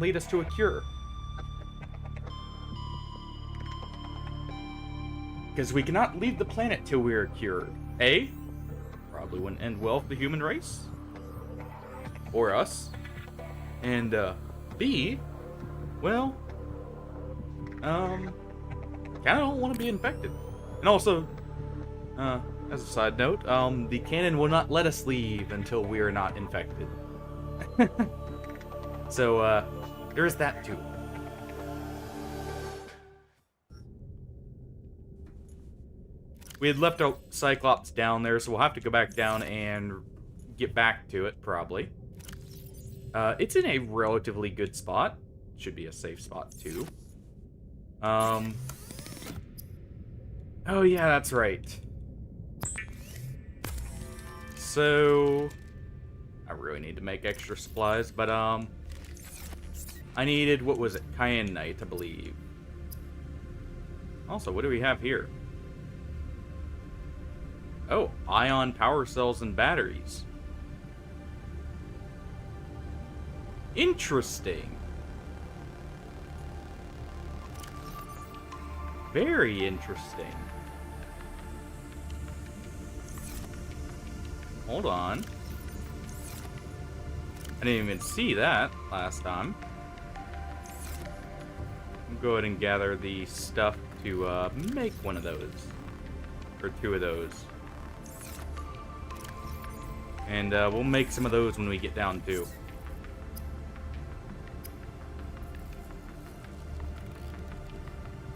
lead us to a cure. Because we cannot leave the planet till we are cured. A, probably wouldn't end well for the human race. Or us. And, B, well, kinda don't want to be infected. And also, as a side note, the cannon will not let us leave until we are not infected. So, there is that too. We had left our Cyclops down there, so we'll have to go back down and get back to it, probably. It's in a relatively good spot. Should be a safe spot, too. Oh, yeah, that's right. So, I really need to make extra supplies, but, I needed, what was it? Kyanite, I believe. Also, what do we have here? Oh, ion power cells and batteries. Interesting. Very interesting. Hold on. I didn't even see that last time. I'll go ahead and gather the stuff to make one of those. Or two of those. And we'll make some of those when we get down too.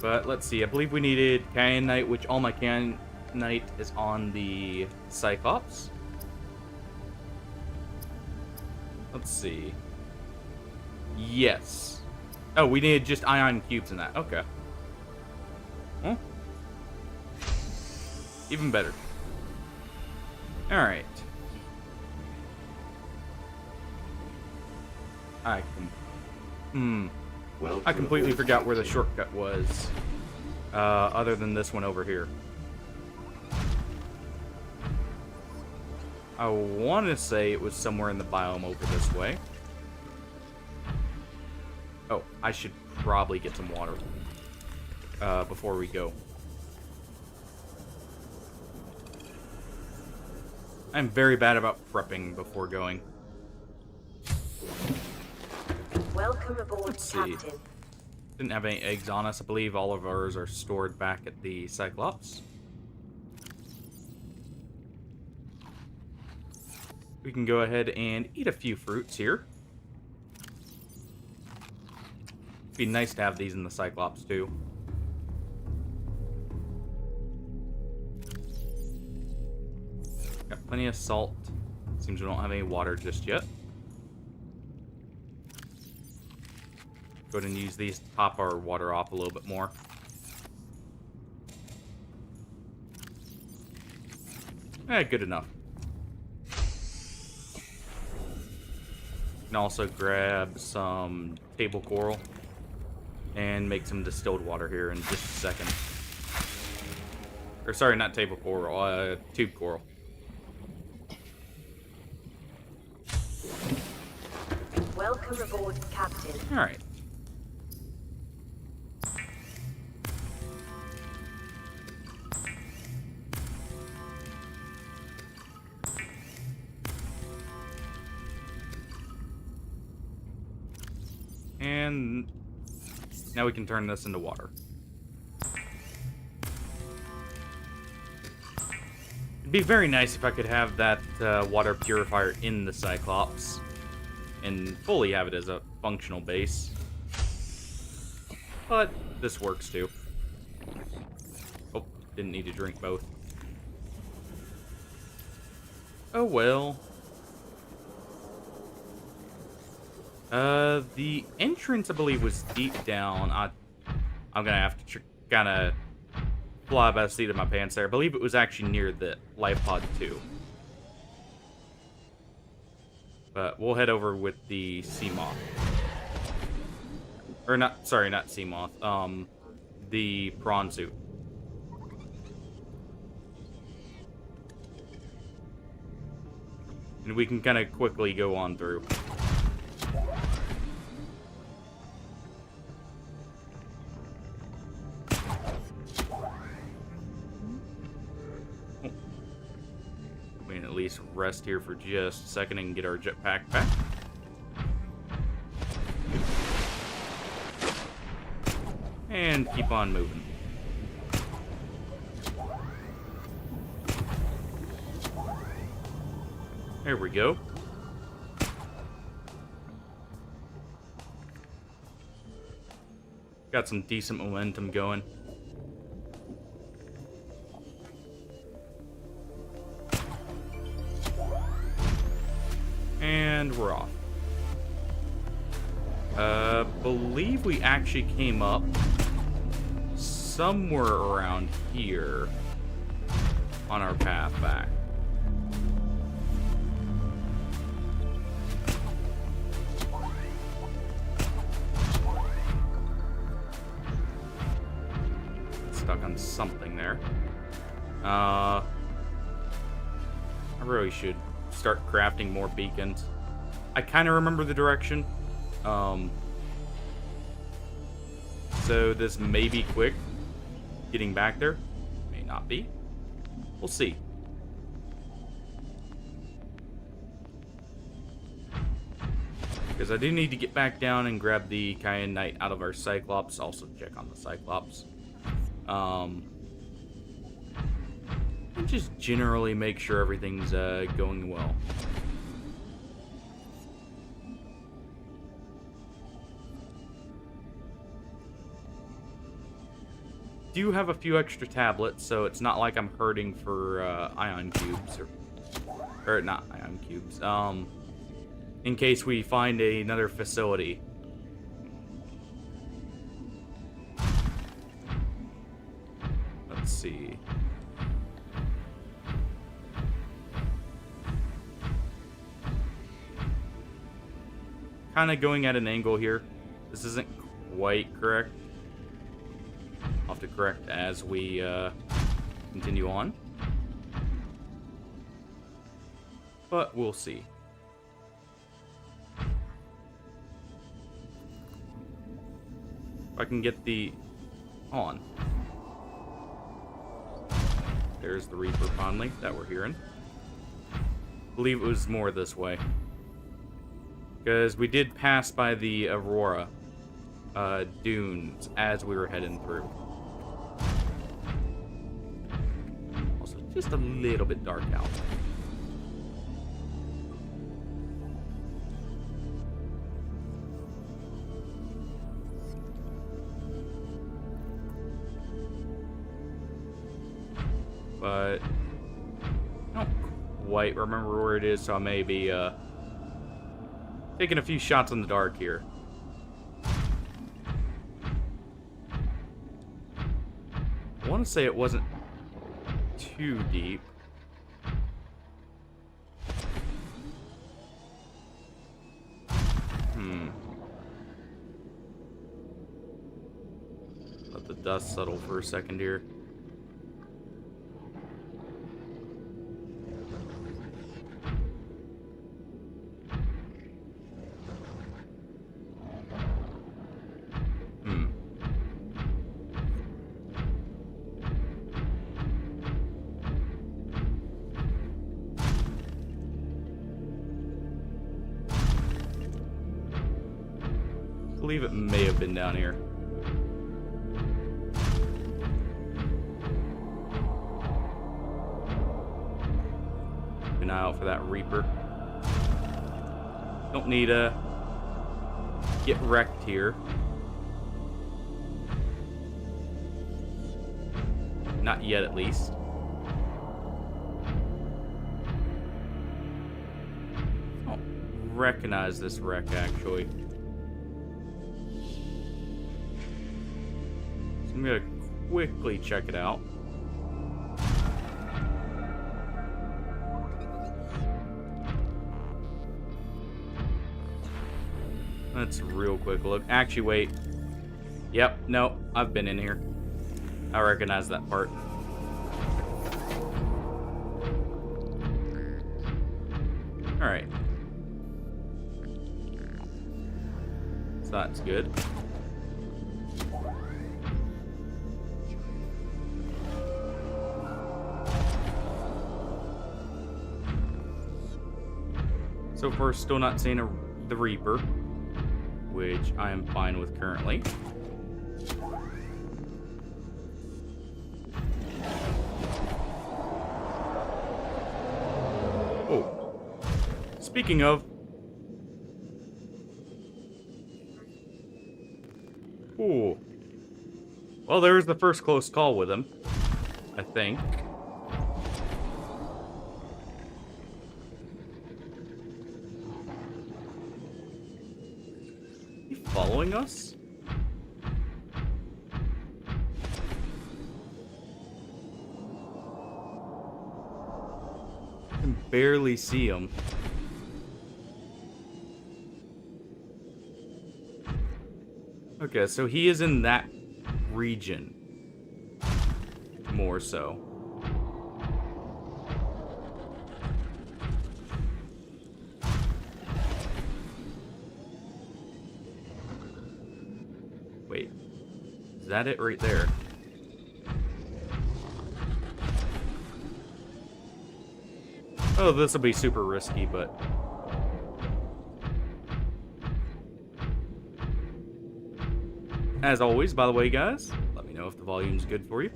But let's see, I believe we needed Kyanite, which all my Kyanite is on the Cyclops. Let's see. Yes. Oh, we needed just ion cubes in that. Okay. Well, even better. Alright. I completely forgot where the shortcut was. Other than this one over here. I want to say it was somewhere in the biome over this way. Oh, I should probably get some water before we go. I'm very bad about prepping before going. Welcome aboard, Captain. Didn't have any eggs on us. I believe all of ours are stored back at the Cyclops. We can go ahead and eat a few fruits here. It'd be nice to have these in the Cyclops too. Got plenty of salt. Seems we don't have any water just yet. Go ahead and use these to top our water off a little bit more. Good enough. Can also grab some table coral and make some distilled water here in just a second. Or sorry, not table coral, tube coral. Welcome aboard, Captain. All right. And now we can turn this into water. It'd be very nice if I could have that water purifier in the Cyclops and fully have it as a functional base. But this works too. Oh, didn't need to drink both. Oh well. The entrance, I believe, was deep down. I'm gonna have to kind of fly by the seat of my pants there. I believe it was actually near the life pod 2. But we'll head over with the sea moth. Or not, sorry, not sea moth. The prawn suit. And we can kind of quickly go on through. rest here for just a second and get our jetpack back. And keep on moving. There we go. Got some decent momentum going. And we're off. Believe we actually came up somewhere around here on our path back. Stuck on something there. I really should start crafting more beacons. I kind of remember the direction. So this may be quick getting back there. May not be. We'll see. Because I do need to get back down and grab the Kyanite out of our Cyclops. Also check on the Cyclops. And just generally make sure everything's going well. Do have a few extra tablets, so it's not like I'm hurting for ion cubes or not ion cubes. In case we find another facility. Let's see. Kind of going at an angle here. This isn't quite correct. I'll have to correct as we continue on. But we'll see. If I can get the on. There's the Reaper finally that we're hearing. I believe it was more this way. Because we did pass by the Aurora dunes as we were heading through. Also, just a little bit dark out. But I don't quite remember where it is, so I may be taking a few shots in the dark here. I want to say it wasn't too deep. Let the dust settle for a second here. I believe it may have been down here. Keep an eye out for that Reaper. Don't need to get wrecked here. Not yet, at least. I don't recognize this wreck, actually. I'm gonna quickly check it out. That's a real quick look. Actually, wait. Yep, no, I've been in here. I recognize that part. Alright. So that's good. So far, still not seeing the Reaper, which I am fine with currently. Oh. Speaking of... Ooh. Well, there's the first close call with him, I think. Is he following us? I can barely see him. Okay, so he is in that region. More so. Wait. Is that it right there? Oh, this will be super risky, but... As always, by the way, guys, let me know if the volume's good for you.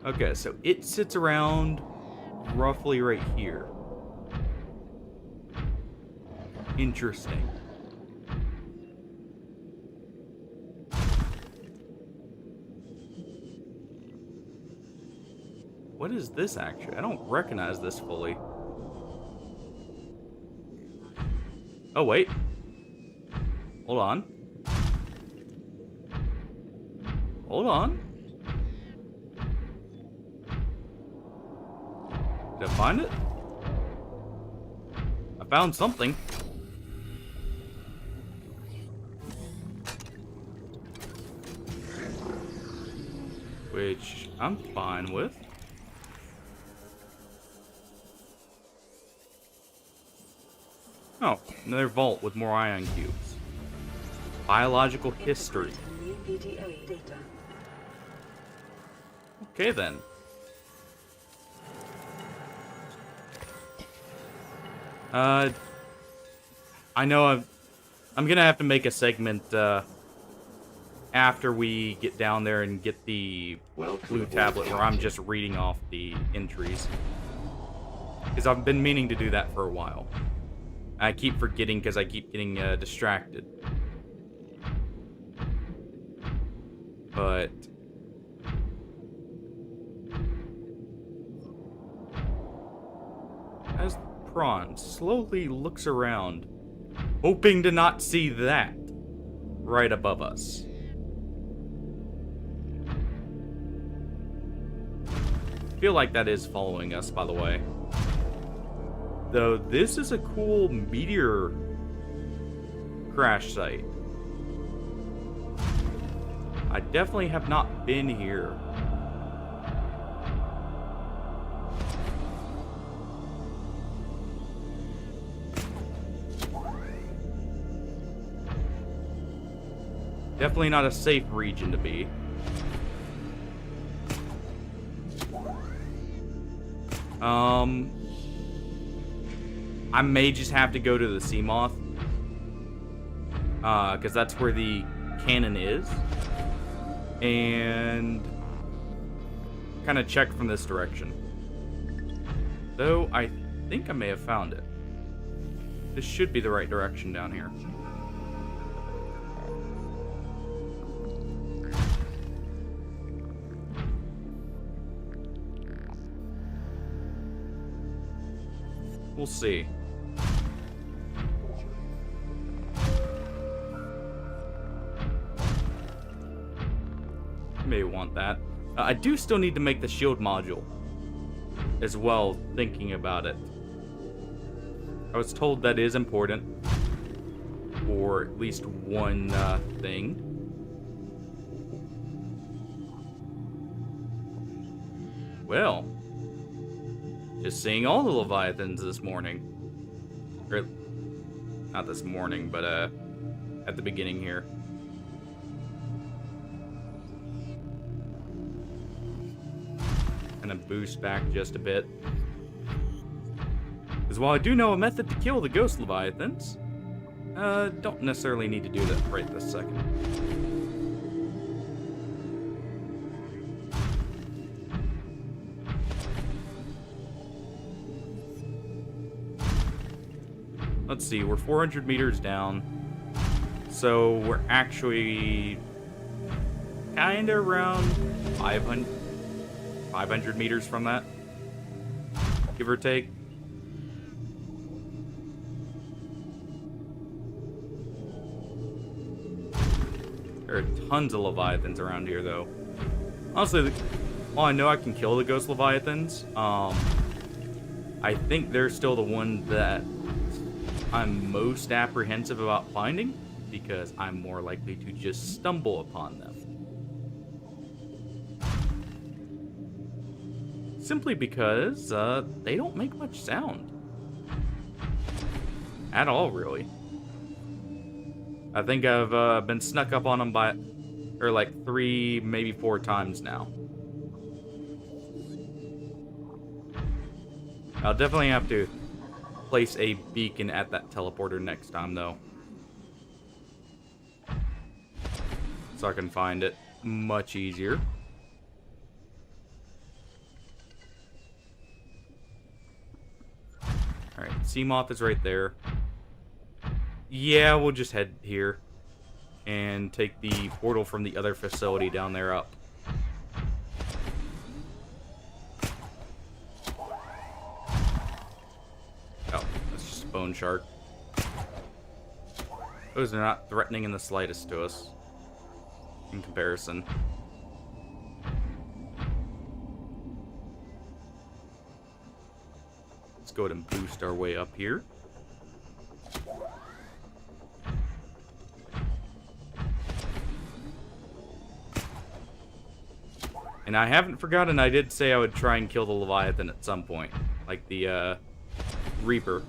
Okay, so it sits around roughly right here. Interesting. What is this actually? I don't recognize this fully. Oh, wait. Hold on. Hold on. Did I find it? I found something. Which I'm fine with. Oh, another vault with more ion cubes. Biological history. Okay then. I know I'm gonna have to make a segment after we get down there and get the blue tablet where I'm just reading off the entries. Because I've been meaning to do that for a while. I keep forgetting because I keep getting distracted. But... as the prawn slowly looks around, hoping to not see that right above us. I feel like that is following us, by the way. Though this is a cool meteor crash site. I definitely have not been here. Definitely not a safe region to be. I may just have to go to the Seamoth. Because that's where the cannon is. And kind of check from this direction. Though I think I may have found it. This should be the right direction down here. We'll see. May want that. I do still need to make the shield module as well, thinking about it. I was told that is important for at least one thing. Well, just seeing all the Leviathans this morning. Or, not this morning, but at the beginning here. And then boost back just a bit. Because while I do know a method to kill the ghost leviathans, don't necessarily need to do that right this second. Let's see, we're 400 meters down. So we're actually kind of around 500 meters from that, give or take. There are tons of leviathans around here, though. Honestly, while I know I can kill the ghost leviathans, I think they're still the one that I'm most apprehensive about finding, because I'm more likely to just stumble upon them. Simply because they don't make much sound. At all, really. I think I've been snuck up on them by, or like 3, maybe 4 times now. I'll definitely have to place a beacon at that teleporter next time, though, so I can find it much easier. Alright, Seamoth is right there. Yeah, we'll just head here and take the portal from the other facility down there up. Oh, that's just a bone shark. Those are not threatening in the slightest to us in comparison. Let's go ahead and boost our way up here. And I haven't forgotten, I did say I would try and kill the Leviathan at some point. Like the, Reaper.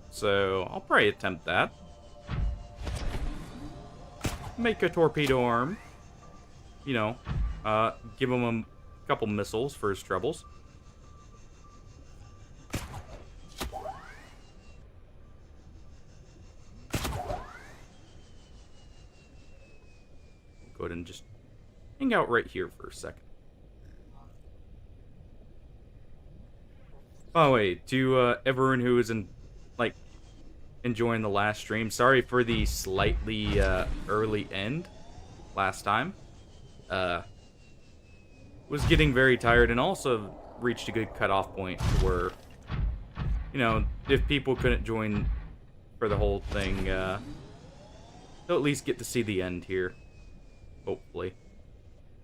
So, I'll probably attempt that. Make a torpedo arm. You know, give him a couple missiles for his troubles. Go ahead and just hang out right here for a second. By the way, to everyone who is enjoying the last stream, sorry for the slightly early end last time. Was getting very tired and also reached a good cutoff point where, you know, if people couldn't join for the whole thing, they'll at least get to see the end here. Hopefully.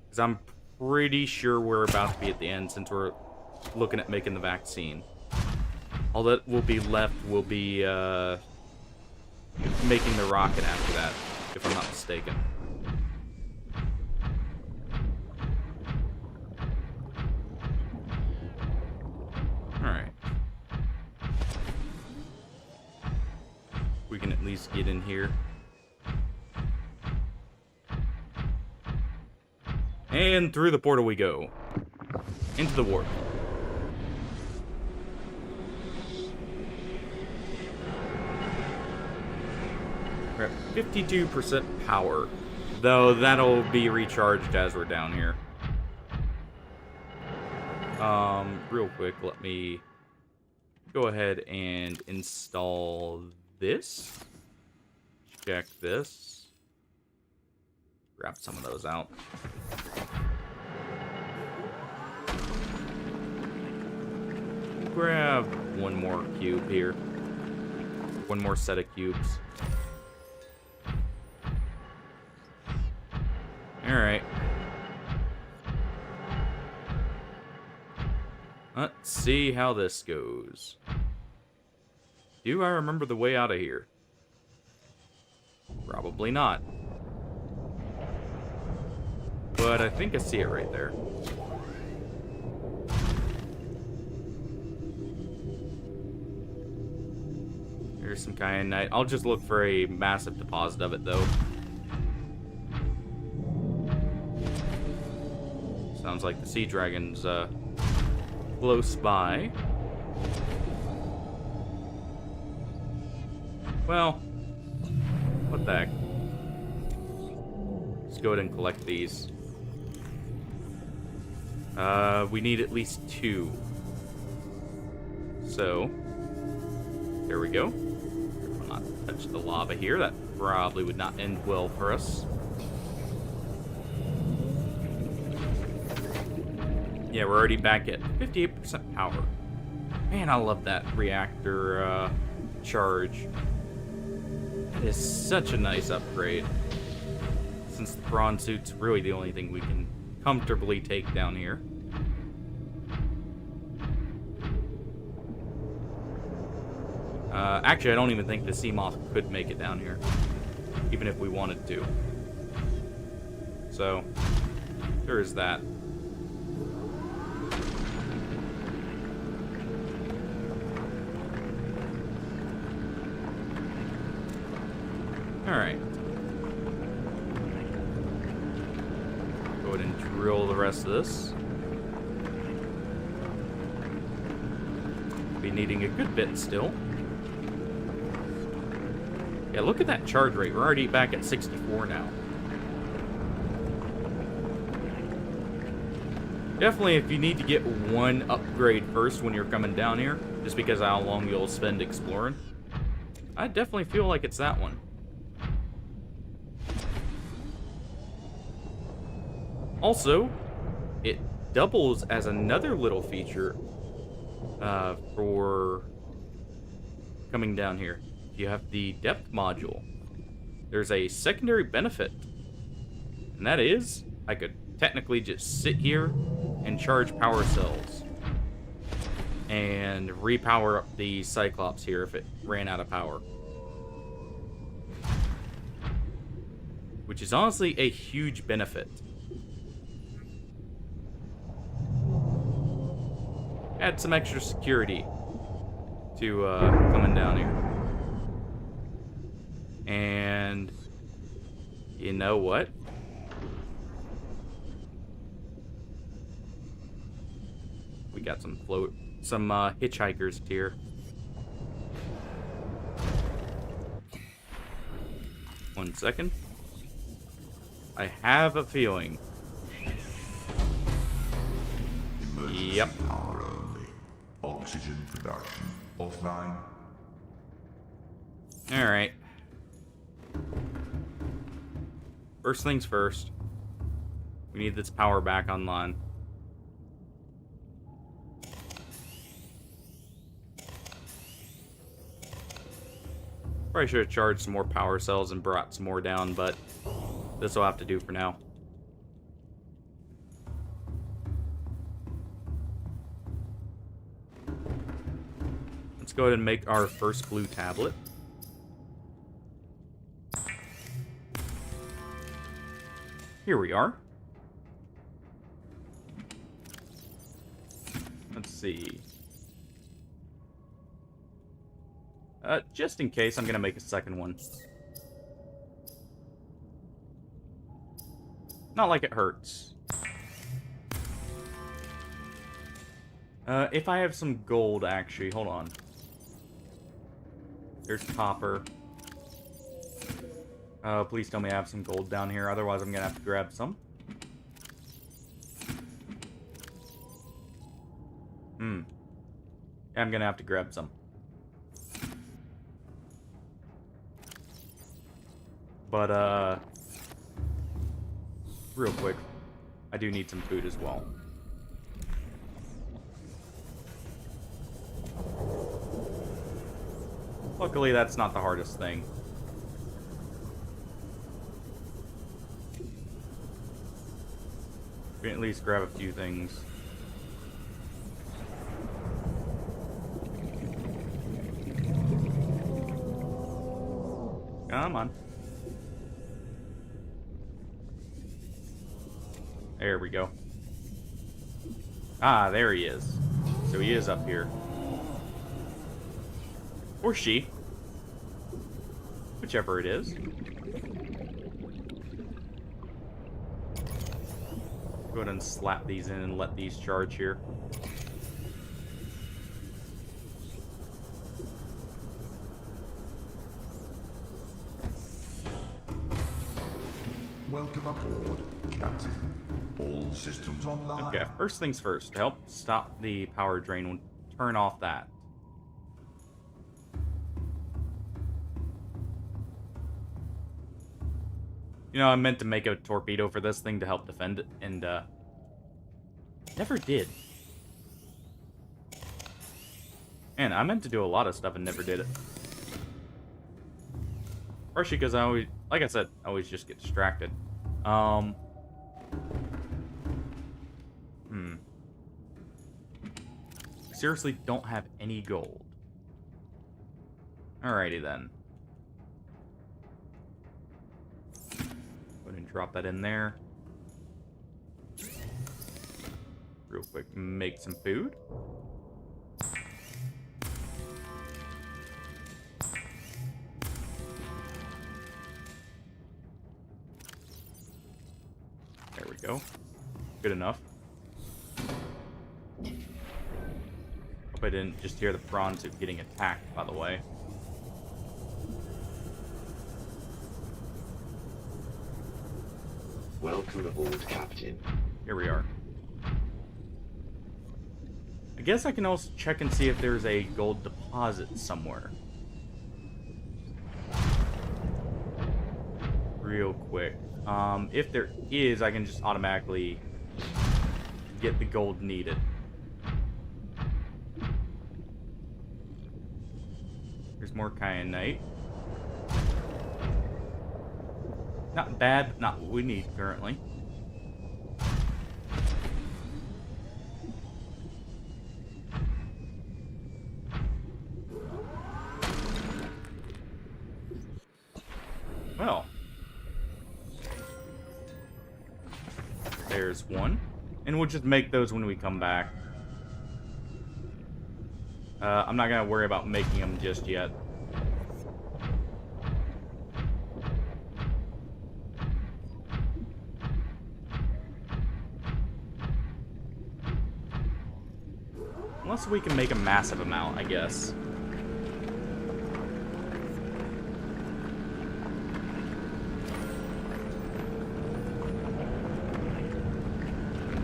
Because I'm pretty sure we're about to be at the end since we're looking at making the vaccine. All that will be left will be making the rocket after that, if I'm not mistaken. Alright. We can at least get in here. And through the portal we go. Into the warp. We're at 52% power. Though that'll be recharged as we're down here. Real quick, let me go ahead and install this. Check this. Grab some of those out. Grab one more cube here. One more set of cubes. Alright. Let's see how this goes. Do I remember the way out of here? Probably not. But I think I see it right there. There's some kyanite. I'll just look for a massive deposit of it, though. Sounds sounds like the sea dragon's close by. Well, what the heck. Let's go ahead and collect these. We need at least 2. So, there we go. We'll not touch the lava here. That probably would not end well for us. Yeah, we're already back at 58% power. Man, I love that reactor charge. That is such a nice upgrade. Since the prawn suit's really the only thing we can comfortably take down here. Actually, I don't even think the sea moth could make it down here, even if we wanted to. So, there is that. Alright. Go ahead and drill the rest of this. Be needing a good bit still. Yeah, look at that charge rate. We're already back at 64 now. Definitely, if you need to get one upgrade first when you're coming down here, just because of how long you'll spend exploring, I definitely feel like it's that one. Also, it doubles as another little feature for coming down here. You have the depth module. There's a secondary benefit, and that is I could technically just sit here and charge power cells and repower up the Cyclops here if it ran out of power, which is honestly a huge benefit. Add some extra security to coming down here. And you know what? We got some hitchhikers here. One second. I have a feeling. Yep. Power only. Oxygen production offline. All right. First things first. We need this power back online. Probably should have charged some more power cells and brought some more down, but this will have to do for now. Let's go ahead and make our first blue tablet. Here we are. Let's see. Just in case, I'm gonna make a second one. Not like it hurts. If I have some gold, actually, hold on. There's copper. Please tell me I have some gold down here, otherwise I'm gonna have to grab some. Yeah, I'm gonna have to grab some. But, real quick, I do need some food as well. Luckily, that's not the hardest thing. We can at least grab a few things. Come on. There we go. Ah, there he is. So he is up here. Or she. Whichever it is. Go Go ahead and slap these in and let these charge here. Welcome aboard, Captain. All systems online. Okay, first things first. To help stop the power drain, we'll turn off that. You know, I meant to make a torpedo for this thing to help defend it, and, never did. Man, I meant to do a lot of stuff and never did it. Partially because I always, like I said, I always just get distracted. Seriously don't have any gold. Alrighty then. Go ahead and drop that in there. Real quick, make some food. There we go. Good enough. Hope I didn't just hear the prawns getting attacked, by the way. Welcome aboard, Captain. Here we are. I guess I can also check and see if there's a gold deposit somewhere. Real quick. If there is, I can just automatically get the gold needed. There's more kyanite. Not bad, but not what we need currently. Well. There's one. And we'll just make those when we come back. I'm not going to worry about making them just yet. Unless we can make a massive amount, I guess.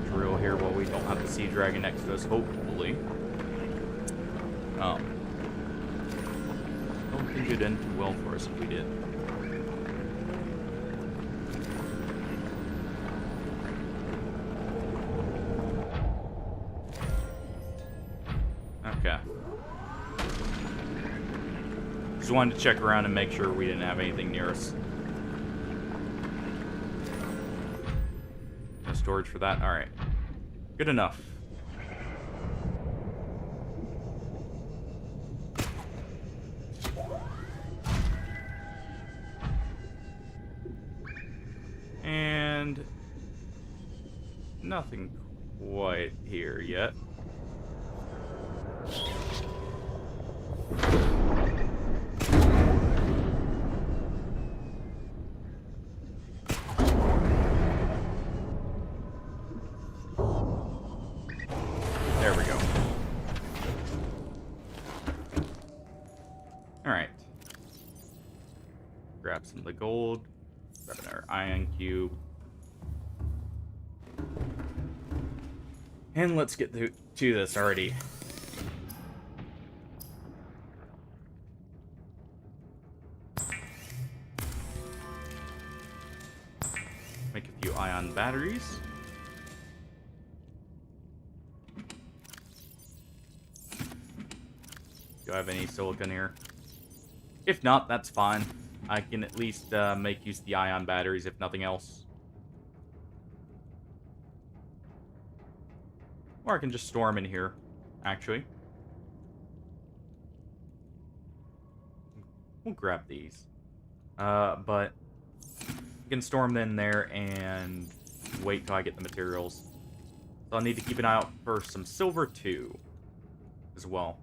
Drill here while we don't have the sea dragon next to us, hopefully. I don't think it'd end too well for us if we did. Okay. Just wanted to check around and make sure we didn't have anything near us. No storage for that? Alright. Good enough. And nothing quite here yet. There we go. Alright. Grab some of the gold. Grab another iron cube. And let's get to this already. Make a few ion batteries. Do I have any silicon here? If not, that's fine. I can at least make use of the ion batteries, if nothing else. Or I can just store them in here, actually. We'll grab these. But you can store them in there and wait till I get the materials. So I'll need to keep an eye out for some silver, too, as well.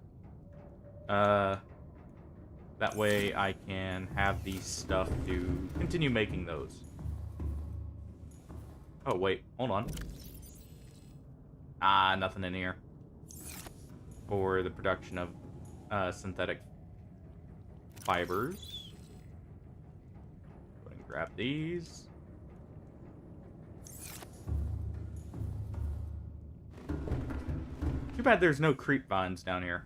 That way I can have these stuff to continue making those. Oh, wait. Hold on. Ah, nothing in here. For the production of synthetic fibers. Go ahead and grab these. Too bad there's no creep vines down here.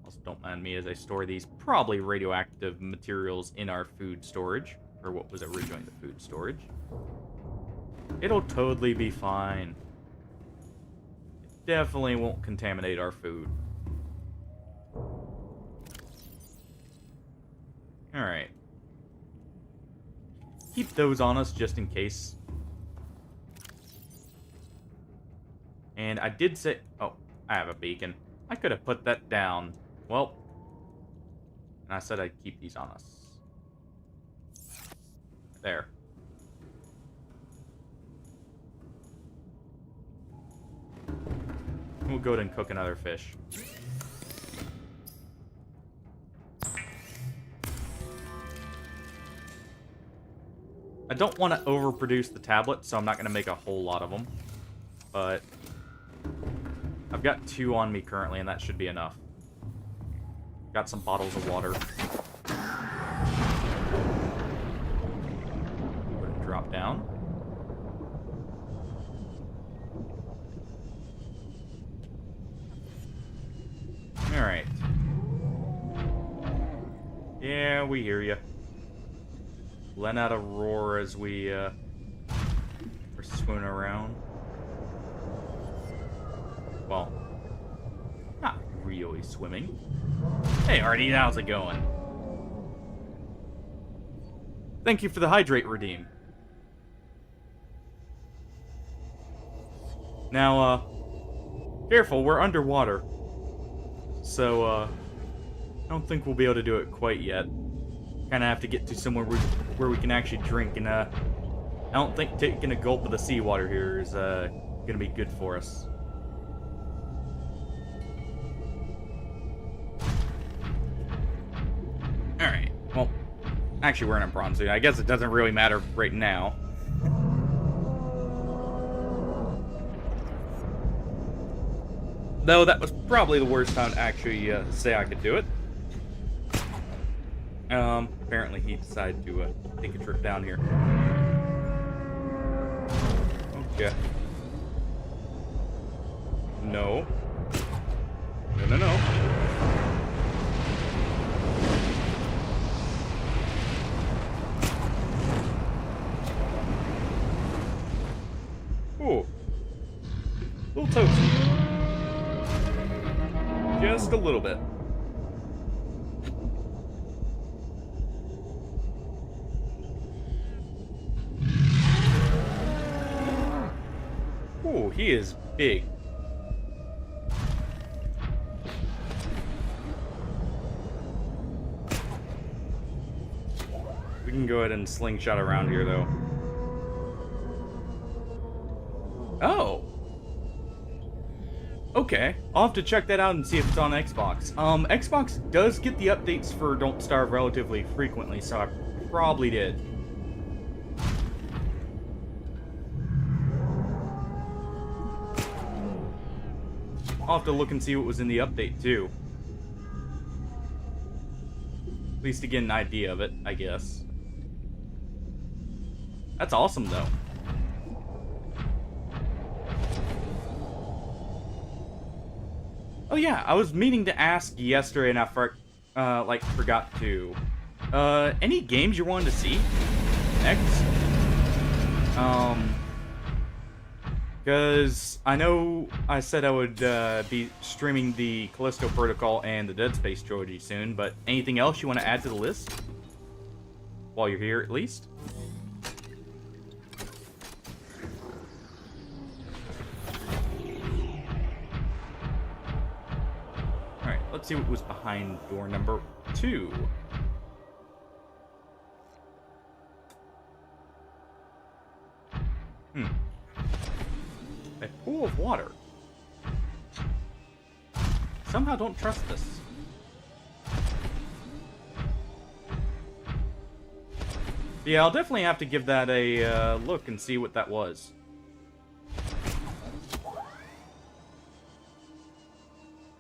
Also, don't mind me as I store these probably radioactive materials in our food storage. Or what was originally the food storage. It'll totally be fine. It definitely won't contaminate our food. Alright. Keep those on us just in case. And I did say... Oh, I have a beacon. I could have put that down. Well. And I said I'd keep these on us. There. We'll go ahead and cook another fish. I don't want to overproduce the tablet, so I'm not going to make a whole lot of them. But I've got 2 on me currently, and that should be enough. Got some bottles of water. Drop down. Alright. Yeah, we hear you. Let out a roar as we're swimming around. Well, not really swimming. Hey, Artie, how's it going? Thank you for the hydrate redeem. Now, careful, we're underwater. So, I don't think we'll be able to do it quite yet. Kind of have to get to somewhere where we can actually drink, and, I don't think taking a gulp of the seawater here is, gonna be good for us. Alright, well, actually we're in a bronze suit. I guess it doesn't really matter right now. Though that was probably the worst time to actually say I could do it. Apparently he decided to take a trip down here. Okay. No. No, no, no. Ooh. Little toasty. Just a little bit. Ooh, he is big. We can go ahead and slingshot around here, though. Oh. Okay, I'll have to check that out and see if it's on Xbox. Xbox does get the updates for Don't Starve relatively frequently, so I probably did. I'll have to look and see what was in the update, too. At least to get an idea of it, I guess. That's awesome, though. Oh yeah, I was meaning to ask yesterday and I forgot to. Any games you wanted to see next? Because I know I said I would be streaming the Callisto Protocol and the Dead Space trilogy soon, but anything else you want to add to the list? While you're here, at least? Alright, let's see what was behind door number 2. A pool of water. Somehow don't trust this. Yeah, I'll definitely have to give that a look and see what that was.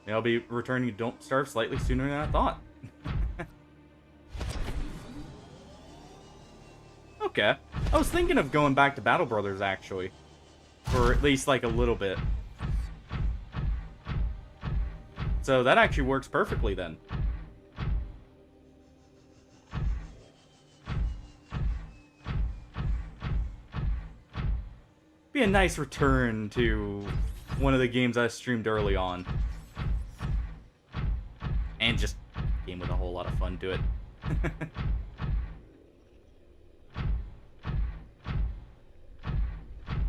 Yeah, I'll be returning to Don't Starve slightly sooner than I thought. Okay. I was thinking of going back to Battle Brothers, actually. For at least, like, a little bit. So that actually works perfectly, then. Be a nice return to one of the games I streamed early on. And just a game with a whole lot of fun to it.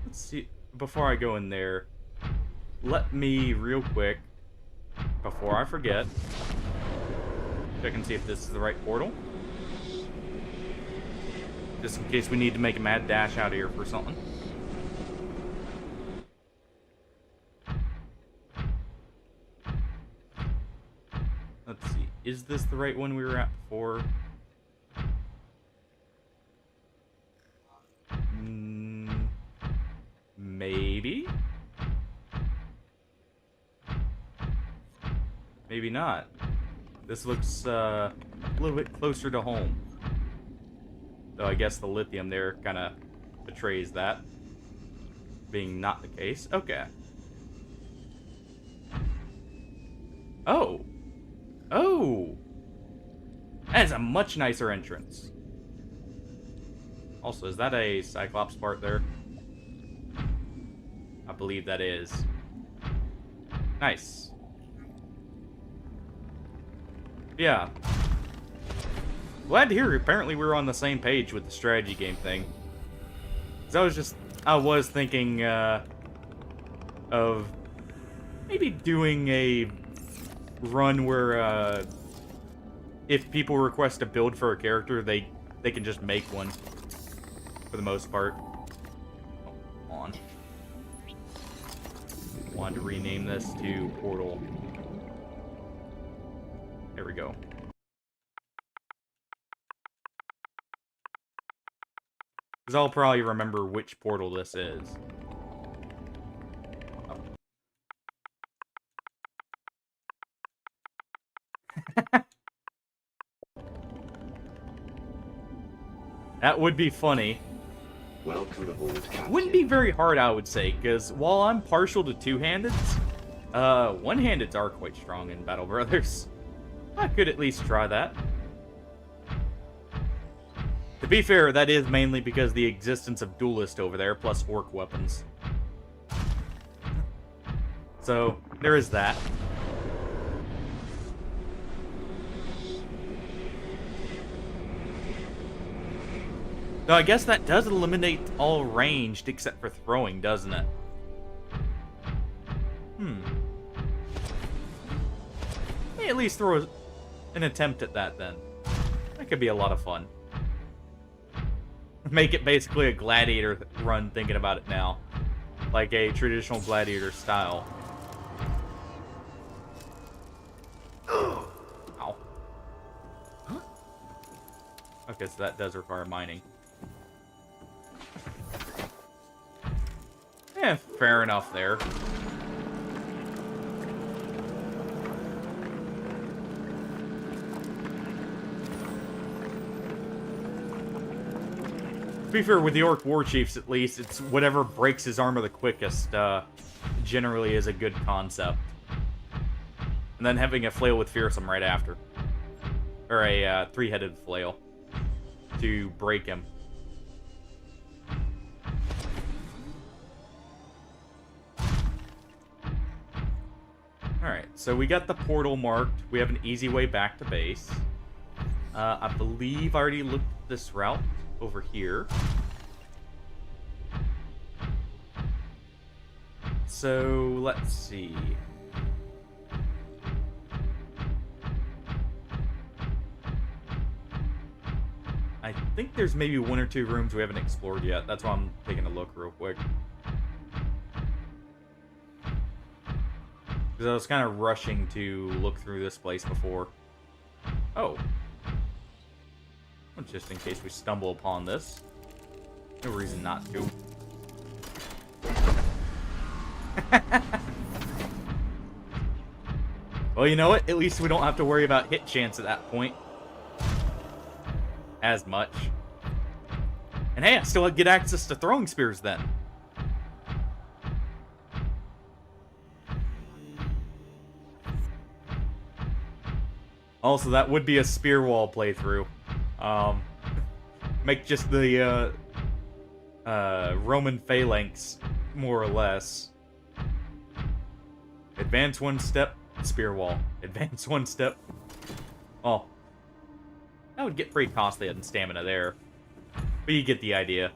Let's see. Before I go in there, let me real quick, before I forget, check and see if this is the right portal. Just in case we need to make a mad dash out of here for something. Let's see. Is this the right one we were at before? Maybe? Maybe not. This looks a little bit closer to home. Though I guess the lithium there kind of betrays that. Being not the case. Okay. Oh! Oh! That is a much nicer entrance. Also, is that a Cyclops part there? I believe that is. Nice. Yeah. Glad to hear apparently we're on the same page with the strategy game thing. 'Cause I was thinking, of maybe doing a run where, if people request a build for a character, they can just make one. For the most part. Oh, come on. Wanted to rename this to Portal. There we go. Because I'll probably remember which portal this is. Oh. That would be funny. Welcome aboard, Captain. Wouldn't be very hard, I would say, because while I'm partial to two-handeds, one-handeds are quite strong in Battle Brothers. I could at least try that. To be fair, that is mainly because the existence of Duelist over there, plus orc weapons. So, there is that. Though I guess that does eliminate all ranged except for throwing, doesn't it? May at least throw an attempt at that then. That could be a lot of fun. Make it basically a gladiator run thinking about it now. Like a traditional gladiator style. Ow. Okay, so that does require mining. Yeah, fair enough there. To be fair, with the Orc War Chiefs at least, it's whatever breaks his armor the quickest, generally is a good concept. And then having a flail with Fearsome right after. Or a three-headed flail to break him. Alright, so we got the portal marked. We have an easy way back to base. I believe I already looked at this route over here. So, let's see. I think there's maybe one or two rooms we haven't explored yet. That's why I'm taking a look real quick. Because I was kind of rushing to look through this place before. Oh. Just in case we stumble upon this. No reason not to. Well, you know what? At least we don't have to worry about hit chance at that point. As much. And hey, I still get access to throwing spears then. Also, that would be a spear wall playthrough. Make just the Roman phalanx, more or less. Advance one step, spear wall. Advance one step. Oh. That would get pretty costly in stamina there. But you get the idea.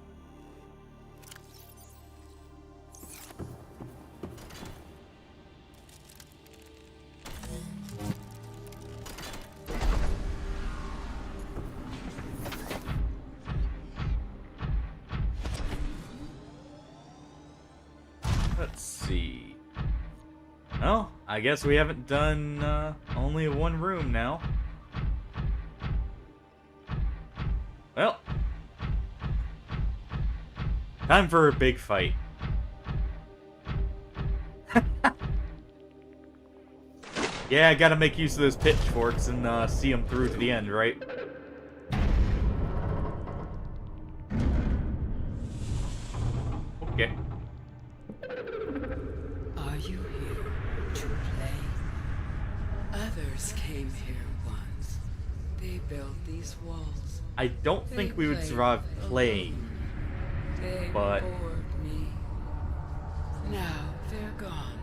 Let's see. Well, I guess we haven't done only one room now. Well, time for a big fight. Yeah, I gotta make use of those pitchforks and see them through to the end, right? Okay. Are you here to play? Others came here once. They built these walls. I don't think we would survive playing, They but bored me. Now they're gone,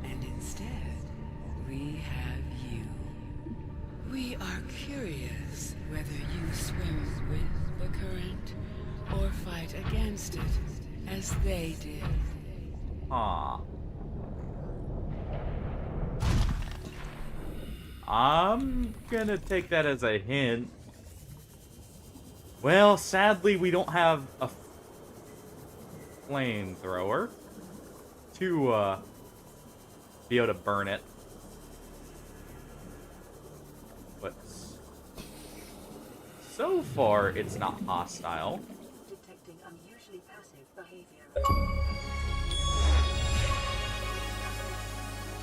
and instead we have you. We are curious whether you swim with the current or fight against it, as they did. Aw. I'm gonna take that as a hint. Well, sadly, we don't have a flamethrower to be able to burn it. But so far, it's not hostile. Detecting unusually passive behavior.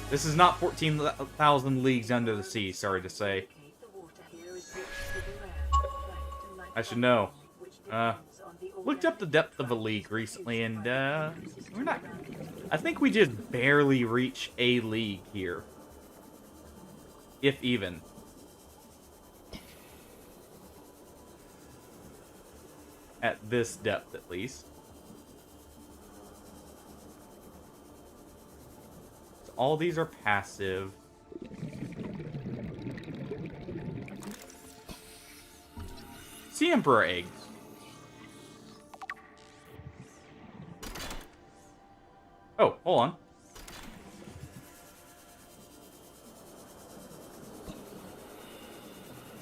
This is not 14,000 leagues under the sea, sorry to say. The water here is rich with rare, bright, I should know. which depends on the Looked up the depth of a league recently, and we're not. I think we just barely reach a league here, if even. At this depth, at least. So all these are passive. Sea Emperor eggs. Oh, hold on.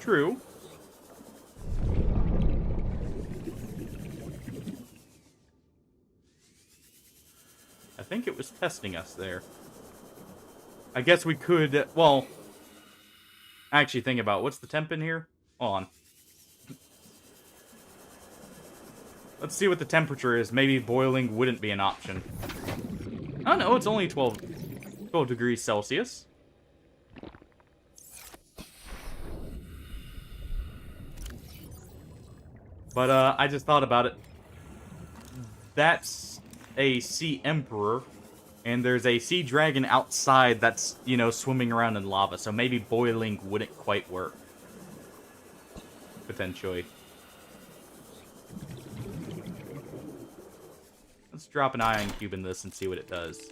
True. I think it was testing us there. I guess we could, well, actually think about what's the temp in here? Hold on. Let's see what the temperature is. Maybe boiling wouldn't be an option. Oh no, it's only 12 degrees Celsius. But I just thought about it. That's a Sea Emperor, and there's a Sea Dragon outside that's, you know, swimming around in lava, so maybe boiling wouldn't quite work. Potentially. Let's drop an ion cube in this and see what it does.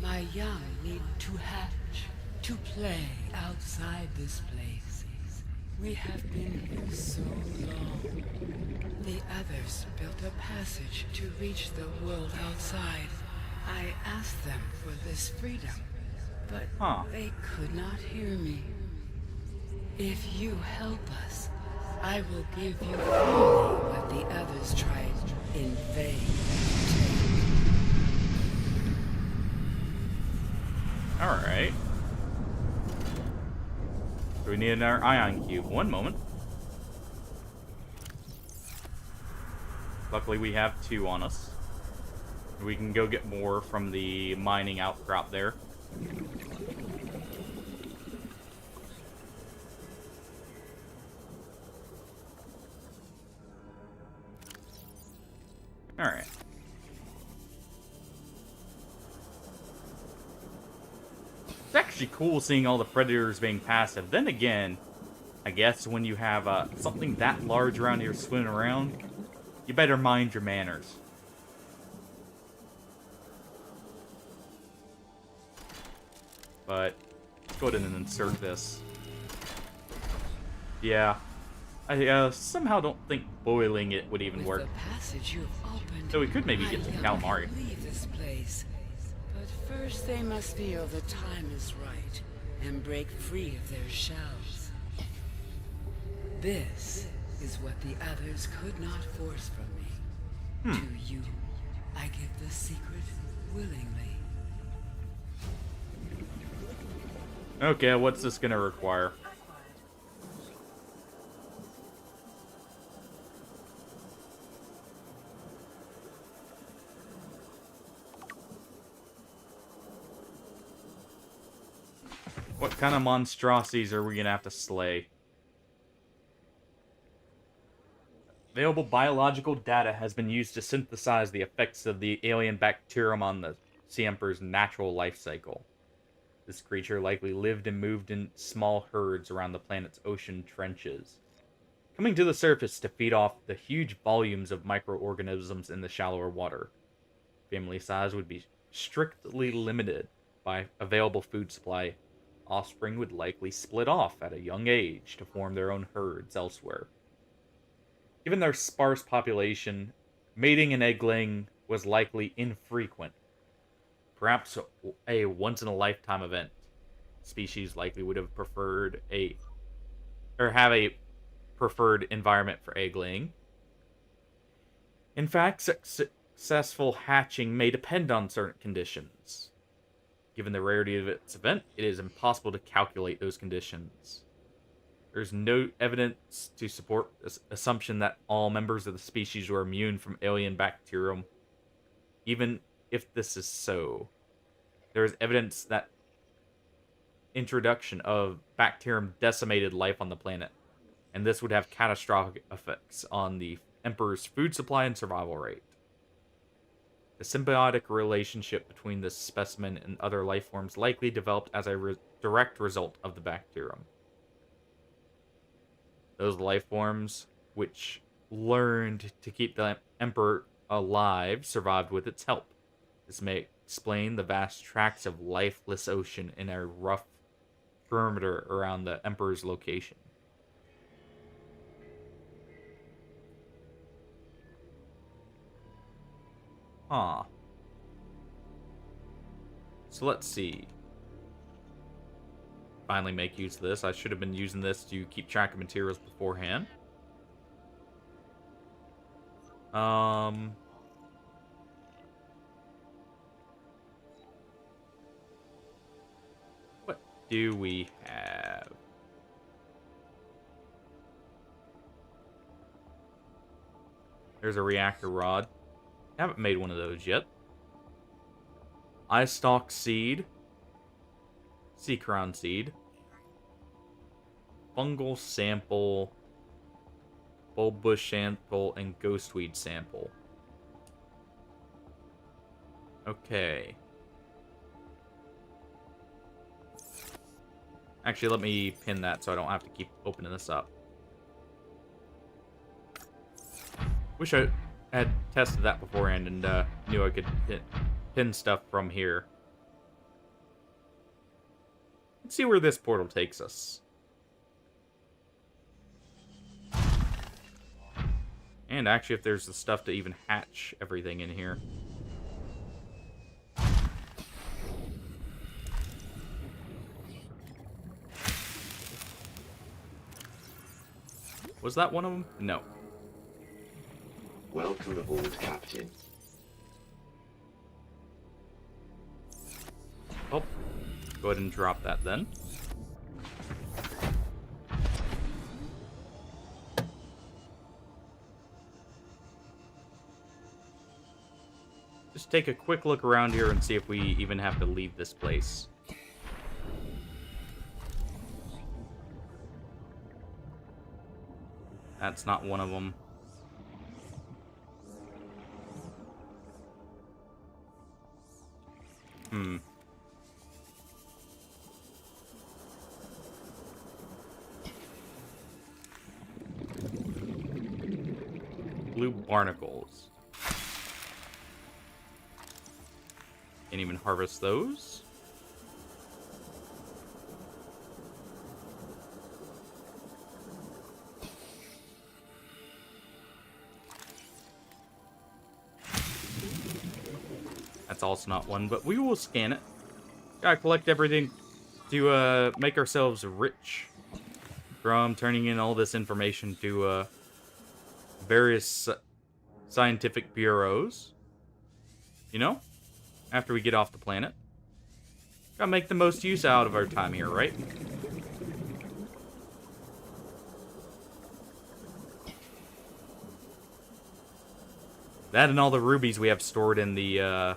My young need to hatch, to play outside this place. We have been here so long. The others built a passage to reach the world outside. I asked them for this freedom, but they could not hear me. If you help us, I will give you only what the others tried in vain to take. Alright. So we need another ion cube. One moment. Luckily we have 2 on us. We can go get more from the mining outcrop there. Alright. It's actually cool seeing all the predators being passive. Then again, I guess when you have something that large around here swimming around, you better mind your manners. But let's go ahead and insert this. Yeah. I somehow don't think boiling it would even work. With the passage you've opened, So we could maybe my get to young calamari. leave this place. But first they must feel the time is right and break free of their shells. This is what the others could not force from me. To you, I give the secret willingly. Okay, what's this gonna require? What kind of monstrosities are we gonna have to slay? Available biological data has been used to synthesize the effects of the alien bacterium on the sea emperor's natural life cycle. This creature likely lived and moved in small herds around the planet's ocean trenches, coming to the surface to feed off the huge volumes of microorganisms in the shallower water. Family size would be strictly limited by available food supply. Offspring would likely split off at a young age to form their own herds elsewhere. Given their sparse population, mating and egg-laying was likely infrequent. Perhaps a once-in-a-lifetime event. Species likely would have preferred have a preferred environment for egg-laying. In fact, successful hatching may depend on certain conditions. Given the rarity of its event, it is impossible to calculate those conditions. There's no evidence to support this assumption that all members of the species were immune from alien bacterium. Even if this is so, there is evidence that introduction of bacterium decimated life on the planet, and this would have catastrophic effects on the Emperor's food supply and survival rate. The symbiotic relationship between this specimen and other life forms likely developed as a direct result of the bacterium. Those life forms which learned to keep the Emperor alive survived with its help. This may explain the vast tracts of lifeless ocean in a rough perimeter around the Emperor's location. Huh. So let's see. Finally make use of this. I should have been using this to keep track of materials beforehand. What do we have? There's a reactor rod. Haven't made one of those yet. Eye stalk seed. Sea crown seed. Fungal sample. Bulbbush sample and ghostweed sample. Okay. Actually, let me pin that so I don't have to keep opening this up. Wish I had tested that beforehand and knew I could pin stuff from here. Let's see where this portal takes us. And actually, if there's the stuff to even hatch everything in here. Was that one of them? No. Welcome aboard, Captain. Oh. Go ahead and drop that then. Just take a quick look around here and see if we even have to leave this place. That's not one of them. Blue barnacles. Can't even harvest those. That's also not one, but we will scan it. Gotta collect everything to make ourselves rich from turning in all this information to various scientific bureaus. You know? After we get off the planet. Gotta make the most use out of our time here, right? That and all the rubies we have stored in the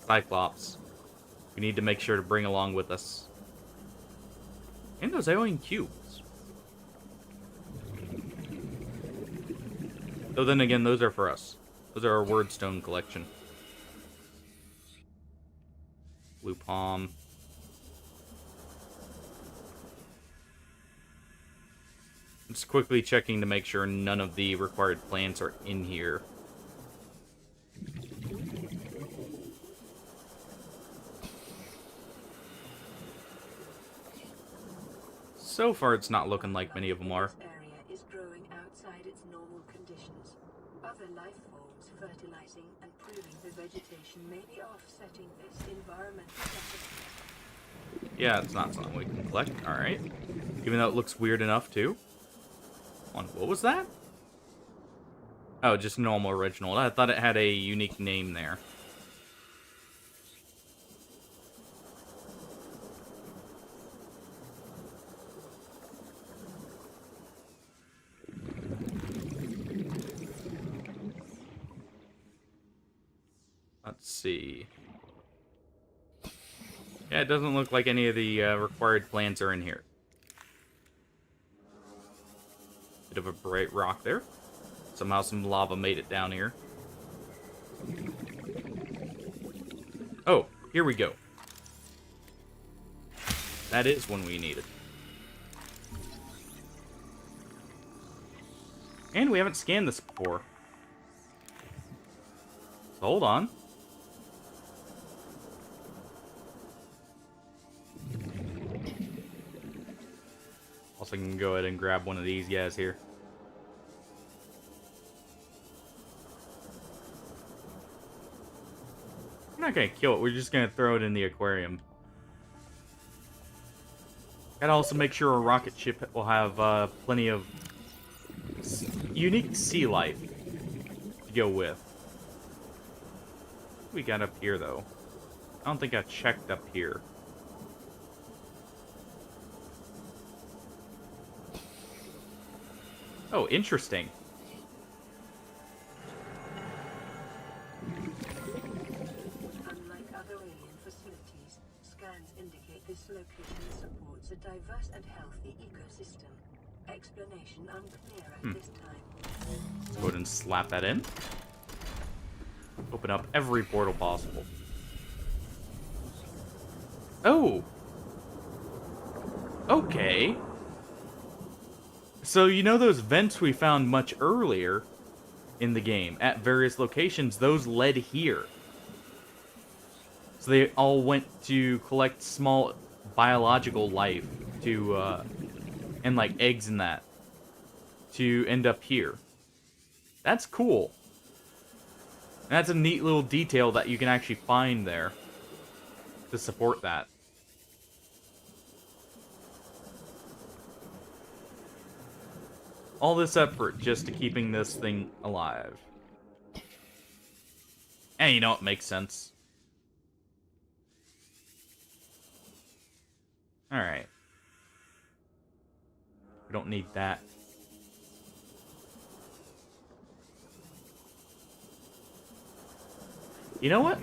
Cyclops. We need to make sure to bring along with us. And those alien cubes. Though then again, those are for us. Those are our wordstone collection. Blue palm. Just quickly checking to make sure none of the required plants are in here. So far, it's not looking like many of them are. This area is growing outside its normal conditions. Other life forms fertilizing and proving the vegetation may be offsetting this environmental deficit. Yeah, it's not something we can collect. Alright. Even though it looks weird enough, too. What was that? Oh, just normal original. I thought it had a unique name there. Let's see. Yeah, it doesn't look like any of the required plants are in here. Bit of a bright rock there. Somehow some lava made it down here. Oh, here we go. That is one we needed. And we haven't scanned this before. So hold on. Also can go ahead and grab one of these guys here. We're not gonna kill it, we're just gonna throw it in the aquarium. Gotta also make sure a rocket ship will have plenty of unique sea life to go with. What we got up here though? I don't think I checked up here. Oh, interesting. Unlike other alien facilities, scans indicate this location supports a diverse and healthy ecosystem. Explanation unclear at this time. Let's go ahead and slap that in. Open up every portal possible. Oh! Okay. So, you know those vents we found much earlier in the game at various locations? Those led here. So they all went to collect small biological life to, and like eggs and that, to end up here. That's cool. And that's a neat little detail that you can actually find there to support that. All this effort just to keeping this thing alive. And you know, it makes sense. Alright. We don't need that. You know what?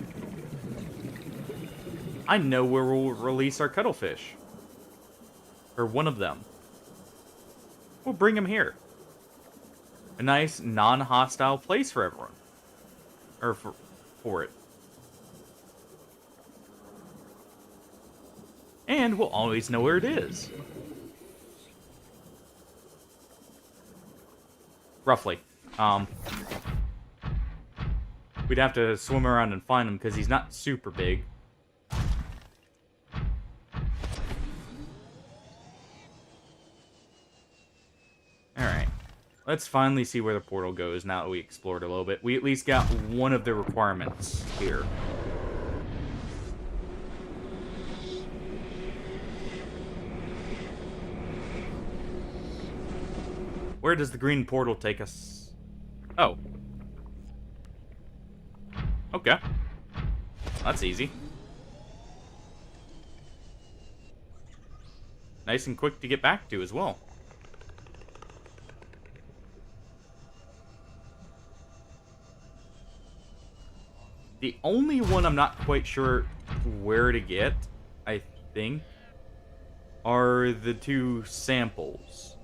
I know where we'll release our cuttlefish. Or one of them. We'll bring him here. A nice, non-hostile place for everyone. Or for it. And we'll always know where it is. Roughly. We'd have to swim around and find him because he's not super big. Alright. Let's finally see where the portal goes now that we explored a little bit. We at least got one of the requirements here. Where does the green portal take us? Oh. Okay. That's easy. Nice and quick to get back to as well. The only one I'm not quite sure where to get, I think, are the two samples.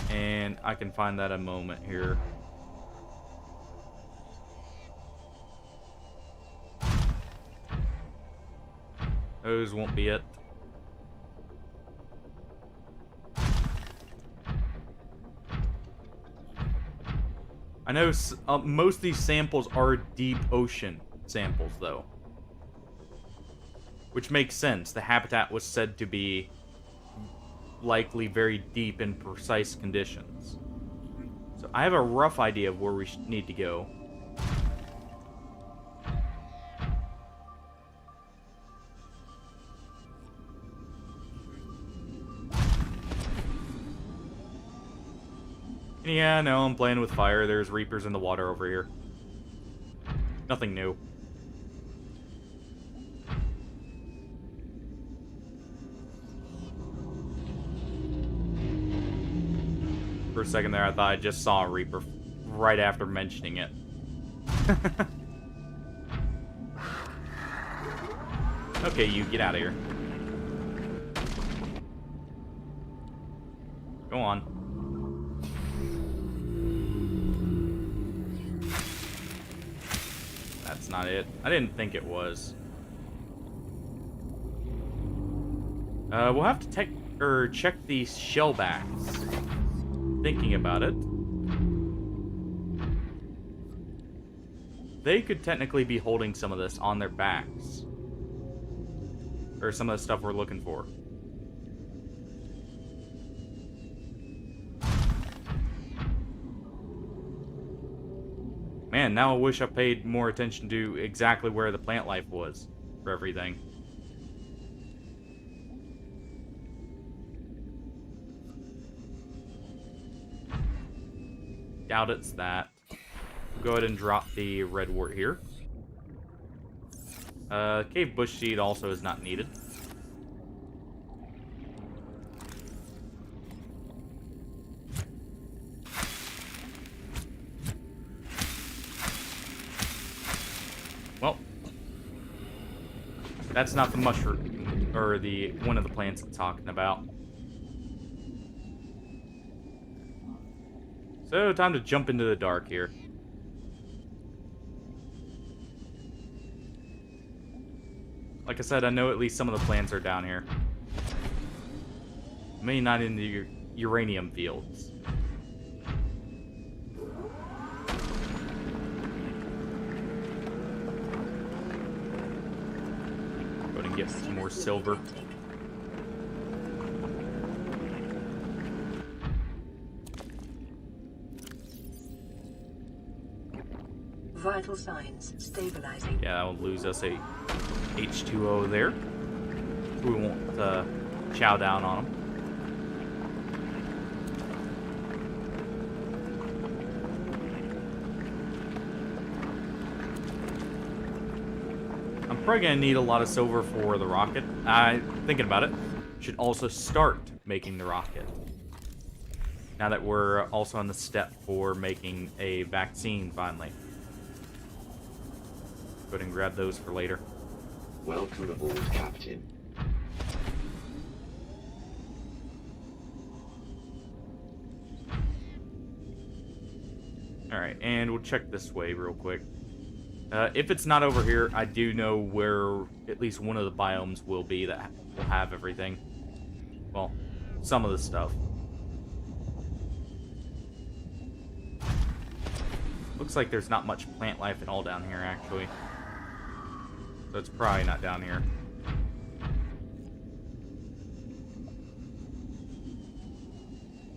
And I can find that a moment here. Those won't be it. I know most of these samples are deep ocean samples, though. Which makes sense. The habitat was said to be likely very deep in precise conditions. So I have a rough idea of where we need to go. Yeah, no, I'm playing with fire. There's reapers in the water over here. Nothing new. For a second there, I thought I just saw a reaper right after mentioning it. Okay, you get out of here. Go on. That's not it. I didn't think it was. We'll have to check these shellbacks. Thinking about it, they could technically be holding some of this on their backs. Or some of the stuff we're looking for. Man, now I wish I paid more attention to exactly where the plant life was for everything. Doubt it's that. Go ahead and drop the red wart here. Cave bush seed also is not needed. Well, that's not the mushroom, or the one of the plants I'm talking about. So, time to jump into the dark here. Like I said, I know at least some of the plants are down here. Maybe not in the uranium fields. Go ahead and get some more silver. Vital signs stabilizing. Yeah, that will lose us a H2O there. We won't chow down on them. I'm probably going to need a lot of silver for the rocket. I'm thinking about it. should also start making the rocket. Now that we're also on the step for making a vaccine, finally. Go ahead and grab those for later. Welcome aboard, Captain. Alright, and we'll check this way real quick. If it's not over here, I do know where at least one of the biomes will be that will have everything. Well, some of the stuff. Looks like there's not much plant life at all down here, actually. So it's probably not down here.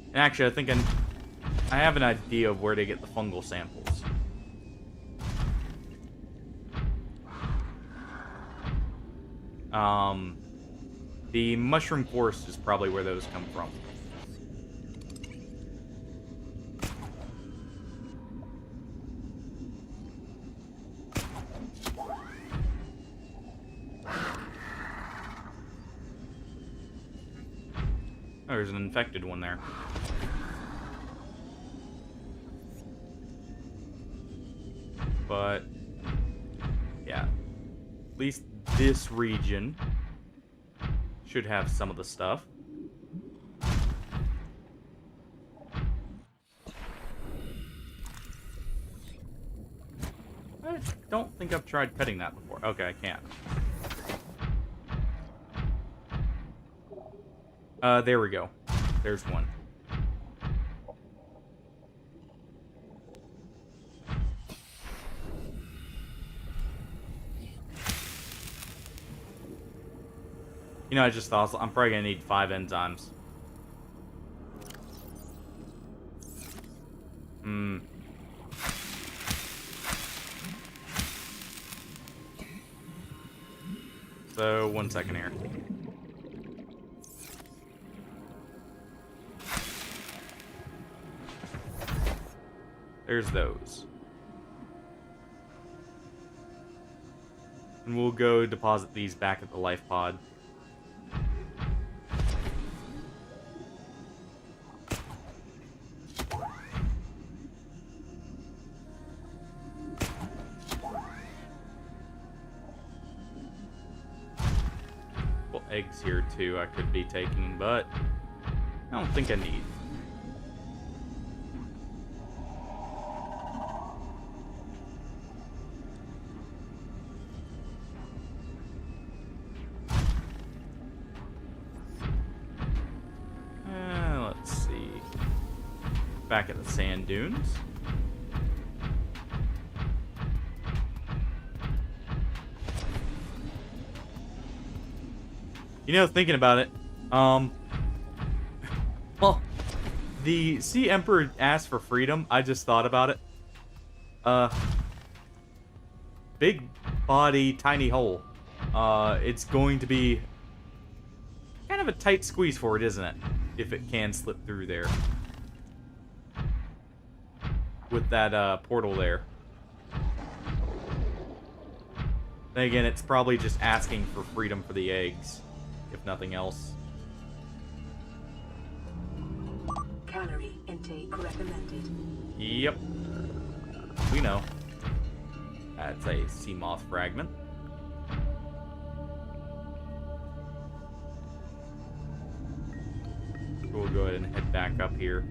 And actually, I think I have an idea of where to get the fungal samples. The mushroom forest is probably where those come from. Oh, there's an infected one there. But, yeah. At least this region should have some of the stuff. I don't think I've tried cutting that before. Okay, I can't. There we go. There's one. You know, I just thought I'm probably gonna need 5 enzymes. So, 1 second here. There's those. And we'll go deposit these back at the life pod. Well, eggs here too I could be taking, but I don't think I need. Let's see. Back at the sand dunes. You know, thinking about it, well, the Sea Emperor asked for freedom. I just thought about it. Big body, tiny hole. It's going to be kind of a tight squeeze for it, isn't it? If it can slip through there. With that, portal there. Then again, it's probably just asking for freedom for the eggs, if nothing else. Calorie intake recommended. Yep. We know. That's a sea moth fragment. We'll go ahead and head back up here.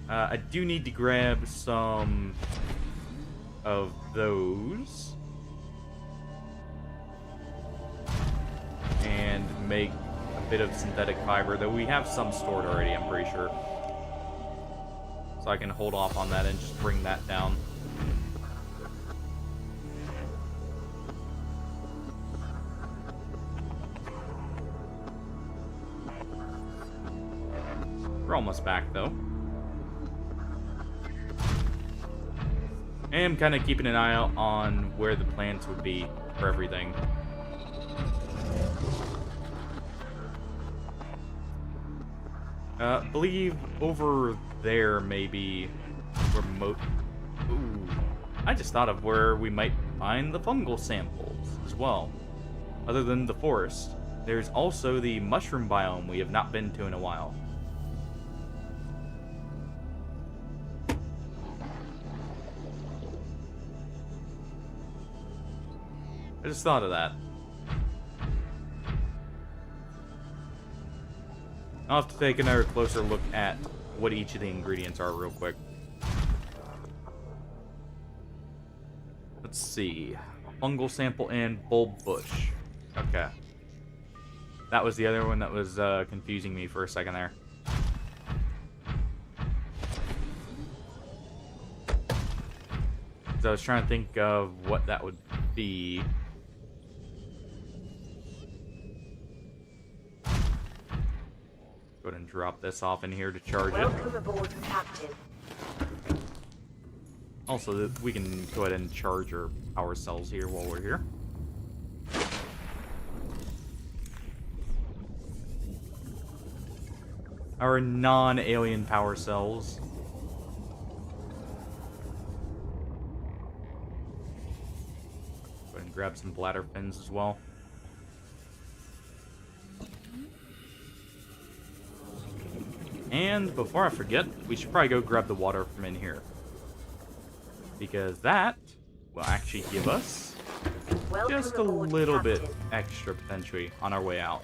I do need to grab some of those. And make a bit of synthetic fiber, though we have some stored already, I'm pretty sure. So I can hold off on that and just bring that down. We're almost back, though. I am kind of keeping an eye out on where the plants would be for everything. Believe over there maybe where Ooh. I just thought of where we might find the fungal samples as well. Other than the forest. There's also the mushroom biome we have not been to in a while. I just thought of that. I'll have to take another closer look at what each of the ingredients are real quick. Let's see. Fungal sample and bulb bush. Okay. That was the other one that was confusing me for a second there. So I was trying to think of what that would be. Go ahead and drop this off in here to charge it. Welcome aboard, Captain. Also, we can go ahead and charge our power cells here while we're here. Our non-alien power cells. Go ahead and grab some bladder fins as well. And before I forget, we should probably go grab the water from in here. Because that will actually give us just a little bit extra potentially on our way out.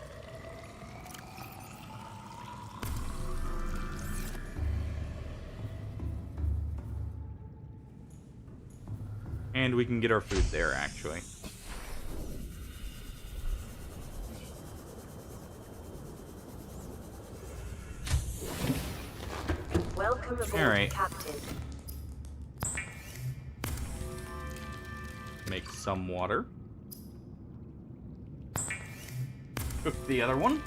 And we can get our food there, actually. Welcome aboard, All right. Captain. Make some water. Cook the other one.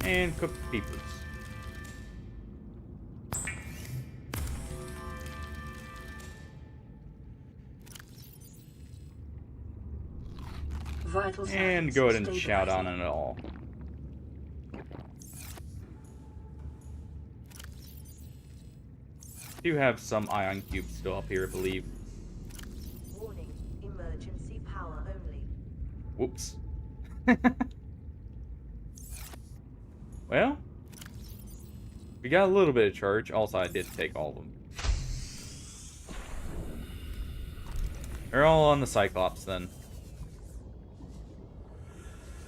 And cook the peepers. Vital And signs go ahead and stabilizing. shout on it all. Do have some ion cubes still up here, I believe. Warning, emergency power only. Whoops. Well, we got a little bit of charge. Also, I did take all of them. They're all on the Cyclops then.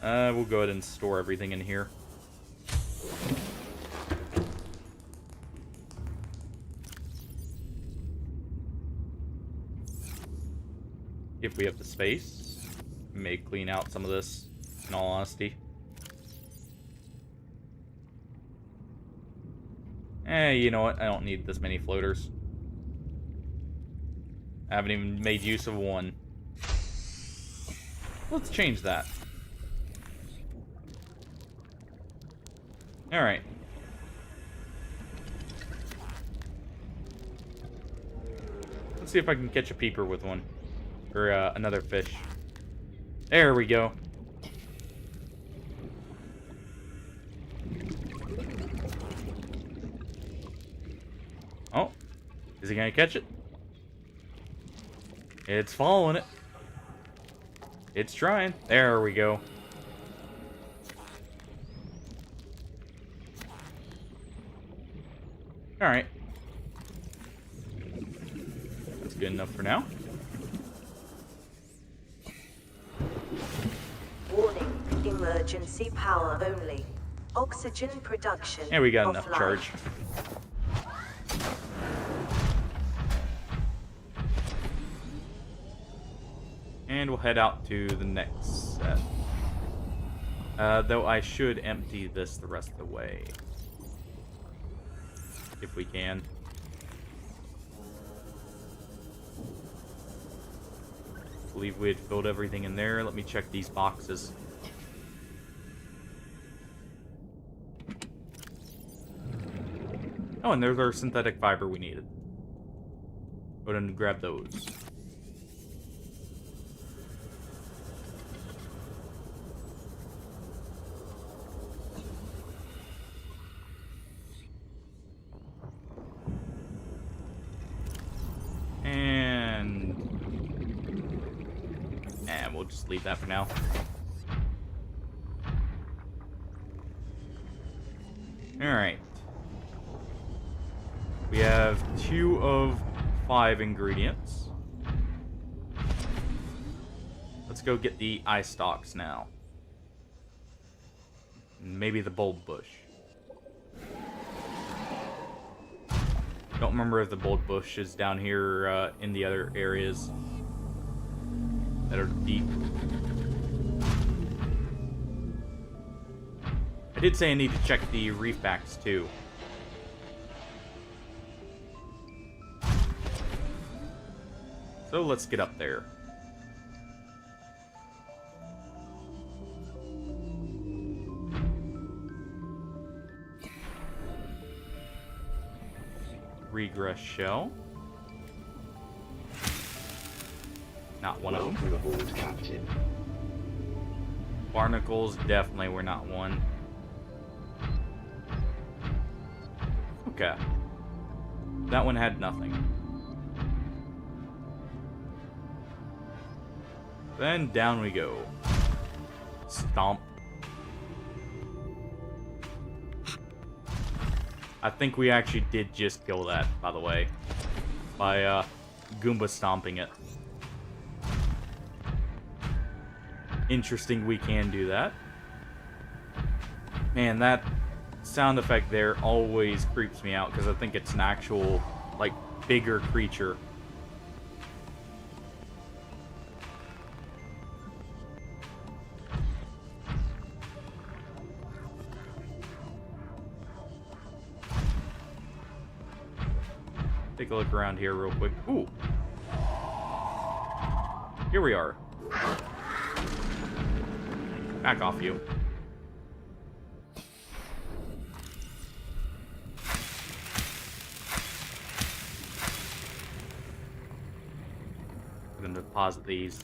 We'll go ahead and store everything in here. If we have the space, we may clean out some of this, in all honesty. You know what? I don't need this many floaters. I haven't even made use of one. Let's change that. Alright. Let's see if I can catch a peeper with one. Or another fish. There we go. Oh. Is he gonna catch it? It's following it. It's trying. There we go. Alright. That's good enough for now. Warning, emergency power only. Oxygen production. Yeah, we got enough offline. charge. And we'll head out to the next set. Though I should empty this the rest of the way. If we can. I believe we had filled everything in there. Let me check these boxes. Oh, and there's our synthetic fiber we needed. Go ahead and grab those. And we'll just leave that for now. Alright. We have 2 of 5 ingredients. Let's go get the eye stalks now. Maybe the bulb bush. Don't remember if the bulb bush is down here in the other areas that are deep. I did say I need to check the reef backs too. So let's get up there. Regress shell. Not one of them. Welcome aboard, Captain. Barnacles definitely were not one. Okay. That one had nothing. Then down we go. Stomp. I think we actually did just kill that, by the way. By, Goomba stomping it. Interesting, we can do that. Man, that sound effect there always creeps me out, because I think it's an actual, like, bigger creature. Take a look around here real quick. Ooh. Here we are. Back off, you. I'm gonna deposit these.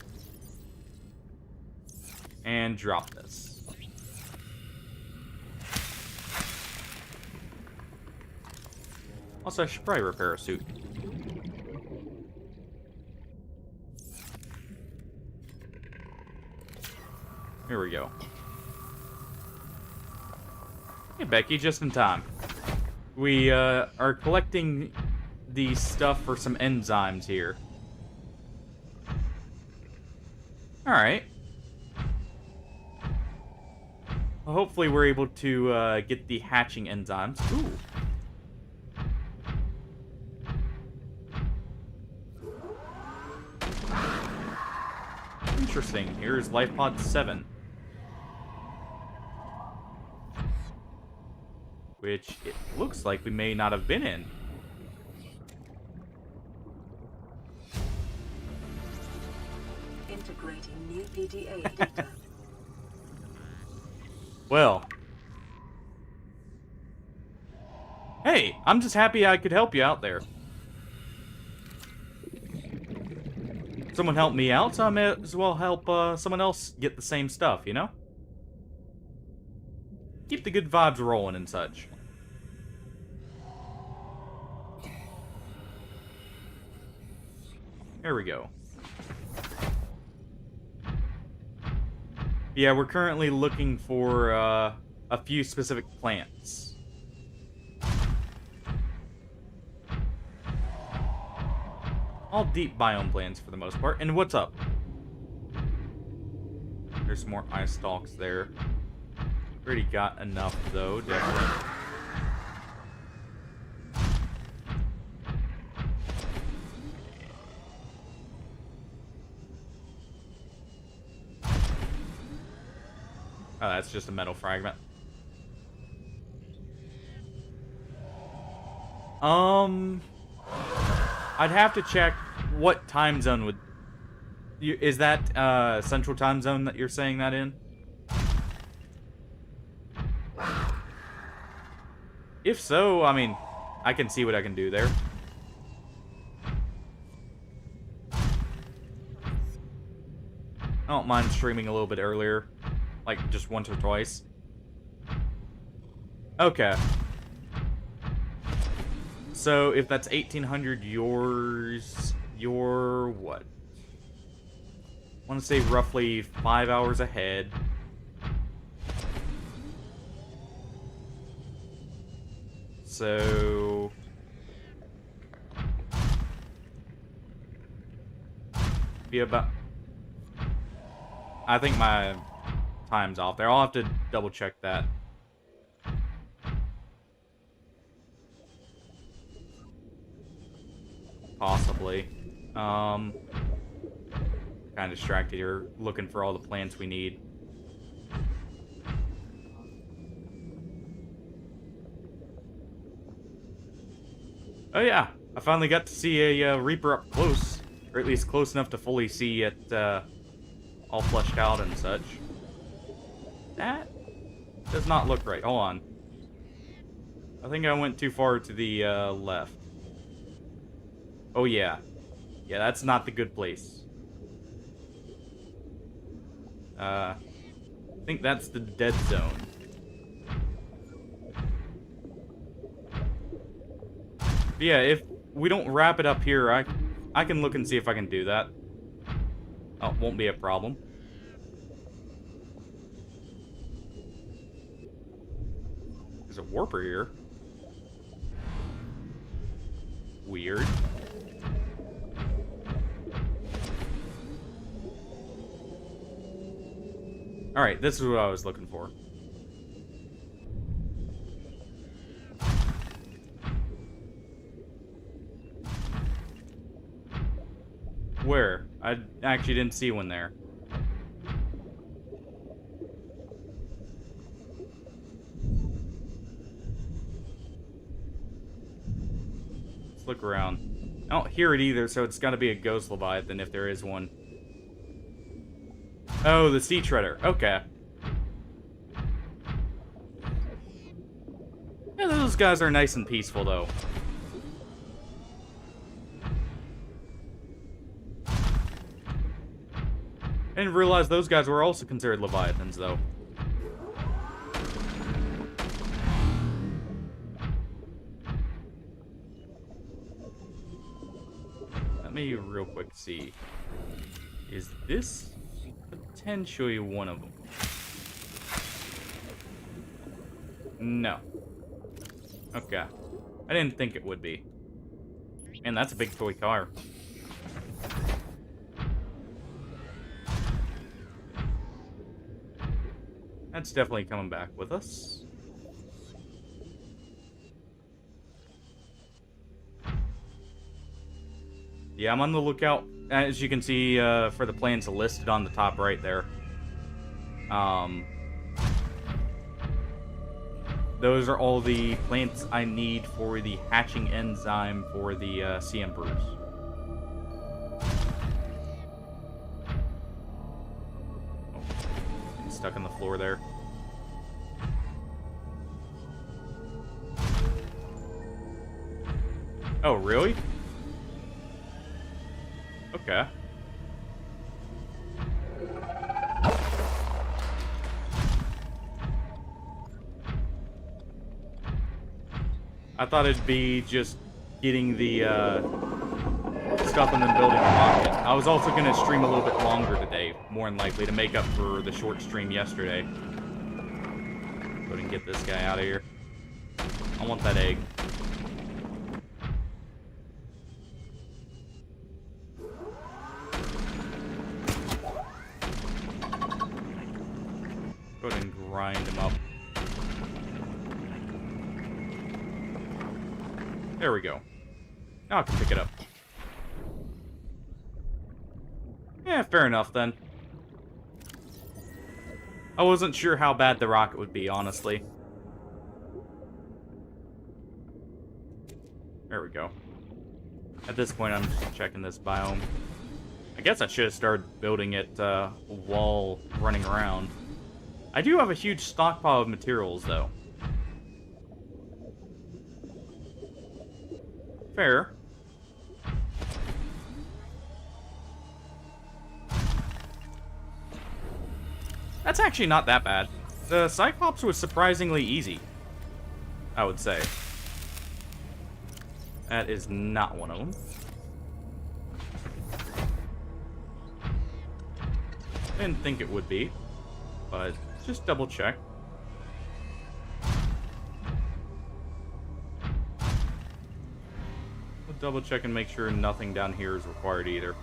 And drop this. Also, I should probably repair a suit. Here we go. Hey, Becky, just in time. We are collecting the stuff for some enzymes here. Alright. Well, hopefully we're able to get the hatching enzymes. Ooh. Interesting. Here's Life Pod 7. Which it looks like we may not have been in. Integrating new PDA data. Well. Hey, I'm just happy I could help you out there. Someone helped me out, so I may as well help someone else get the same stuff, you know? Keep the good vibes rolling and such. There we go. Yeah, we're currently looking for a few specific plants. All deep biome plants for the most part. And what's up? There's some more eye stalks there. Already got enough though, definitely. Oh, that's just a metal fragment. I'd have to check what time zone would... Is that Central Time Zone that you're saying that in? If so, I mean, I can see what I can do there. I don't mind streaming a little bit earlier. Like, just once or twice. Okay. So, if that's 1800 yours... Your what? want to say roughly 5 hours ahead. So be about, I think my time's off there. I'll have to double check that. Possibly. Kind of distracted here, looking for all the plants we need. Oh yeah, I finally got to see a Reaper up close, or at least close enough to fully see it all fleshed out and such. That does not look right. Hold on. I think I went too far to the left. Oh yeah. Yeah, that's not the good place. I think that's the dead zone. But yeah, if we don't wrap it up here, I can look and see if I can do that. Oh, it won't be a problem. There's a warper here. Weird. Alright, this is what I was looking for. Where? I actually didn't see one there. Let's look around. I don't hear it either, so it's gotta be a ghost Leviathan if there is one. Oh, the Sea Treader. Okay. Yeah, those guys are nice and peaceful, though. I didn't realize those guys were also considered Leviathans, though. Let me real quick see. Is this potentially one of them? No. Okay. I didn't think it would be. Man, that's a big toy car. That's definitely coming back with us. Yeah, I'm on the lookout, as you can see, for the plants listed on the top right there. Those are all the plants I need for the hatching enzyme for the sea emperors. Oh, stuck on the floor there. Oh, really? Okay. I thought it'd be just getting the stuff and then building a rocket. I was also going to stream a little bit longer today, more than likely, to make up for the short stream yesterday. Go ahead and get this guy out of here. I want that egg. Go ahead and grind him up. There we go. Now I can pick it up. Yeah, fair enough then. I wasn't sure how bad the rocket would be, honestly. There we go. At this point, I'm just checking this biome. I guess I should have started building it while running around. I do have a huge stockpile of materials, though. Fair. That's actually not that bad. The Cyclops was surprisingly easy, I would say. That is not one of them. Didn't think it would be, but just double check. We'll double check and make sure nothing down here is required either.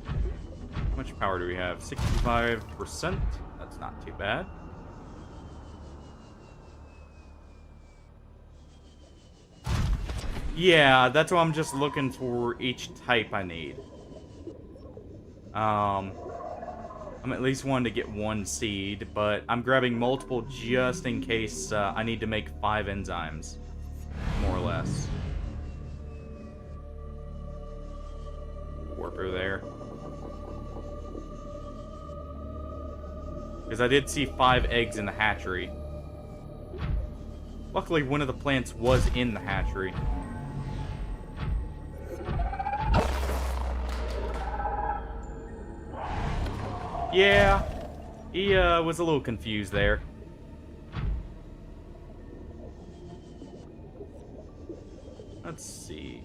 How much power do we have? 65%. That's not too bad. Yeah, that's why I'm just looking for each type I need. I'm at least wanting to get one seed, but I'm grabbing multiple just in case I need to make 5 enzymes, more or less. Warper there. Because I did see 5 eggs in the hatchery. Luckily, one of the plants was in the hatchery. Yeah, he was a little confused there. Let's see.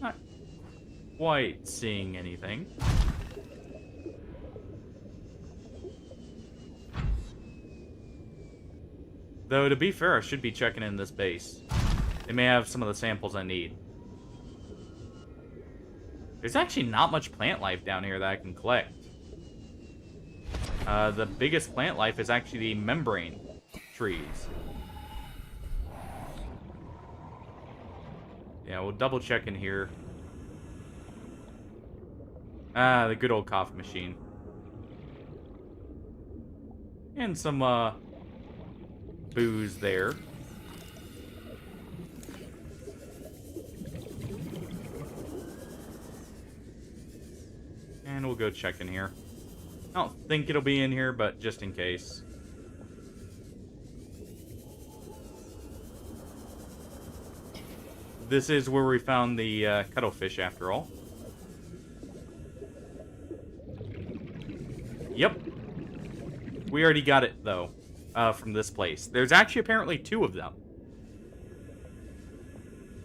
Not quite seeing anything. Though, to be fair, I should be checking in this base. They may have some of the samples I need. There's actually not much plant life down here that I can collect. The biggest plant life is actually the membrane trees. Yeah, we'll double check in here. Ah, the good old coffee machine. And some, booze there. And we'll go check in here. I don't think it'll be in here, but just in case. This is where we found the cuttlefish after all. Yep. We already got it, though. From this place. There's actually apparently 2 of them.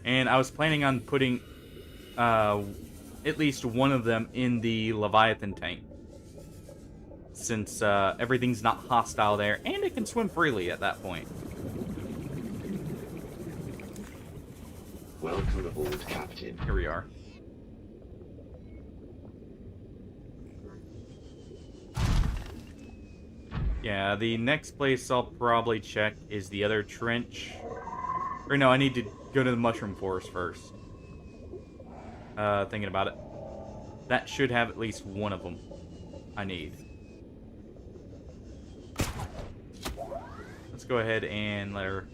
And I was planning on putting at least one of them in the Leviathan tank. Since everything's not hostile there, and it can swim freely at that point. Welcome aboard, Captain. Here we are. Yeah, the next place I'll probably check is the other trench. Or no, I need to go to the mushroom forest first. Thinking about it. That should have at least one of them I need. Let's go ahead and let our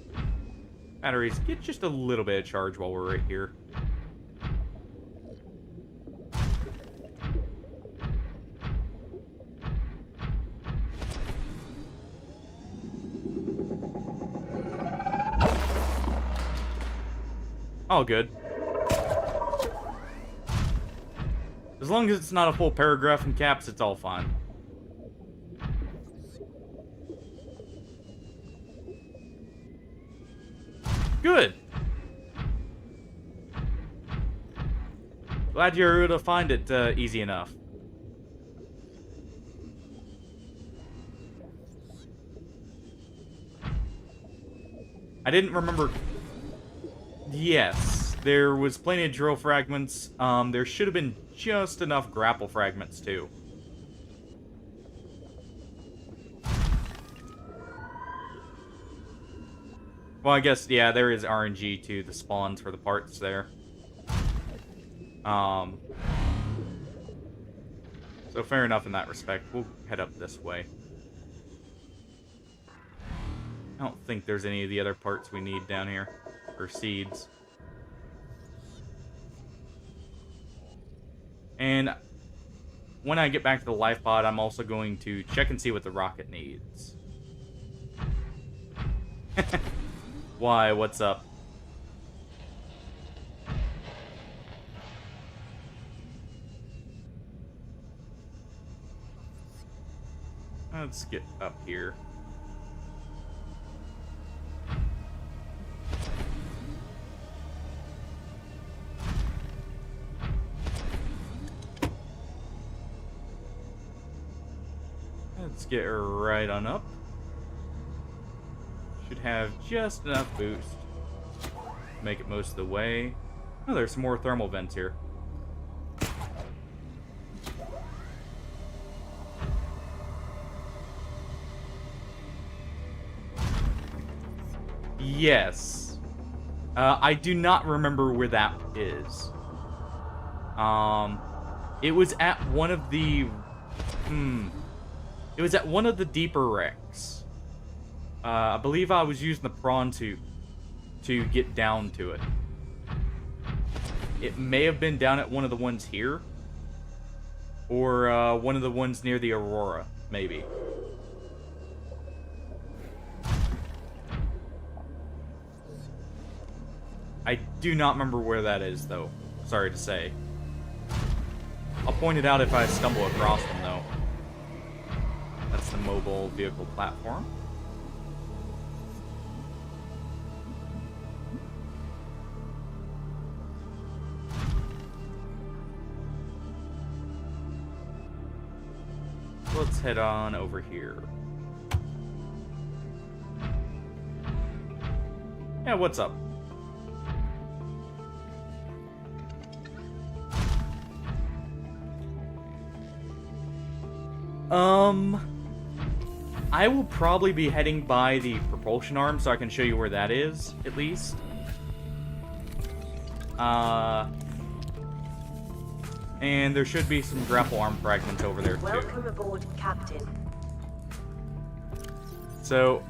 batteries get just a little bit of charge while we're right here. All good. As long as it's not a full paragraph in caps, it's all fine. Good. Glad you're able to find it easy enough. I didn't remember. Yes, there was plenty of drill fragments. There should have been just enough grapple fragments, too. Well, I guess, yeah, there is RNG, too, the spawns for the parts there. So fair enough in that respect. We'll head up this way. I don't think there's any of the other parts we need down here. Or seeds. And when I get back to the life pod, I'm also going to check and see what the rocket needs. Why? What's up? Let's get up here. Let's get right on up. Should have just enough boost to make it most of the way. Oh, there's some more thermal vents here. Yes. I do not remember where that is. It was at one of the... It was at one of the deeper wrecks. I believe I was using the prawn to get down to it. It may have been down at one of the ones here. Or one of the ones near the Aurora, maybe. I do not remember where that is, though. Sorry to say. I'll point it out if I stumble across them, though. That's the mobile vehicle platform. Let's head on over here. Yeah, what's up? I will probably be heading by the propulsion arm so I can show you where that is, at least. And there should be some grapple arm fragments over there, too. Welcome aboard, Captain. So,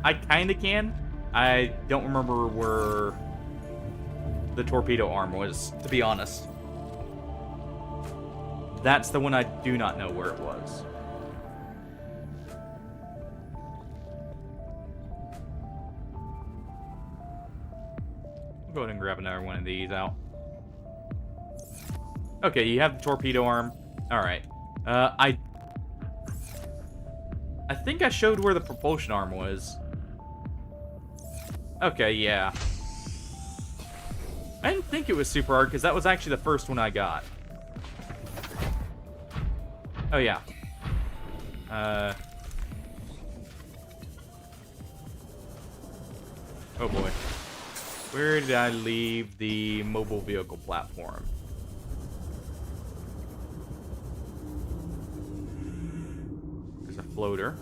I kinda can. I don't remember where the torpedo arm was, to be honest. That's the one I do not know where it was. I'll go ahead and grab another one of these out. Okay, you have the torpedo arm. Alright. I think I showed where the propulsion arm was. Okay, yeah. I didn't think it was super hard, because that was actually the first one I got. Oh, yeah. Oh, boy. Where did I leave the mobile vehicle platform? There's a floater.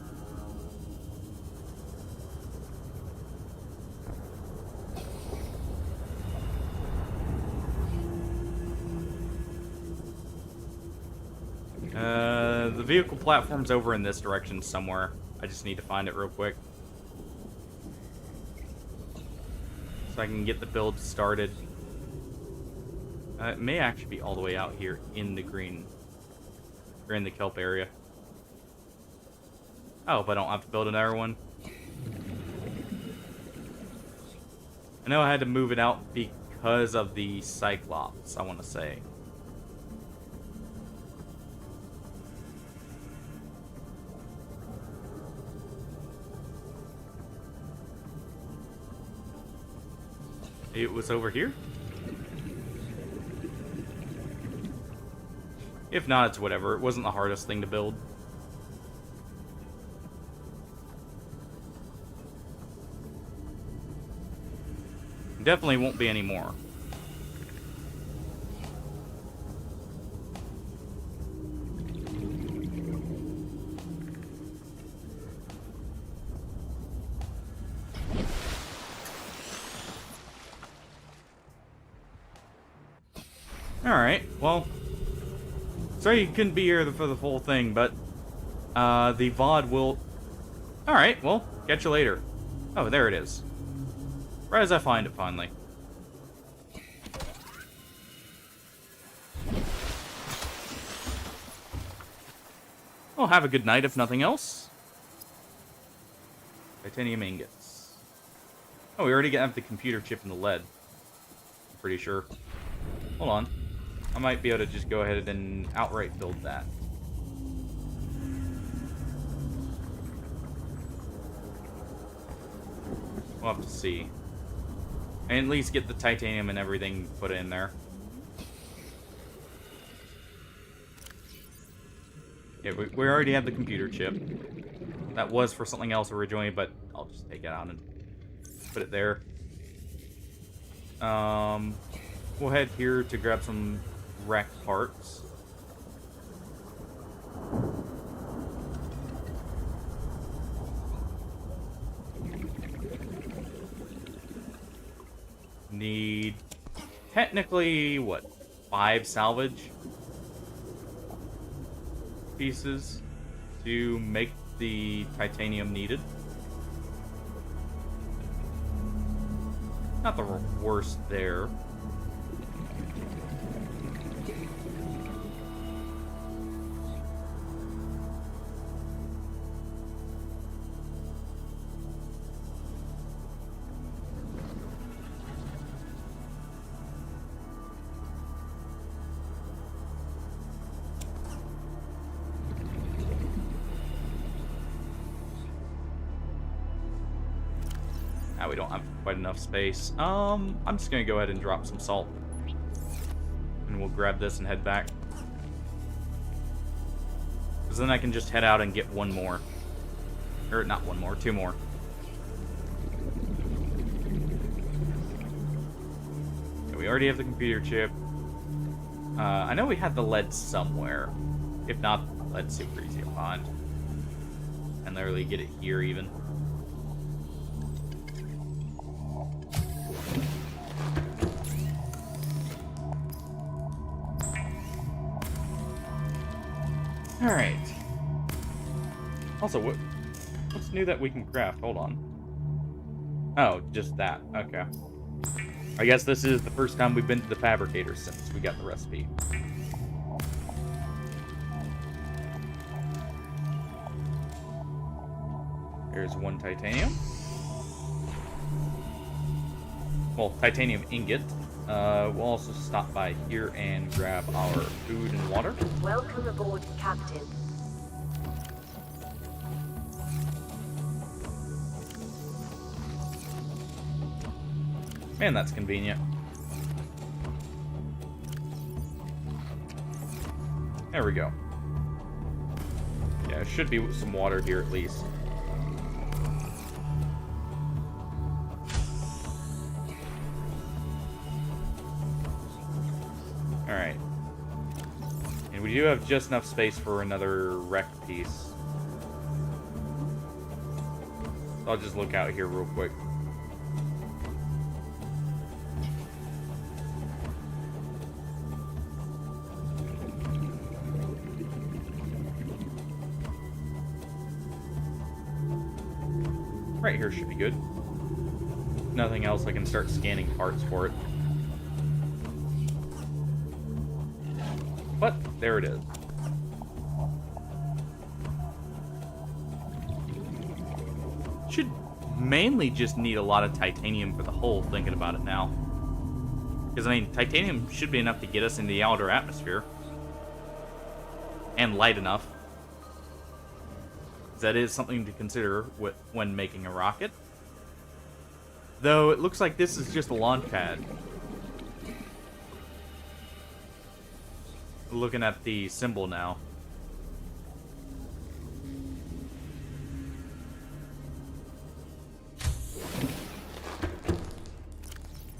The vehicle platform's over in this direction somewhere. I just need to find it real quick. So I can get the build started. It may actually be all the way out here in the green. Or in the kelp area. Oh, but I don't have to build another one. I know I had to move it out because of the Cyclops, I want to say. It was over here? If not, it's whatever. It wasn't the hardest thing to build. Definitely won't be any more. Alright, well, sorry you couldn't be here for the full thing, but the VOD will... Alright, well, catch you later. Oh, there it is. Right as I find it, finally. Well, have a good night, if nothing else. Titanium ingots. Oh, we already have the computer chip in the lead. I'm pretty sure. Hold on. I might be able to just go ahead and outright build that. We'll have to see. And at least get the titanium and everything put in there. Yeah, we already have the computer chip. That was for something else originally, but I'll just take it out and put it there. We'll head here to grab some wreck parts. Need technically what, 5 salvage pieces to make the titanium needed. Not the worst there. Now we don't have quite enough space. I'm just gonna go ahead and drop some salt. And we'll grab this and head back. Because then I can just head out and get one more. Or not one more, 2 more. Okay, we already have the computer chip. I know we had the lead somewhere. If not, lead's super easy to find. And literally get it here even. Alright. Also, what's new that we can craft? Hold on. Oh, just that. Okay. I guess this is the first time we've been to the fabricator since we got the recipe. There's 1 titanium. Well, titanium ingot. We'll also stop by here and grab our food and water. Welcome aboard, Captain. Man, that's convenient. There we go. Yeah, there should be some water here at least. Alright. And we do have just enough space for another wreck piece. So I'll just look out here real quick. Right here should be good. Nothing else, I can start scanning parts for it. But there it is. Should mainly just need a lot of titanium for the hull, thinking about it now. Because, I mean, titanium should be enough to get us into the outer atmosphere. And light enough. That is something to consider when making a rocket. Though it looks like this is just a launch pad. Looking at the symbol now.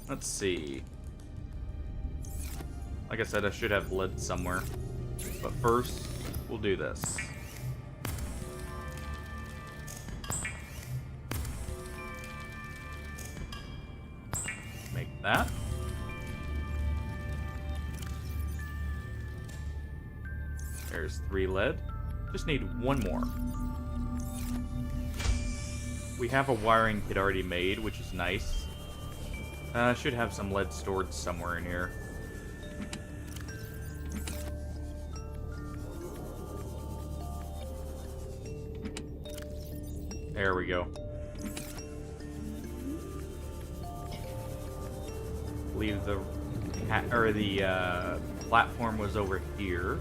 Let's see. Like I said, I should have lead somewhere. But first, we'll do this. Make that. There's 3 lead. Just need 1 more. We have a wiring kit already made, which is nice. Should have some lead stored somewhere in here. There we go. Believe the platform was over here.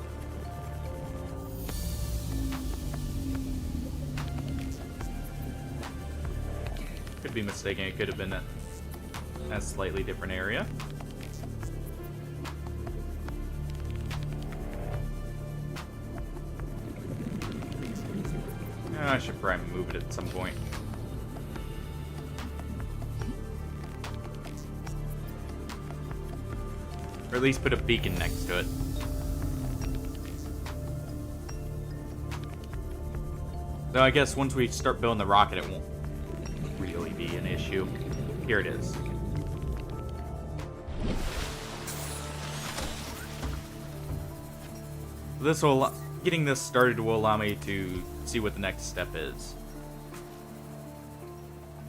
Could be mistaken. It could have been a slightly different area. I should probably move it at some point. Or at least put a beacon next to it. So I guess once we start building the rocket, it won't really be an issue. Here it is. Getting this started will allow me to see what the next step is.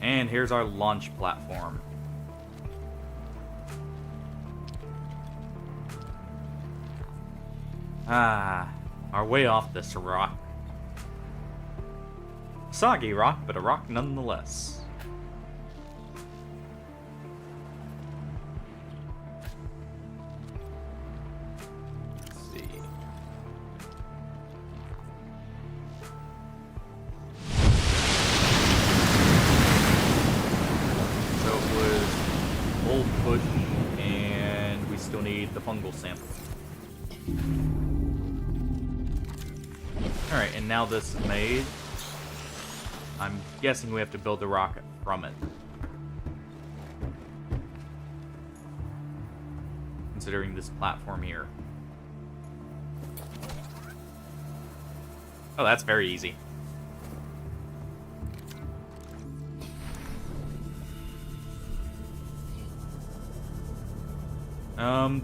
And here's our launch platform. Our way off this rock. Soggy rock, but a rock nonetheless. Let's see. So it was old bush, and we still need the fungal sample. Alright, and now this is made. I'm guessing we have to build the rocket from it. Considering this platform here. Oh, that's very easy.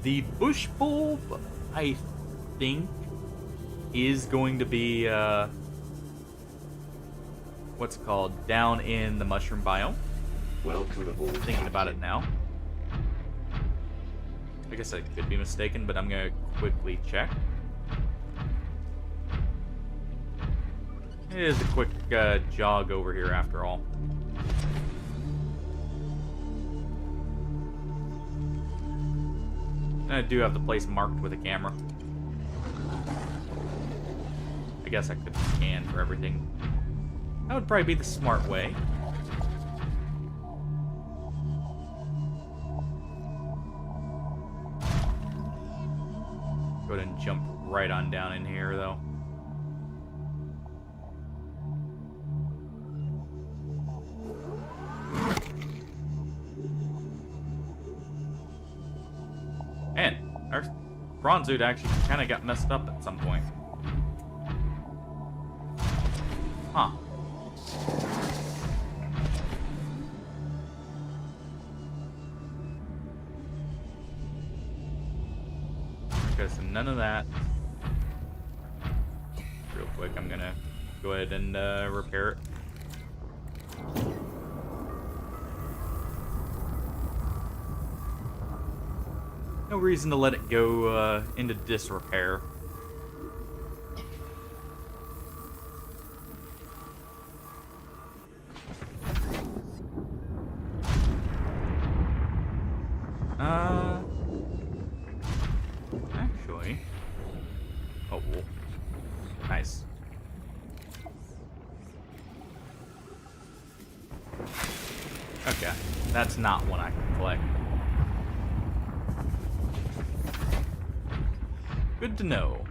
The bush bulb, I think, is going to be, what's it called? Down in the mushroom biome. Welcome aboard. Thinking about it now. I guess I could be mistaken, but I'm gonna quickly check. It is a quick jog over here after all. And I do have the place marked with a camera. I guess I could scan for everything. That would probably be the smart way. Go ahead and jump right on down in here, though. And our prawn suit actually kind of got messed up at some point. Huh. Okay, so none of that. Real quick, I'm gonna go ahead and repair it. No reason to let it go into disrepair. Actually. Oh, cool. Nice. Okay, that's not one I can collect. Good to know.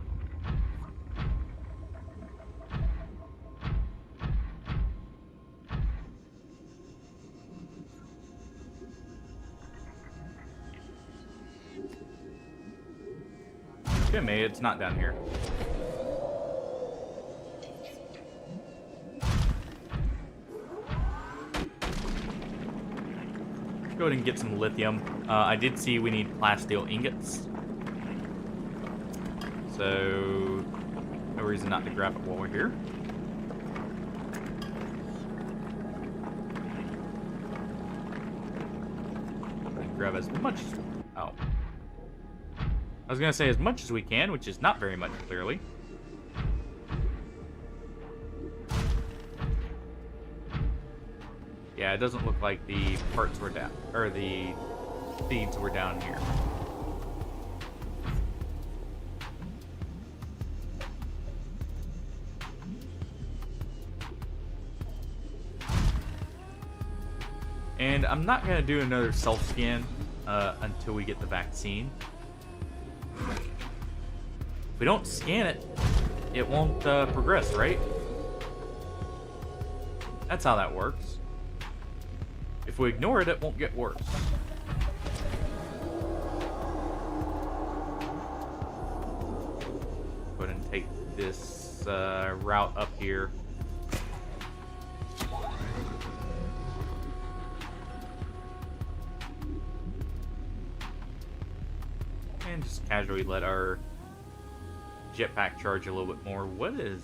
Okay, maybe it's not down here. Let's go ahead and get some lithium. I did see we need plasteel ingots. So, no reason not to grab it while we're here. Grab as much as... Oh. I was gonna say as much as we can, which is not very much, clearly. Yeah, it doesn't look like the parts were down, or the seeds were down here. And I'm not going to do another self-scan until we get the vaccine. If we don't scan it, it won't progress, right? That's how that works. If we ignore it, it won't get worse. Go ahead and take this route up here. And just casually let our jetpack charge a little bit more. What is...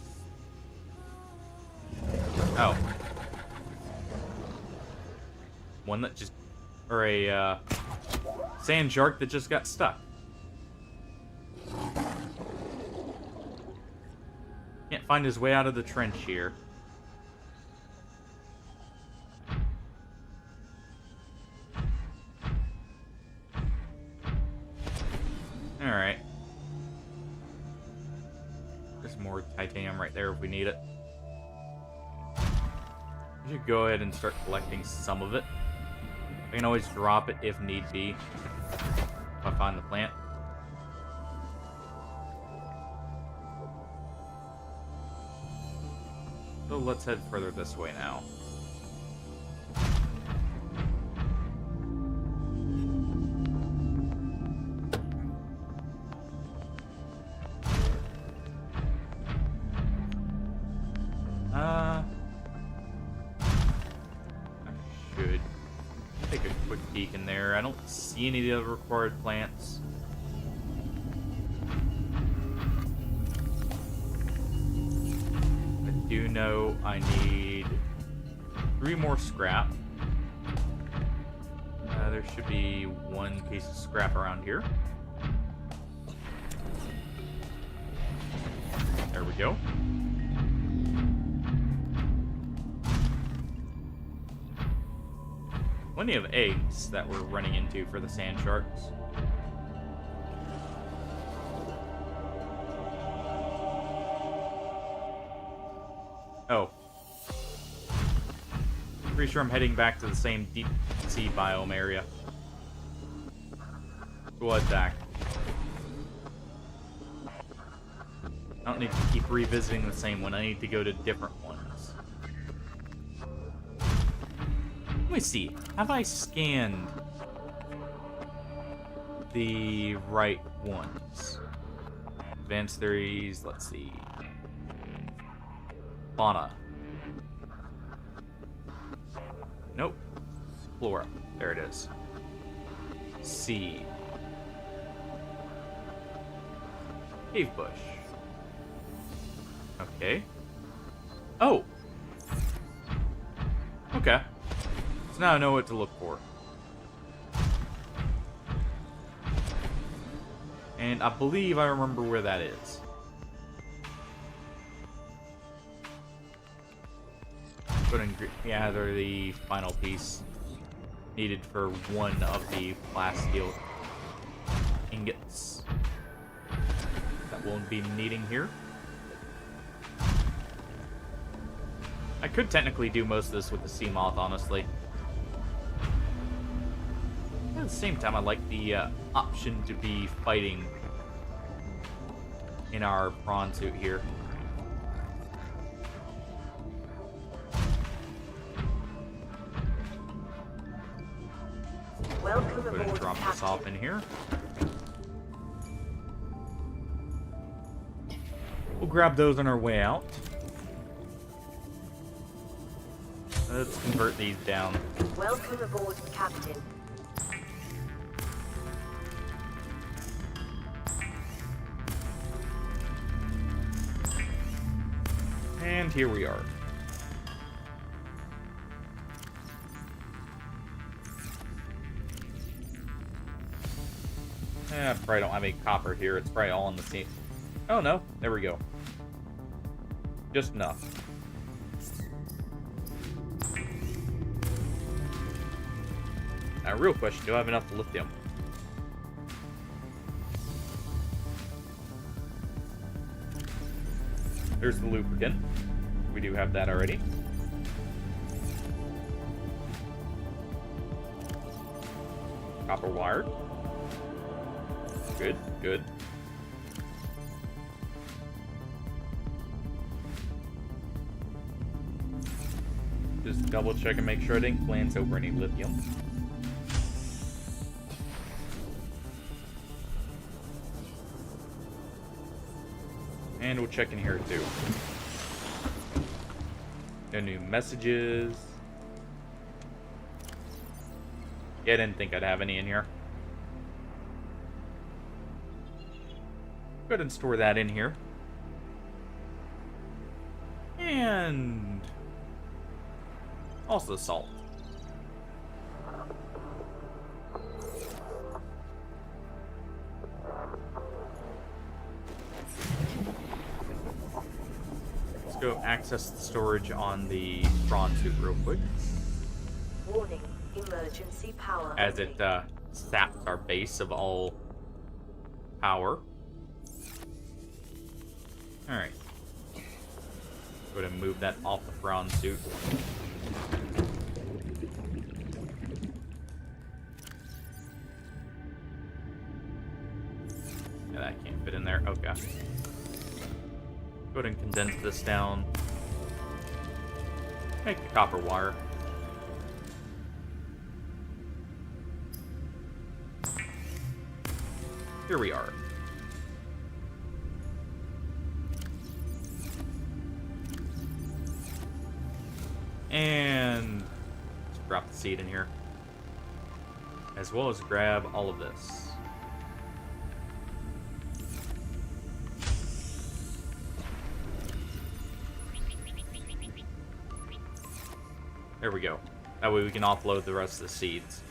Oh. One that just... Or a sand shark that just got stuck. Can't find his way out of the trench here. Alright. There's more titanium right there if we need it. I should go ahead and start collecting some of it. I can always drop it if need be. If I find the plant. So let's head further this way now. I should take a quick peek in there. I don't see any of the other required plants. I do know I need 3 more scrap. There should be 1 piece of scrap around here. There we go. Plenty of eggs that we're running into for the sand sharks. Oh. Pretty sure I'm heading back to the same deep sea biome area. We'll head back. I don't need to keep revisiting the same one. I need to go to different ones. Let me see. Have I scanned the right ones? Advanced theories. Let's see. Fauna. Nope. Flora. There it is. Sea. Cave bush. Okay. Oh! Okay. So now I know what to look for. And I believe I remember where that is. Go ahead and gather the final piece needed for 1 of the plasteel ingots that we'll be needing here. I could technically do most of this with the sea moth, honestly. At the same time, I like the option to be fighting in our prawn suit here. Welcome Go ahead and aboard, drop this Captain. off in here. We'll grab those on our way out. Let's convert these down. Welcome aboard, Captain. And here we are. I probably don't have any copper here. It's probably all in the same. Oh no, there we go. Just enough. Now, real question, do I have enough lithium? There's the lubricant. We do have that already. Copper wire. Good, good. Just double check and make sure I didn't glance over any lithium. And we'll check in here too. No new messages. Yeah, I didn't think I'd have any in here. Go ahead and store that in here. And also salt. Let's go access the storage on the prawn suit real quick. Warning, emergency power. As it saps our base of all power. Alright. Go ahead and move that off the prawn suit. Yeah, that can't fit in there. Okay. Go ahead and condense this down. Make the copper wire. Here we are. And let's drop the seed in here. As well as grab all of this. There we go. That way we can offload the rest of the seeds.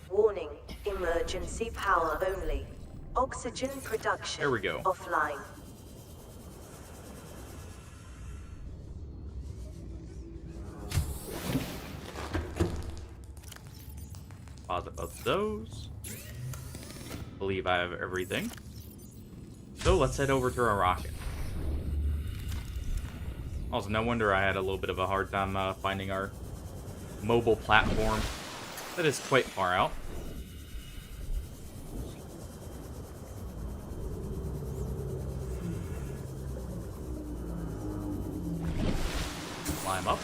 Warning, emergency power only. Oxygen production There we go. offline. Deposit both of those. Believe I have everything. So let's head over to our rocket. Also, no wonder I had a little bit of a hard time finding our mobile platform. That is quite far out. Climb up.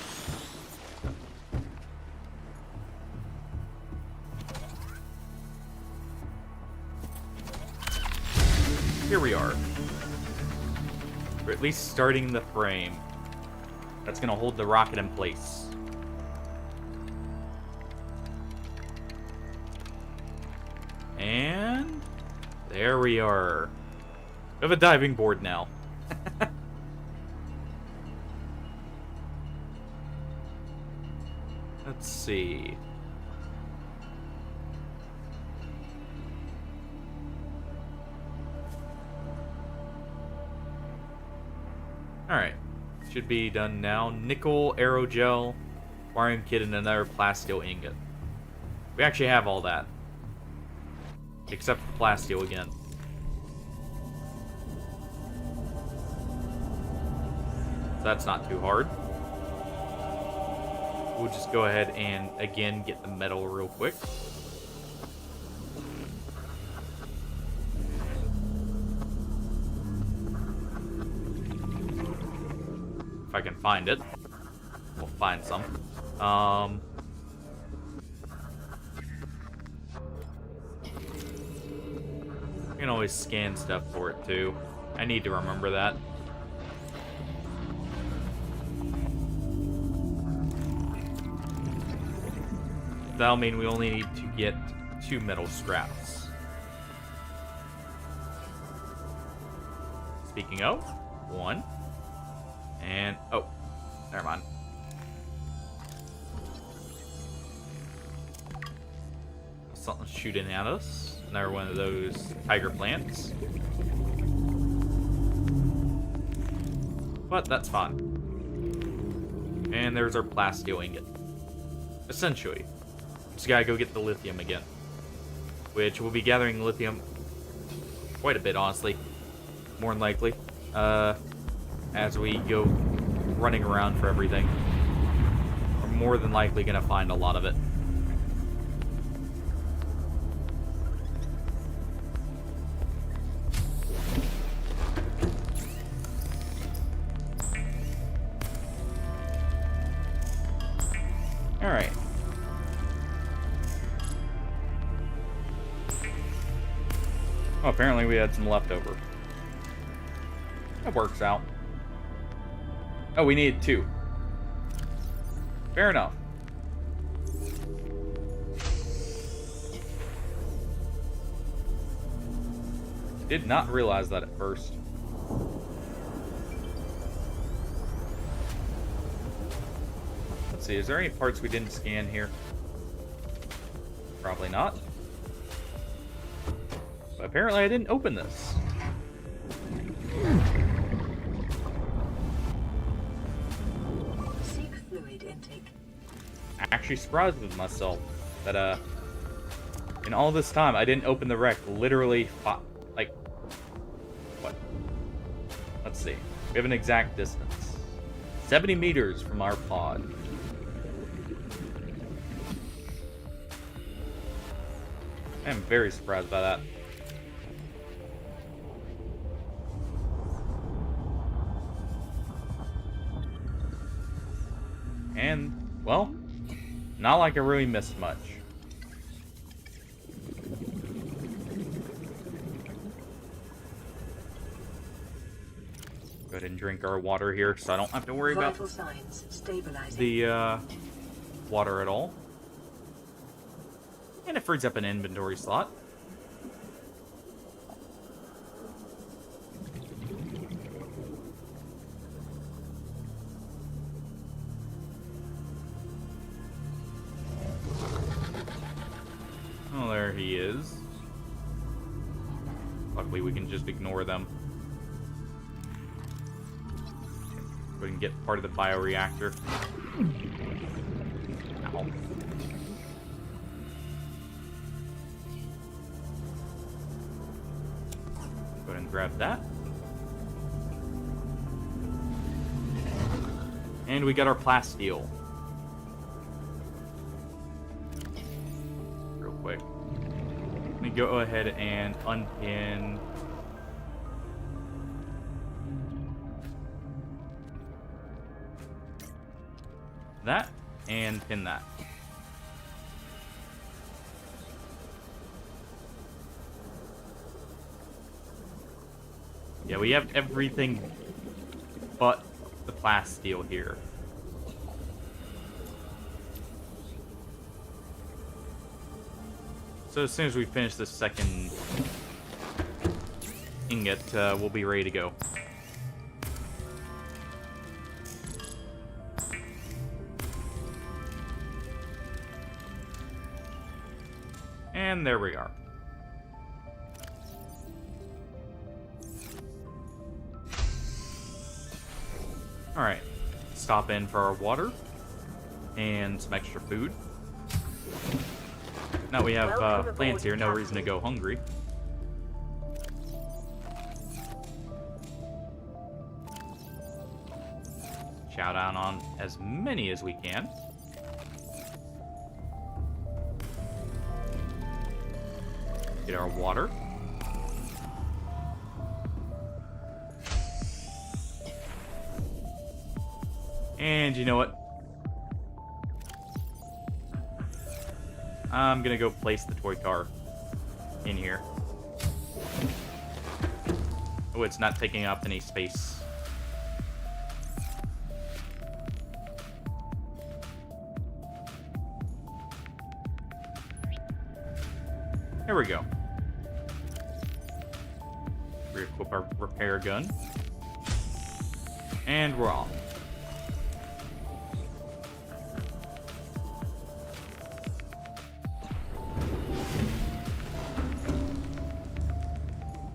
Here we are. We're at least starting the frame. That's gonna hold the rocket in place. And there we are. We have a diving board now. Let's see. Alright. Should be done now. Nickel, aerogel, barium kit, and another plasteel ingot. We actually have all that. Except for plasteel again. So that's not too hard. We'll just go ahead and, again, get the metal real quick. If I can find it. We'll find some. You can always scan stuff for it, too. I need to remember that. That'll mean we only need to get 2 metal scraps. Speaking of, 1. And, oh, never mind. Something's shooting at us. Another one of those tiger plants. But that's fine. And there's our plasteel ingot. Essentially. Just gotta go get the lithium again. Which we'll be gathering lithium quite a bit, honestly. More than likely. As we go running around for everything. Or more than likely going to find a lot of it. Alright. Oh, apparently we had some leftover. That works out. Oh, we needed 2. Fair enough. Did not realize that at first. Let's see, is there any parts we didn't scan here? Probably not. But apparently I didn't open this. Seek fluid intake. Actually surprised with myself that in all this time I didn't open the wreck. Literally, like, what? Let's see. We have an exact distance. 70 meters from our pod. I am very surprised by that. And, well, not like I really missed much. Go ahead and drink our water here so I don't have to worry about Vital signs stabilizing. the water at all. And it frees up an inventory slot. Oh, there he is. Luckily, we can just ignore them. We can get part of the bioreactor. Ow. Go ahead and grab that. And we got our plasteel. Real quick. Let me go ahead and unpin. That and pin that. Yeah, we have everything but the plasteel here. So as soon as we finish this second ingot, we'll be ready to go. And there we are. Alright, stop in for our water and some extra food. Now we have plants here, no reason to go hungry. Chow down on as many as we can. Get our water. And you know what? I'm gonna go place the toy car in here. Oh, it's not taking up any space. There we go. Re-equip our repair gun. And we're off.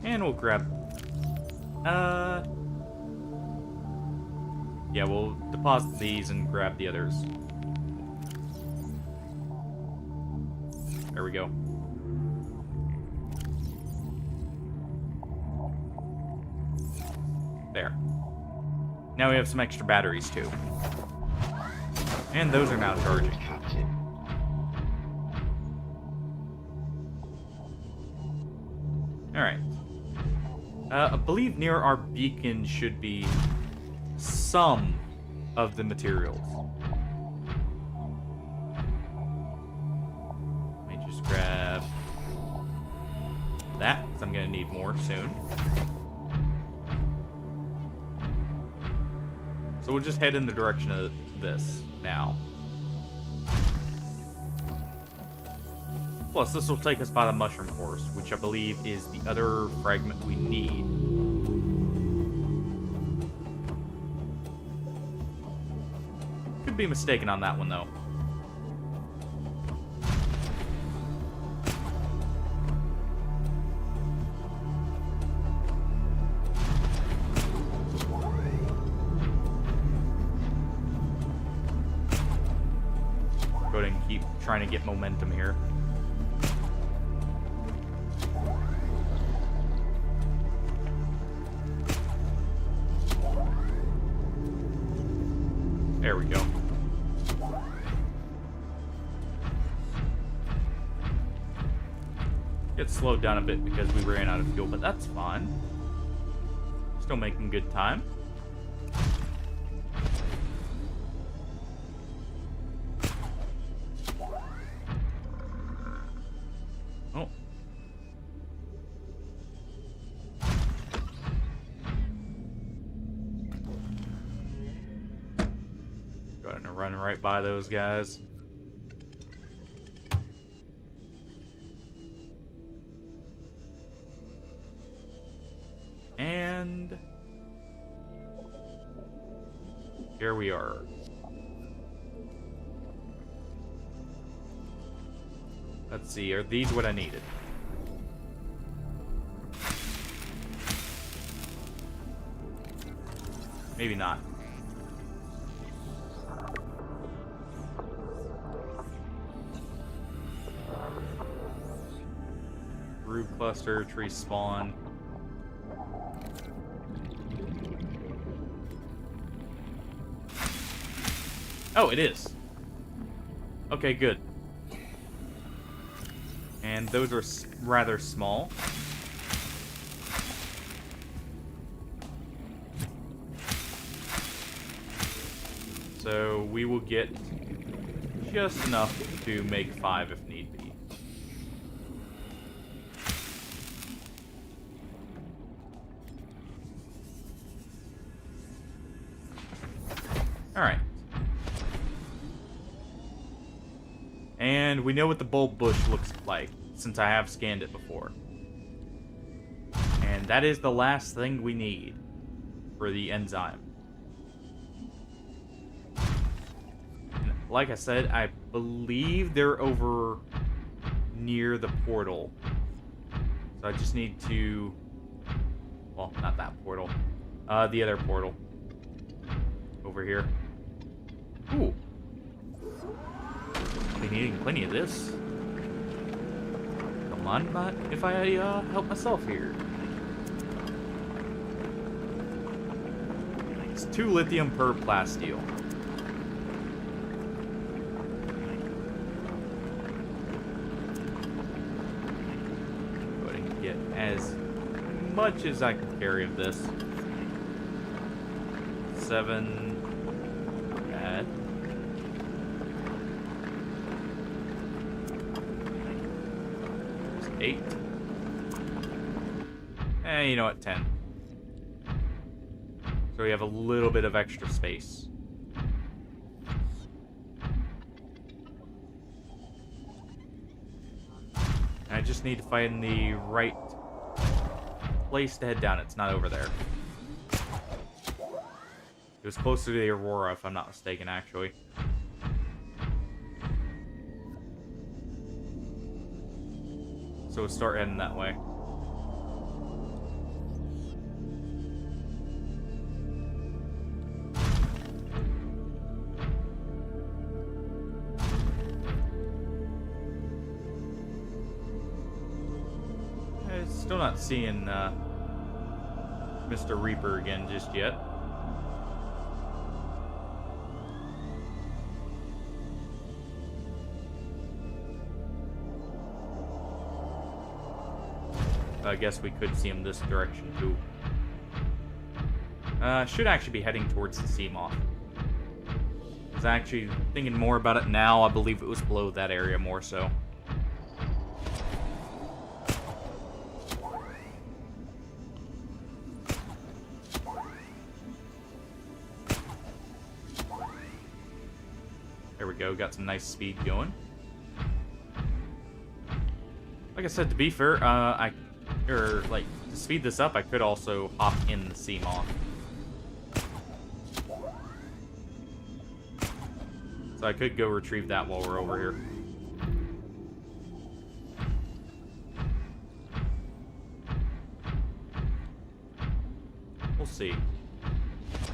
And we'll grab... yeah, we'll deposit these and grab the others. There we go. There. Now we have some extra batteries, too. And those are now charging. Captain. Alright. I believe near our beacon should be some of the materials. Let me just grab that, because I'm going to need more soon. So we'll just head in the direction of this now. Plus, this will take us by the mushroom course, which I believe is the other fragment we need. Could be mistaken on that one, though. Go ahead and keep trying to get momentum here. There we go. It slowed down a bit because we ran out of fuel, but that's fine. Still making good time. Oh. Going to run right by those guys. And here we are. Let's see, are these what I needed? Maybe not. Root cluster, tree spawn. Oh, it is. Okay, good. And those are rather small. So we will get just enough to make 5 if need be. Alright. And we know what the bulb bush looks like, since I have scanned it before. And that is the last thing we need for the enzyme. And like I said, I believe they're over near the portal. So I just need to... Well, not that portal. The other portal. Over here. Ooh. I'll be needing plenty of this. Don't mind if I help myself here. It's 2 lithium per plasteel. Go ahead and get as much as I can carry of this. 7. Bad. 8. You know what? 10. So we have a little bit of extra space. I just need to find the right place to head down. It's not over there. It was closer to the Aurora, if I'm not mistaken, actually. So we'll start heading that way. Still not seeing Mr. Reaper again just yet. I guess we could see him this direction too. Should actually be heading towards the sea moth. I was actually thinking more about it now. I believe it was below that area more so. There we go, got some nice speed going. Like I said, to be fair, to speed this up, I could also hop in the sea moth. So I could go retrieve that while we're over here. We'll see.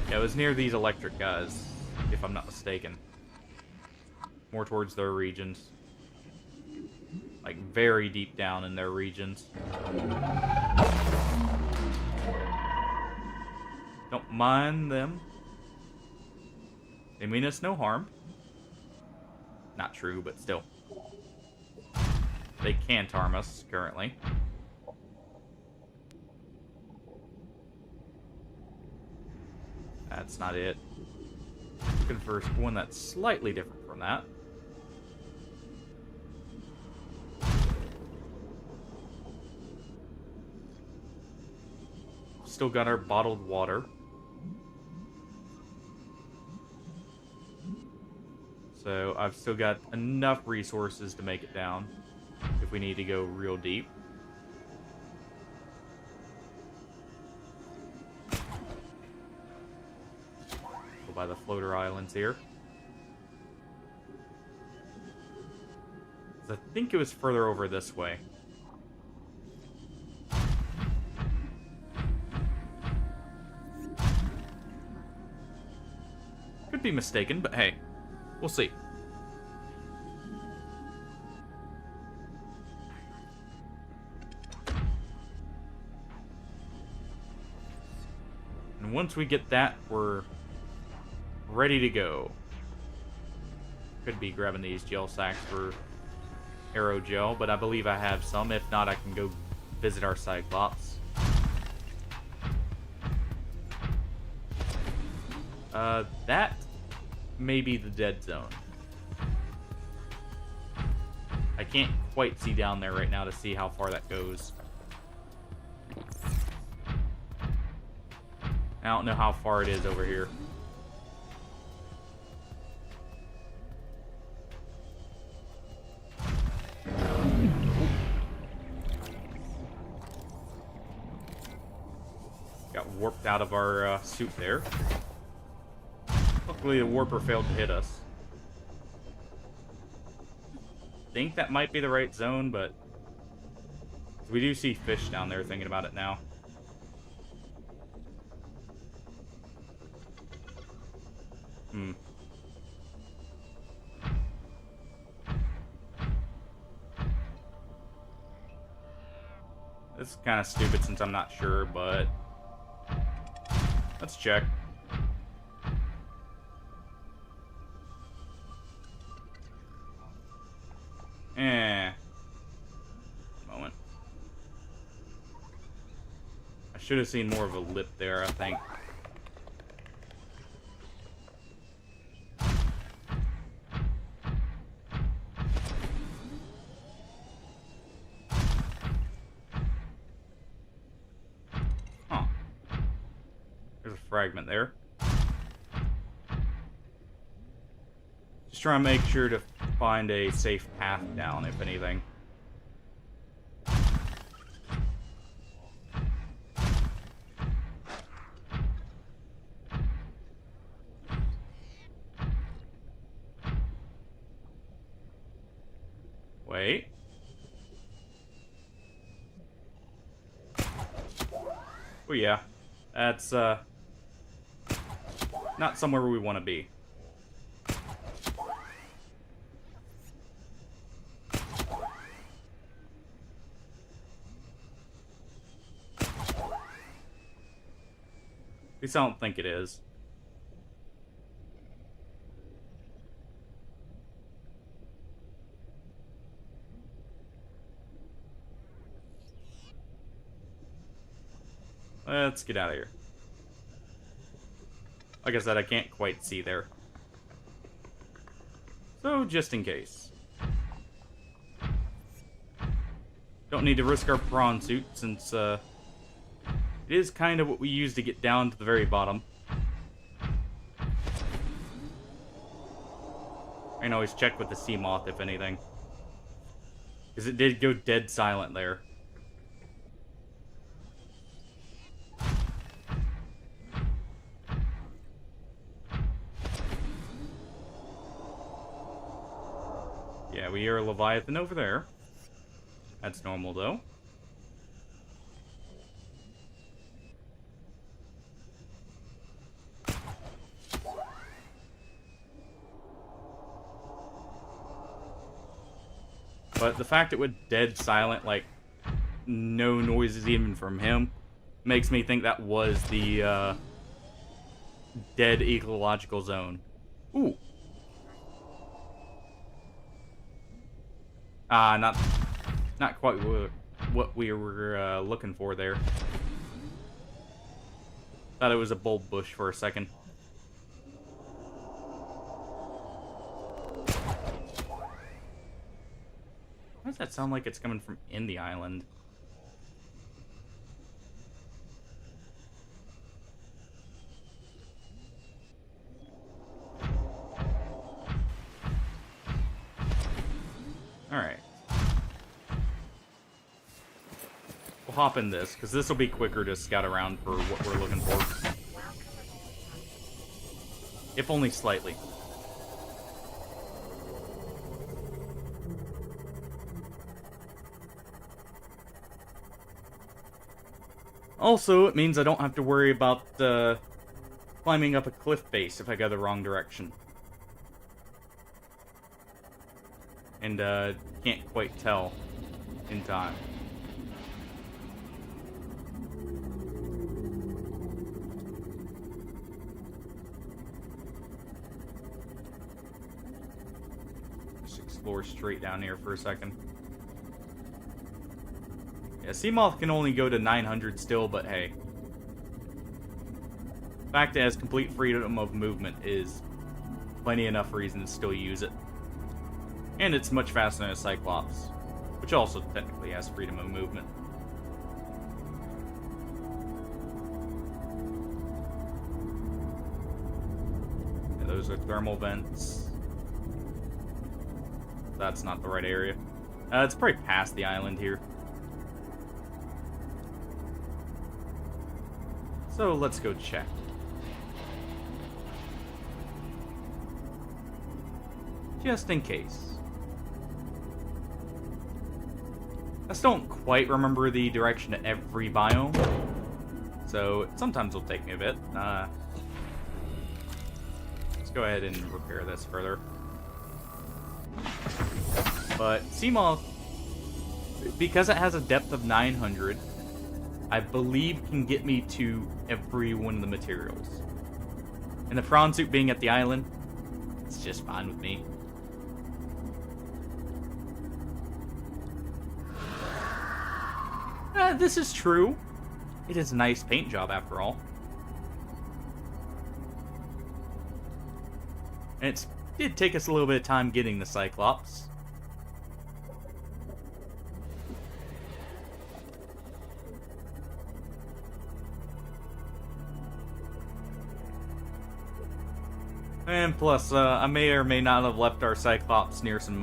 Yeah, it was near these electric guys, if I'm not mistaken. More towards their regions. Like, very deep down in their regions. Don't mind them. They mean us no harm. Not true, but still. They can't harm us, currently. That's not it. Looking for one that's slightly different from that. Still got our bottled water. So I've still got enough resources to make it down if we need to go real deep. Go by the floater islands here. I think it was further over this way. Could be mistaken, but hey. We'll see. And once we get that, we're ready to go. Could be grabbing these gel sacks for aerogel, but I believe I have some. If not, I can go visit our Cyclops. That may be the dead zone. I can't quite see down there right now to see how far that goes. I don't know how far it is over here. Got warped out of our suit there. Luckily, the warper failed to hit us. I think that might be the right zone, but we do see fish down there thinking about it now. This is kind of stupid since I'm not sure, but let's check. Moment. I should have seen more of a lip there, I think. Huh. There's a fragment there. Just trying to make sure to find a safe path down, if anything. Wait. Oh yeah. That's not somewhere we want to be. At least I don't think it is. Let's get out of here. Like I said, I can't quite see there. So, just in case. Don't need to risk our prawn suit, since, it is kind of what we use to get down to the very bottom. I can always check with the sea moth, if anything. Because it did go dead silent there. Yeah, we hear a Leviathan over there. That's normal, though. But the fact it went dead silent, like, no noises even from him, makes me think that was the, dead ecological zone. Ooh. Not quite what we were looking for there. Thought it was a bulb bush for a second. Why does that sound like it's coming from in the island? Alright. We'll hop in this, because this will be quicker to scout around for what we're looking for. If only slightly. Also, it means I don't have to worry about climbing up a cliff face if I go the wrong direction. And can't quite tell in time. Just explore straight down here for a second. Yeah, Seamoth can only go to 900 still, but hey. The fact that it has complete freedom of movement is plenty enough reason to still use it. And it's much faster than a Cyclops, which also technically has freedom of movement. Yeah, those are thermal vents. That's not the right area. It's probably past the island here. So let's go check. Just in case. I still don't quite remember the direction to every biome, so sometimes it'll take me a bit. Let's go ahead and repair this further. But Seamoth, because it has a depth of 900, I believe can get me to every one of the materials. And the prawn suit being at the island, it's just fine with me. This is true. It is a nice paint job after all. And it did take us a little bit of time getting the Cyclops. And plus, I may or may not have left our Cyclops near some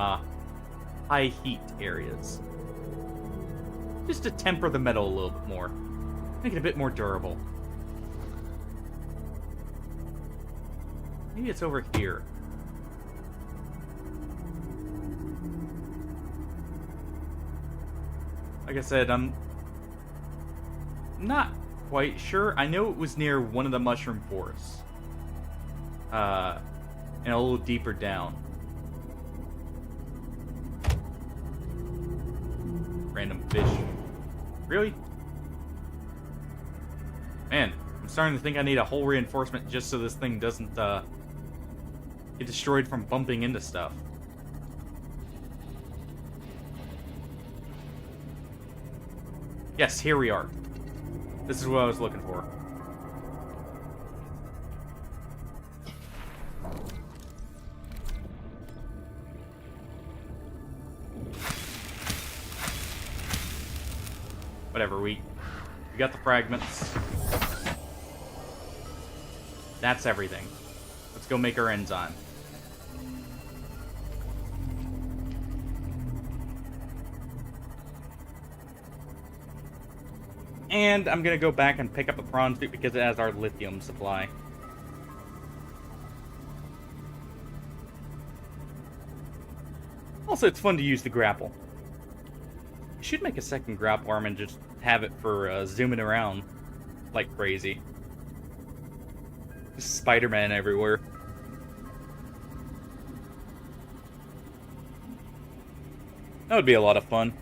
high heat areas. Just to temper the metal a little bit more. Make it a bit more durable. Maybe it's over here. Like I said, I'm not quite sure. I know it was near one of the mushroom forests. And a little deeper down. Random fish. Really? Man, I'm starting to think I need a whole reinforcement just so this thing doesn't, get destroyed from bumping into stuff. Yes, here we are. This is what I was looking for. Whatever, we got the fragments. That's everything. Let's go make our enzyme. And I'm gonna go back and pick up the prawn suit because it has our lithium supply. Also, it's fun to use the grapple. I should make a second grapple arm and just have it for zooming around like crazy. Just Spider-Man everywhere. That would be a lot of fun.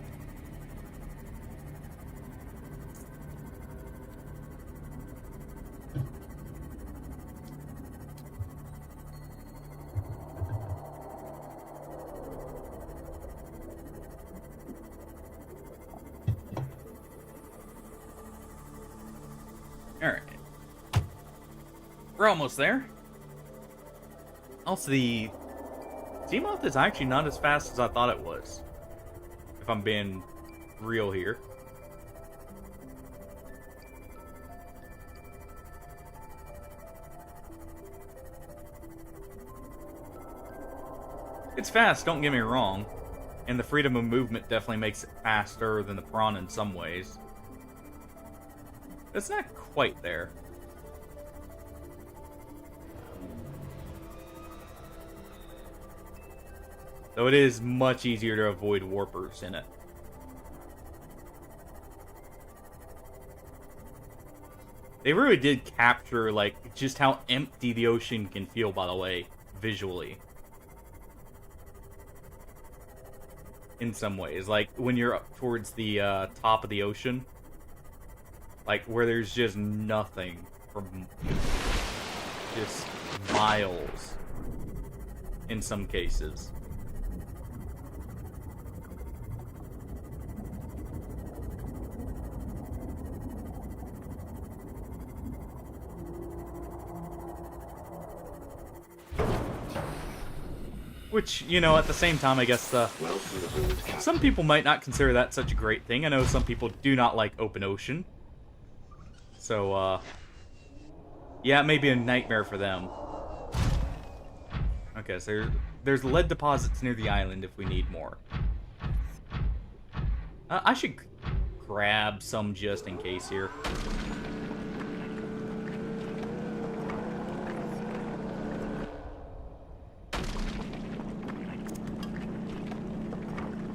Alright. We're almost there. Also, the Seamoth is actually not as fast as I thought it was. If I'm being real here. It's fast, don't get me wrong. And the freedom of movement definitely makes it faster than the prawn in some ways. It's not quite there. Though it is much easier to avoid warpers in it. They really did capture, like, just how empty the ocean can feel, by the way, visually. In some ways. Like, when you're up towards the top of the ocean. Like, where there's just nothing for just miles in some cases. Which, you know, at the same time, I guess some people might not consider that such a great thing. I know some people do not like open ocean. So, yeah, it may be a nightmare for them. Okay, so there's lead deposits near the island if we need more. I should grab some just in case here.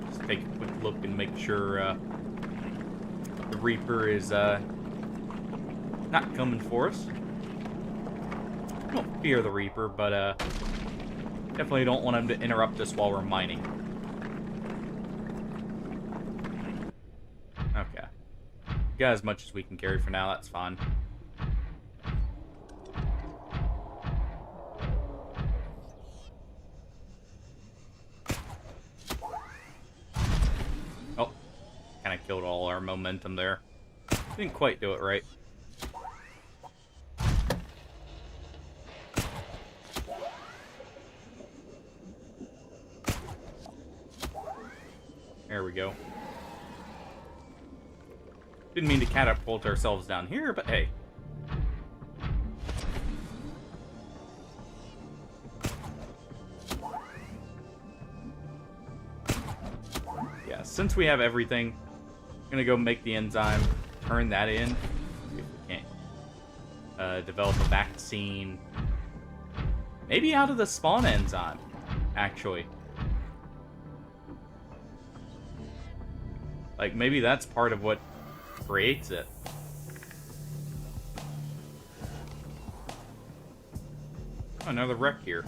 Just take a quick look and make sure the Reaper is not coming for us. I don't fear the Reaper, but definitely don't want him to interrupt us while we're mining. Okay. Got as much as we can carry for now, that's fine. Oh, kind of killed all our momentum there. Didn't quite do it right. There we go. Didn't mean to catapult ourselves down here, but hey. Yeah, since we have everything, I'm gonna go make the enzyme, turn that in. See if we can't develop a vaccine. Maybe out of the spawn enzyme, actually. Like, maybe that's part of what creates it. Oh, another wreck here.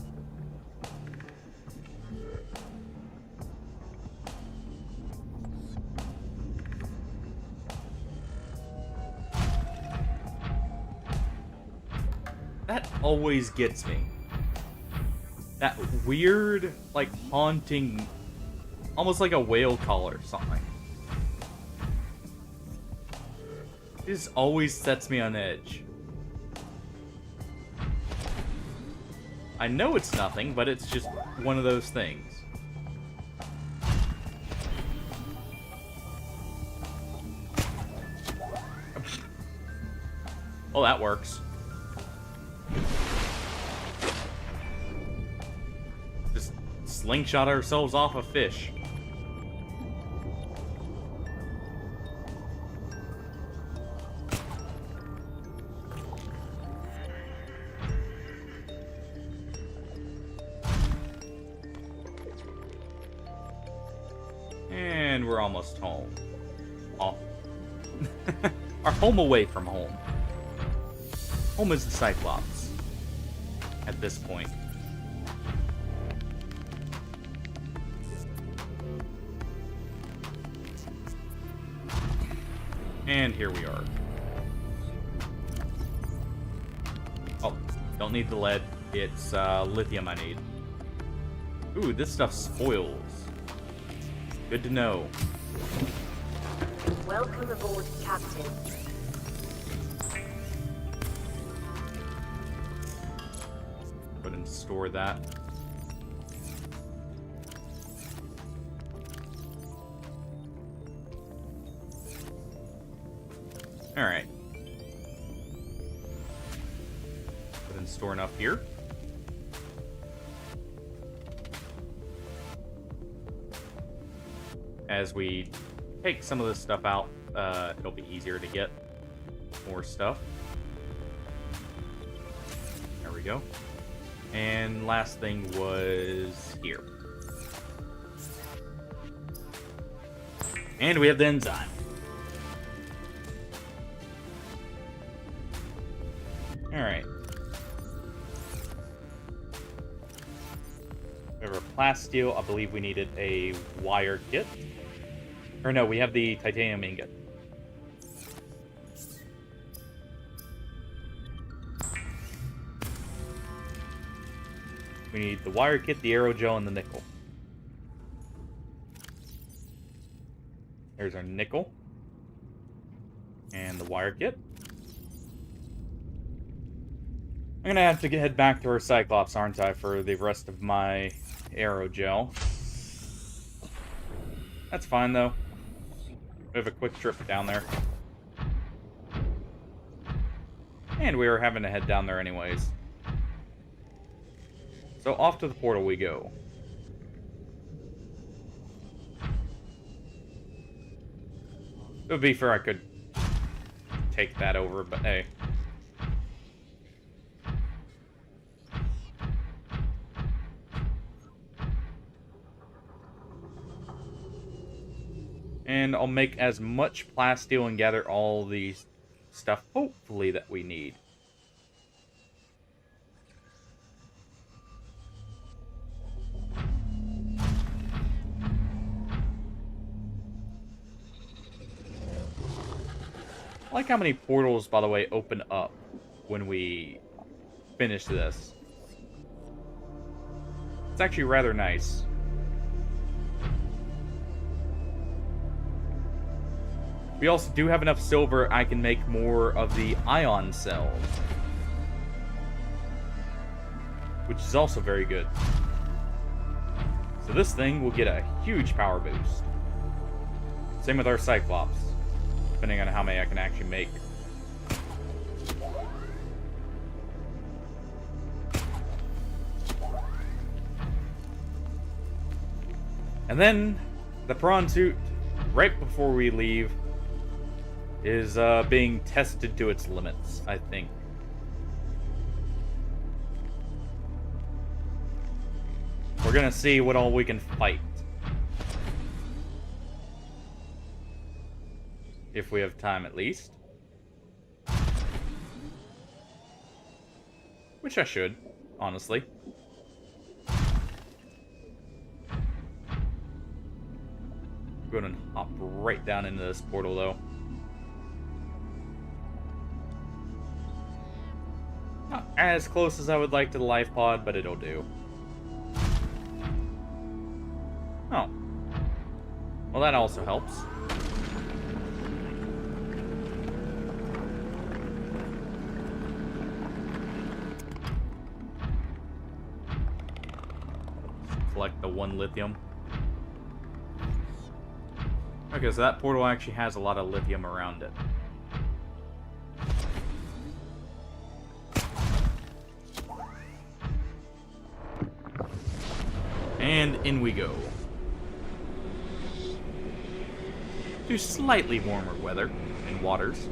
That always gets me. That weird, like, haunting, almost like a whale call or something. This always sets me on edge. I know it's nothing, but it's just one of those things. Well, that works. Just slingshot ourselves off a fish. And we're almost home. Oh. Our home away from home. Home is the Cyclops. At this point. And here we are. Oh, don't need the lead. It's lithium I need. Ooh, this stuff spoils. Good to know. Welcome aboard, Captain. Go ahead and store that. Alright. Go ahead and store enough here. As we take some of this stuff out, it'll be easier to get more stuff. There we go. And last thing was here. And we have the enzyme. Alright. We have a plasteel. I believe we needed a wire kit. Or no, we have the titanium ingot. We need the wire kit, the aerogel, and the nickel. There's our nickel. And the wire kit. I'm gonna have to head back to our Cyclops, aren't I, for the rest of my aerogel. That's fine, though. We have a quick trip down there. And we were having to head down there anyways. So off to the portal we go. It would be fair I could take that over, but hey. And I'll make as much plasteel and gather all the stuff, hopefully, that we need. I like how many portals, by the way, open up when we finish this. It's actually rather nice. We also do have enough silver, I can make more of the ion cells. Which is also very good. So this thing will get a huge power boost. Same with our Cyclops. Depending on how many I can actually make. And then, the prawn suit, right before we leave, is being tested to its limits, I think. We're gonna see what all we can fight. If we have time, at least. Which I should, honestly. Go ahead and hop right down into this portal, though. Not as close as I would like to the life pod, but it'll do. Oh. Well, that also helps. collect the 1 lithium. Okay, so that portal actually has a lot of lithium around it. And in we go. To slightly warmer weather and waters.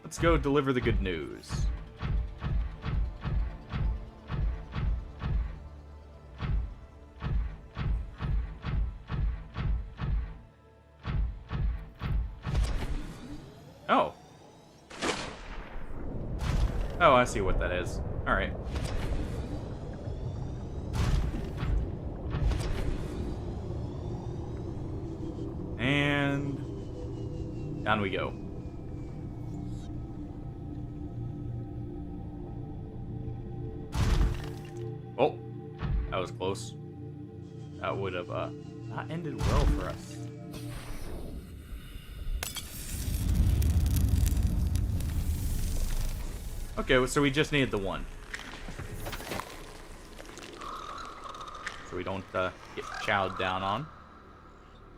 Let's go deliver the good news. Oh. Oh, I see what that is. Alright. And down we go. Oh, that was close. That would have not ended well for us. Okay, so we just needed the 1. So we don't get chowed down on.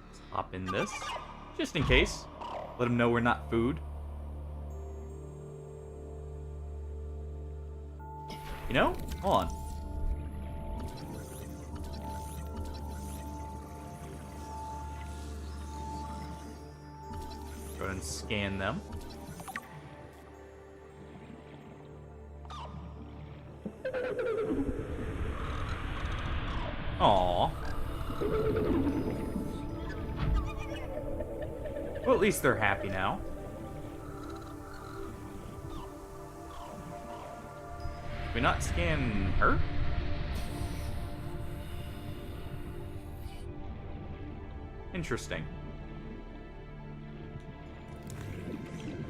Let's hop in this. Just in case. Let them know we're not food. You know? Hold on. Go ahead and scan them. Aww. Well, at least they're happy now. Did we not scan her? Interesting.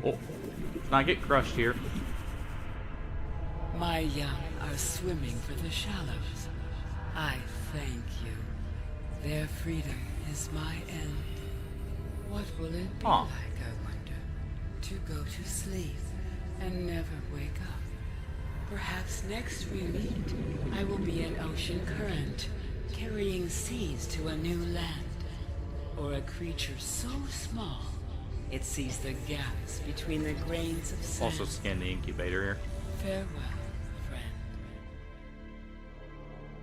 Oh, let's not get crushed here. My young are swimming for the shallows. I thank you. Their freedom is my end. What will it be like, I wonder, to go to sleep and never wake up? Perhaps next we meet, I will be an ocean current, carrying seas to a new land. Or a creature so small, it sees the gaps between the grains of sand. Also scan the incubator here. Farewell, friend.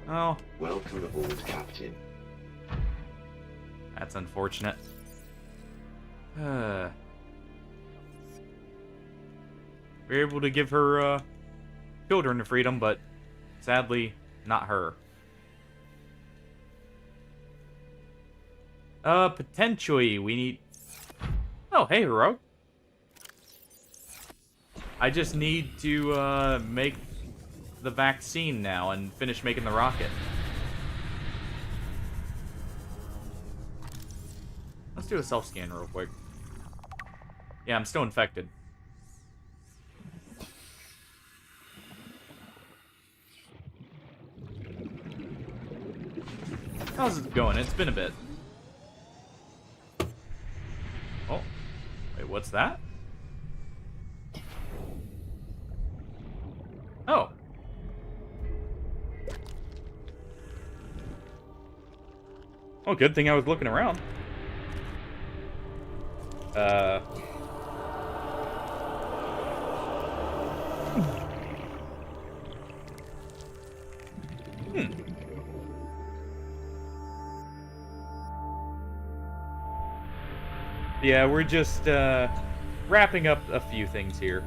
Oh. Welcome aboard, Captain. That's unfortunate. We're able to give her children to freedom, but sadly, not her. Potentially, we need... Oh, hey, Heroic. I just need to, make the vaccine now and finish making the rocket. Let's do a self-scan real quick. Yeah, I'm still infected. How's it going? It's been a bit. Oh. Wait, what's that? Oh. Oh, good thing I was looking around. Yeah, we're just, wrapping up a few things here.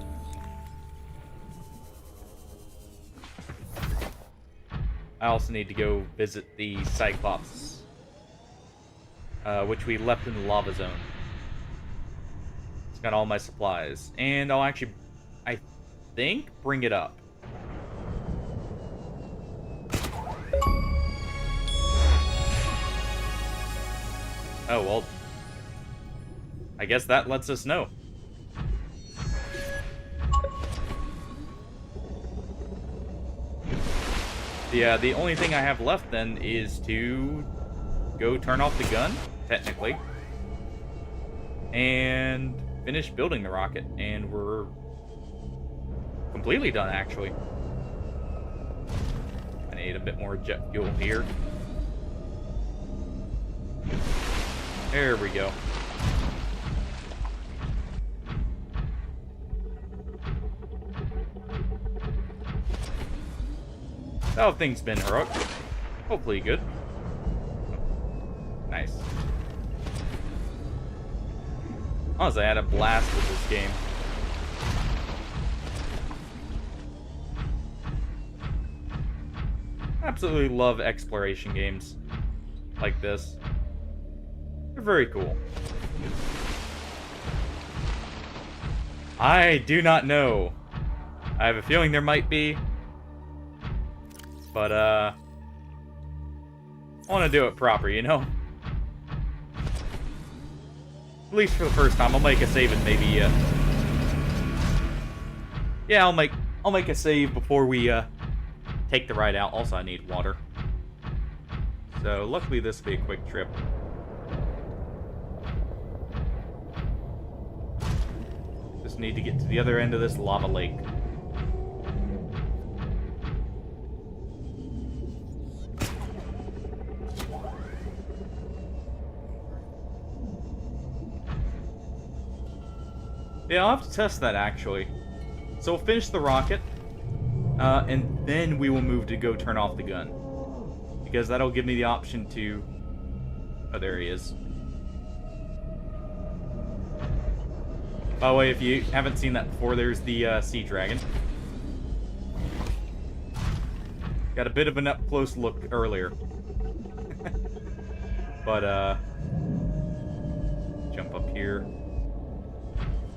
I also need to go visit the Cyclops, which we left in the lava zone. It's got all my supplies. And I'll actually, I think, bring it up. Oh, well, I guess that lets us know. Yeah, the only thing I have left then is to go turn off the gun, technically. and finish building the rocket, and we're completely done, actually. I need a bit more jet fuel here. There we go. How have things been, Heroic? Hopefully good. Nice. Honestly, I had a blast with this game. Absolutely love exploration games like this. They're very cool. I do not know. I have a feeling there might be. But, I want to do it proper, you know? At least for the first time. I'll make a save and maybe, yeah, I'll make a save before we, take the ride out. Also, I need water. So, luckily this will be a quick trip. Just need to get to the other end of this lava lake. Yeah, I'll have to test that, actually. So we'll finish the rocket, and then we will move to go turn off the gun. Because that'll give me the option to... Oh, there he is. By the way, if you haven't seen that before, there's the sea dragon. Got a bit of an up-close look earlier. But, jump up here.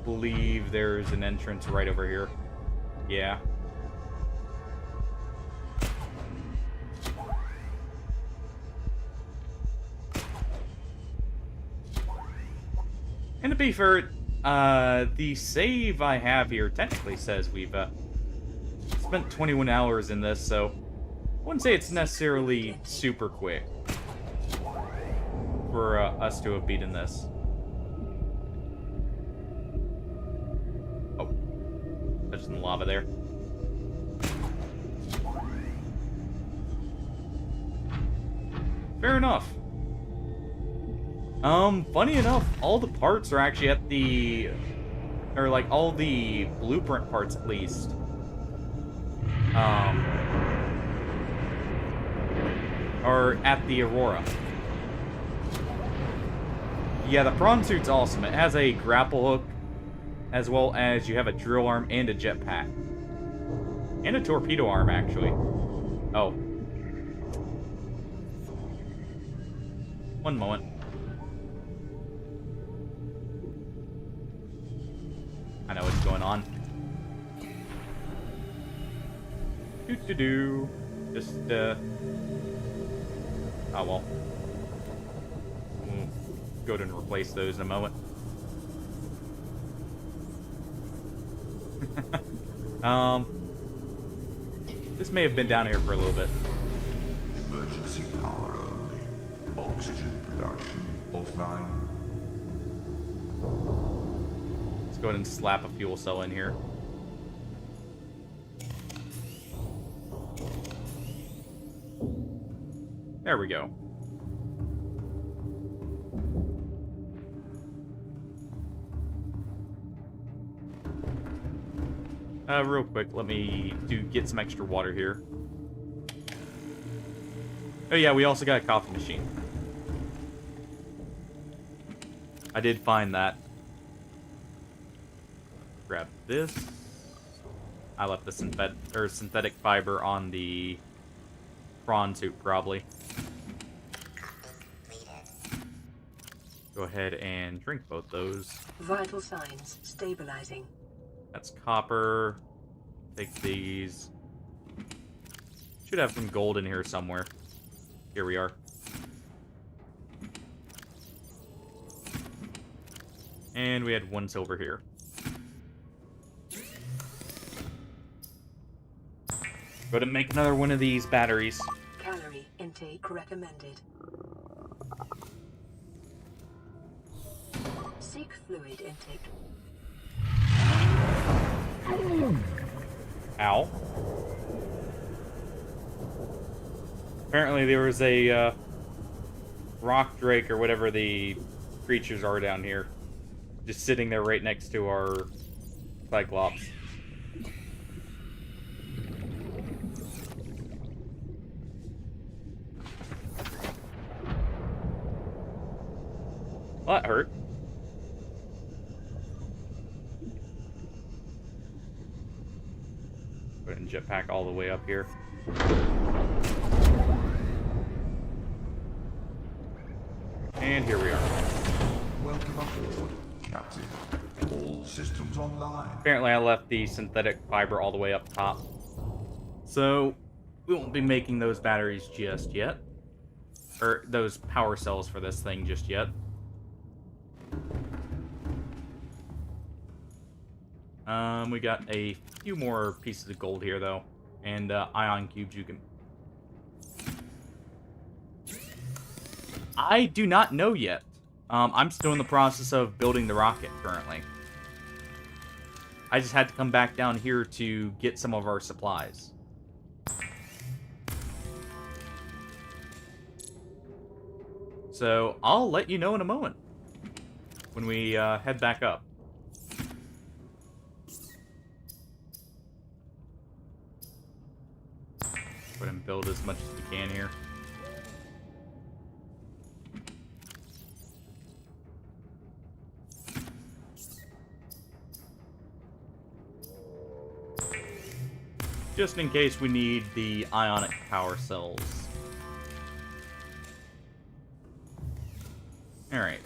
Believe there's an entrance right over here. Yeah. And to be fair, the save I have here technically says we've spent 21 hours in this, so I wouldn't say it's necessarily super quick for us to have beaten this. There's some lava there. Fair enough. Funny enough, all the parts are actually at the... Or, like, all the blueprint parts, at least. Are at the Aurora. Yeah, the prawn suit's awesome. It has a grapple hook, as well as you have a drill arm and a jetpack. And a torpedo arm, actually. Oh. One moment. I know what's going on. Doo-doo-doo. Just, oh well. We'll go ahead and replace those in a moment. This may have been down here for a little bit. Emergency power only. Oxygen production offline. Let's go ahead and slap a fuel cell in here. There we go. Real quick, let me get some extra water here. Oh yeah, we also got a coffee machine. I did find that. Grab this. I left the synthetic fiber on the prawn suit, probably. Go ahead and drink both those. Vital signs stabilizing. That's copper. Take these. Should have some gold in here somewhere. Here we are. And we had 1 silver here. Go to make another one of these batteries. Calorie intake recommended. Seek fluid intake. Ow. Apparently there was a rock drake or whatever the creatures are down here. Just sitting there right next to our Cyclops. Well, that hurt. Go ahead and jetpack all the way up here. And here we are. Welcome aboard, Captain. All systems online. Apparently I left the synthetic fiber all the way up top. So, we won't be making those batteries just yet. Or those power cells for this thing just yet. We got a few more pieces of gold here, though. And ion cubes you can... I do not know yet. I'm still in the process of building the rocket currently. I just had to come back down here to get some of our supplies. So, I'll let you know in a moment. When we head back up. Go ahead and build as much as we can here. Just in case we need the ionic power cells. Alright.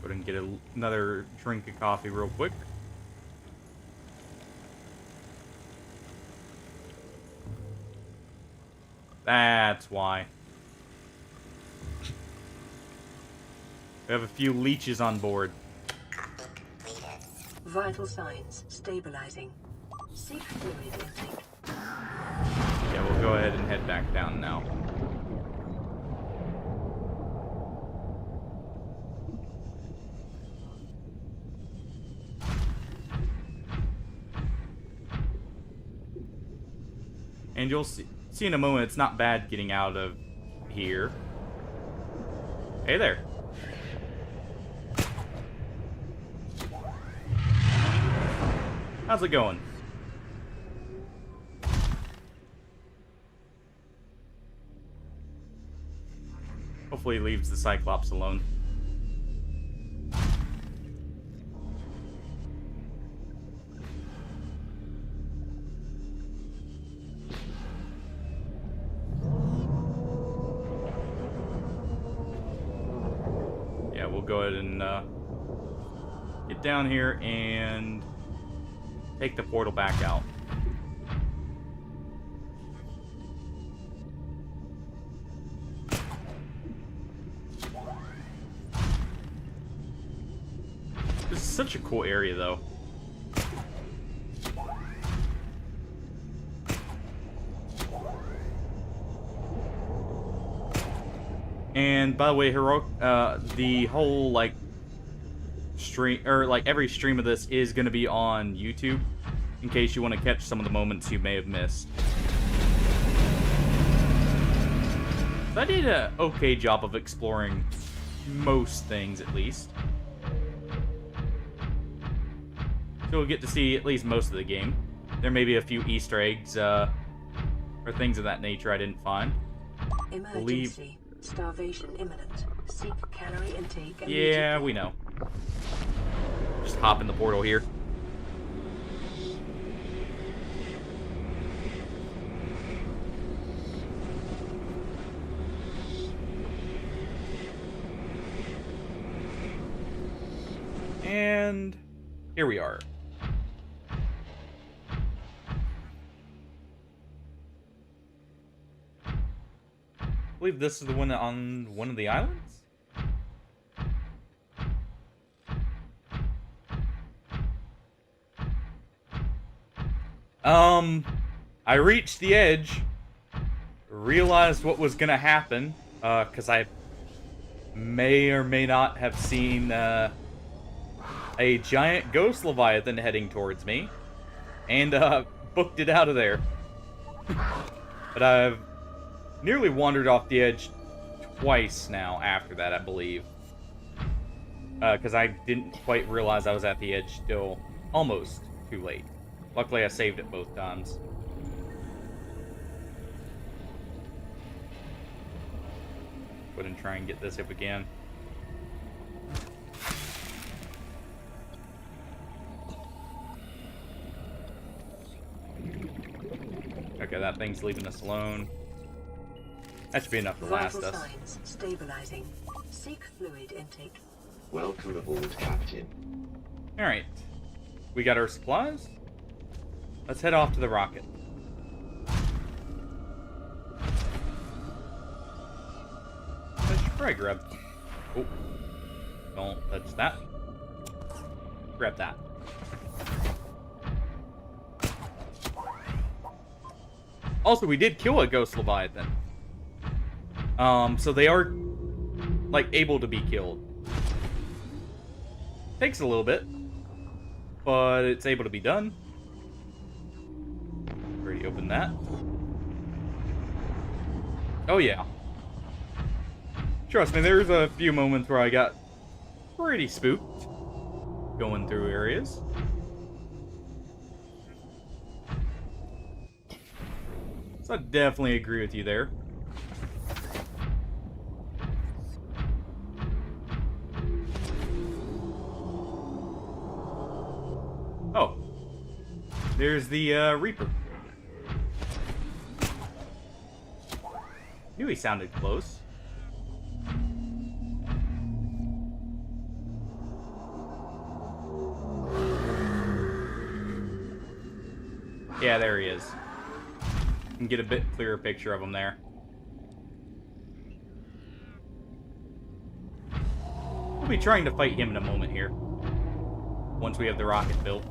Go ahead and get another drink of coffee real quick. That's why. We have a few leeches on board. Vital signs stabilizing. Seek fluid intake. Yeah, we'll go ahead and head back down now. And you'll see in a moment, it's not bad getting out of here. Hey there. How's it going? Hopefully he leaves the Cyclops alone. Yeah, we'll go ahead and get down here and take the portal back out. This is such a cool area, though. And by the way, the whole like stream or like every stream of this is going to be on YouTube, in case you want to catch some of the moments you may have missed. So I did an okay job of exploring most things, at least. So we'll get to see at least most of the game. There may be a few Easter eggs or things of that nature I didn't find. Emergency. Starvation imminent. Seek calorie intake. Yeah, we know. Just hop in the portal here. And here we are. I believe this is the one on one of the islands? I reached the edge, realized what was gonna happen, Because I may or may not have seen a giant ghost leviathan heading towards me, and booked it out of there. But I've nearly wandered off the edge twice now after that, I believe. Because I didn't quite realize I was at the edge till almost too late. Luckily, I saved it both times. Go ahead and try and get this if we can. Okay, that thing's leaving us alone. That should be enough to last Vital us. signs stabilizing. Seek fluid intake. Welcome aboard, Captain. Alright. We got our supplies. Let's head off to the rocket. I should probably grab... Oh. Don't touch that. Grab that. Also, we did kill a ghost leviathan. So they are, like, able to be killed. Takes a little bit, but it's able to be done. Already opened that. Oh yeah. Trust me, there's a few moments where I got pretty spooked going through areas. So I definitely agree with you there. Oh. There's the Reaper. Knew he sounded close. Yeah, there he is. You can get a bit clearer picture of him there. We'll be trying to fight him in a moment here. Once we have the rocket built.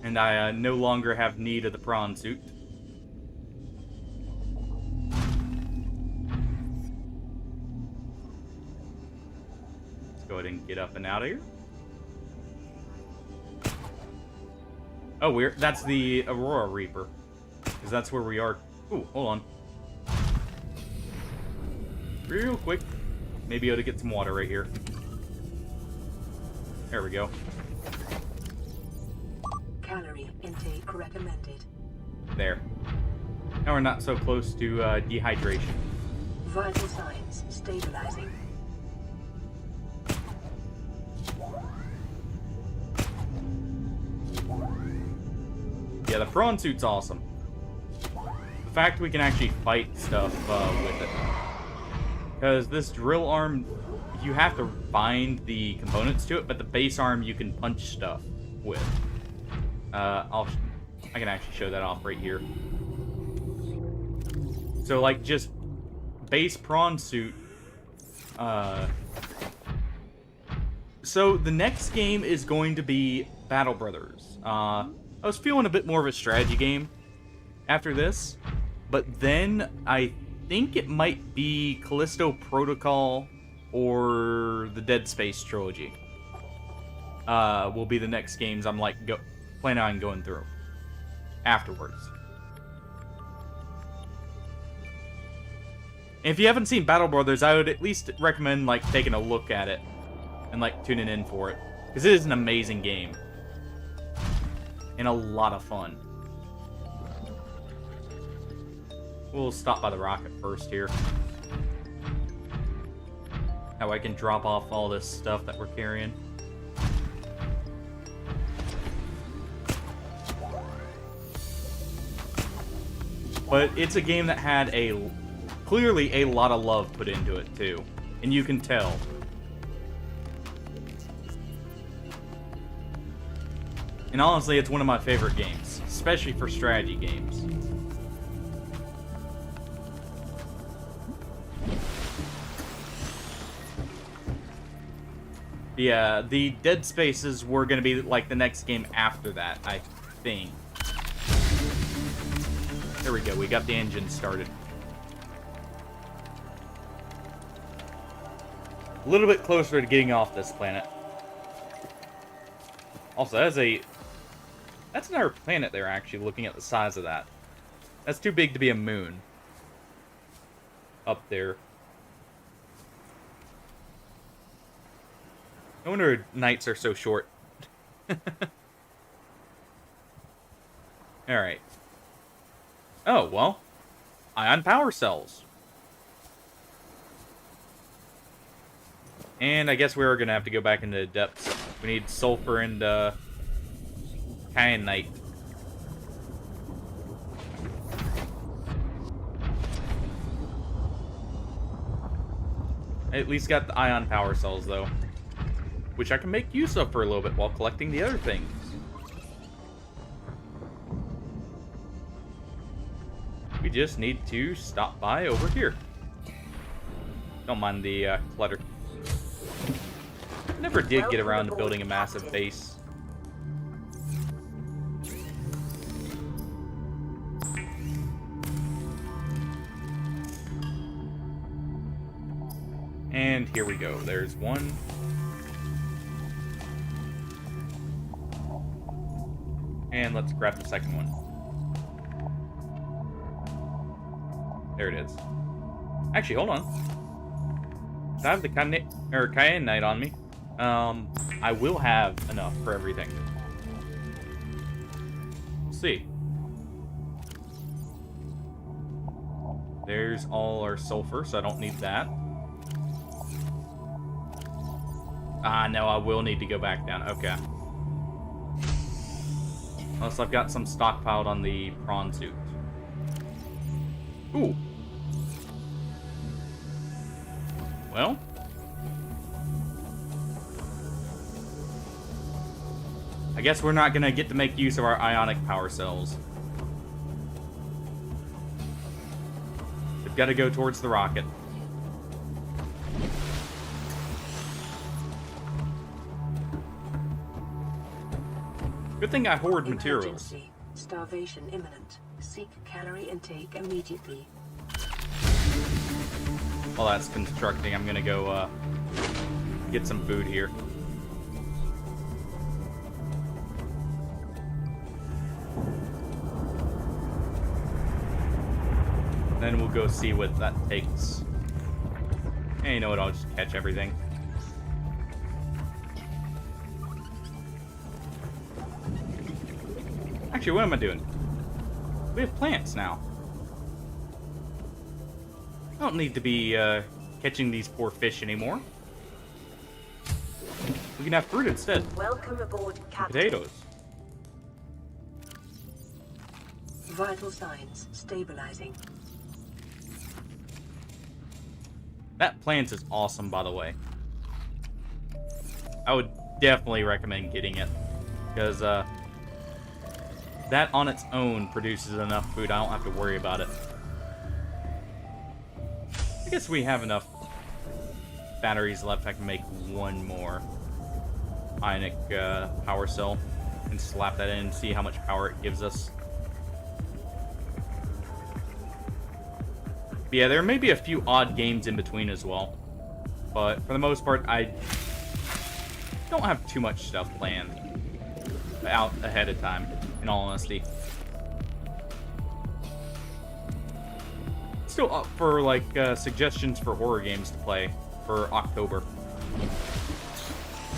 And I no longer have need of the prawn suit. Let's go ahead and get up and out of here. Oh, that's the Aurora Reaper. Because that's where we are. Ooh, hold on. Real quick. Maybe able to get some water right here. There we go. Calorie intake recommended. There. Now we're not so close to dehydration. Vital signs stabilizing. Yeah, the prawn suit's awesome. The fact we can actually fight stuff with it. Because this drill arm, you have to bind the components to it, but the base arm you can punch stuff with. I can actually show that off right here. So, like, just base prawn suit. So the next game is going to be Battle Brothers. I was feeling a bit more of a strategy game after this, but then I think it might be Callisto Protocol or the Dead Space trilogy. Will be the next games I'm like planning on going through afterwards. And if you haven't seen Battle Brothers, I would at least recommend like taking a look at it and like tuning in for it, because it is an amazing game and a lot of fun. We'll stop by the rocket first here. Now I can drop off all this stuff that we're carrying. But it's a game that had clearly a lot of love put into it too, and you can tell. And honestly, it's one of my favorite games, especially for strategy games. Yeah, the Dead Spaces were going to be like the next game after that, I think. There we go, we got the engine started. a little bit closer to getting off this planet. Also, that's another planet there, actually, looking at the size of that. That's too big to be a moon. Up there. No wonder nights are so short. Alright. Oh, well. Ion power cells. And I guess we're going to have to go back into the depths. We need sulfur and kyanite. I at least got the ion power cells, though. Which I can make use of for a little bit while collecting the other things. We just need to stop by over here. Don't mind the clutter. I never did get around to building a massive base. And here we go. There's one. And let's grab the second one. There it is. Actually, hold on. I have the kyanite on me. I will have enough for everything. We'll see. There's all our sulfur, so I don't need that. Ah, no, I will need to go back down. Okay. Unless I've got some stockpiled on the prawn suit. Ooh. Well. I guess we're not going to get to make use of our ionic power cells. We've got to go towards the rocket. Good thing I hoard materials. Emergency. Starvation imminent. Seek calorie intake immediately. While that's constructing, I'm gonna go get some food here. Then we'll go see what that takes. And you know what, I'll just catch everything. Actually, what am I doing? We have plants now. I don't need to be catching these poor fish anymore. We can have fruit instead. Welcome aboard, Captain. Potatoes. Vital signs stabilizing. That plant is awesome, by the way. I would definitely recommend getting it. Because, that on its own produces enough food, I don't have to worry about it. I guess we have enough batteries left. I can make one more ionic power cell and slap that in and see how much power it gives us. But yeah, there may be a few odd games in between as well. But for the most part, I don't have too much stuff planned out ahead of time, in all honesty. Still up for, like, suggestions for horror games to play for October.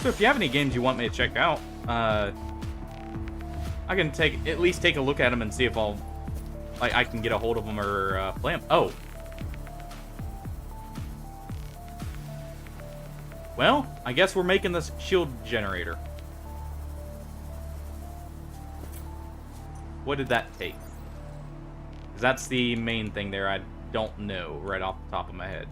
So if you have any games you want me to check out, I can at least take a look at them and see if I can get a hold of them or play them. Oh. Well, I guess we're making this shield generator. What did that take? 'Cause that's the main thing there. I don't know right off the top of my head.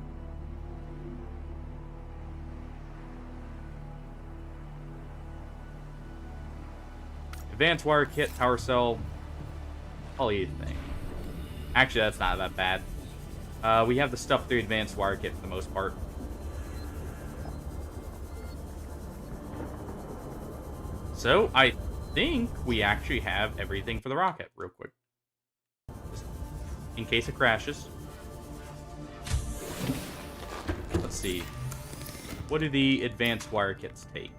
Advanced wire kit, power cell, polyethylene. Actually, that's not that bad. We have the stuff through advanced wire kit for the most part. So, I think we actually have everything for the rocket, real quick. Just in case it crashes. Let's see. what do the advanced wire kits take?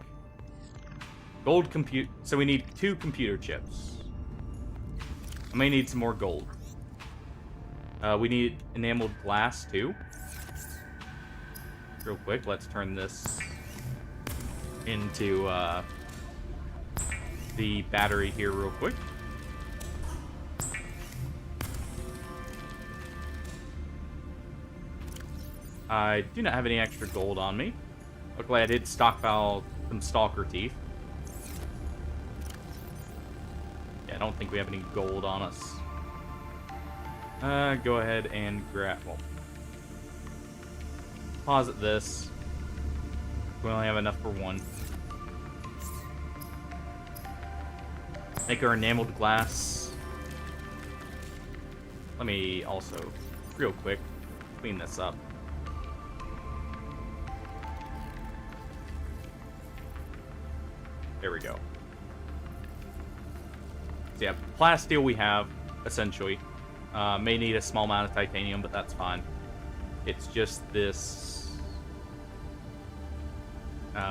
Gold compute. So we need 2 computer chips. I may need some more gold. We need enameled glass too. Real quick, let's turn this into the battery here real quick. I do not have any extra gold on me. Luckily, I did stockpile some stalker teeth. Yeah, I don't think we have any gold on us. Go ahead and grab... Well, posit this. We only have enough for 1. Make our enameled glass. Let me also, real quick, clean this up. There we go. So yeah, plasteel we have, essentially. May need a small amount of titanium, but that's fine. It's just this...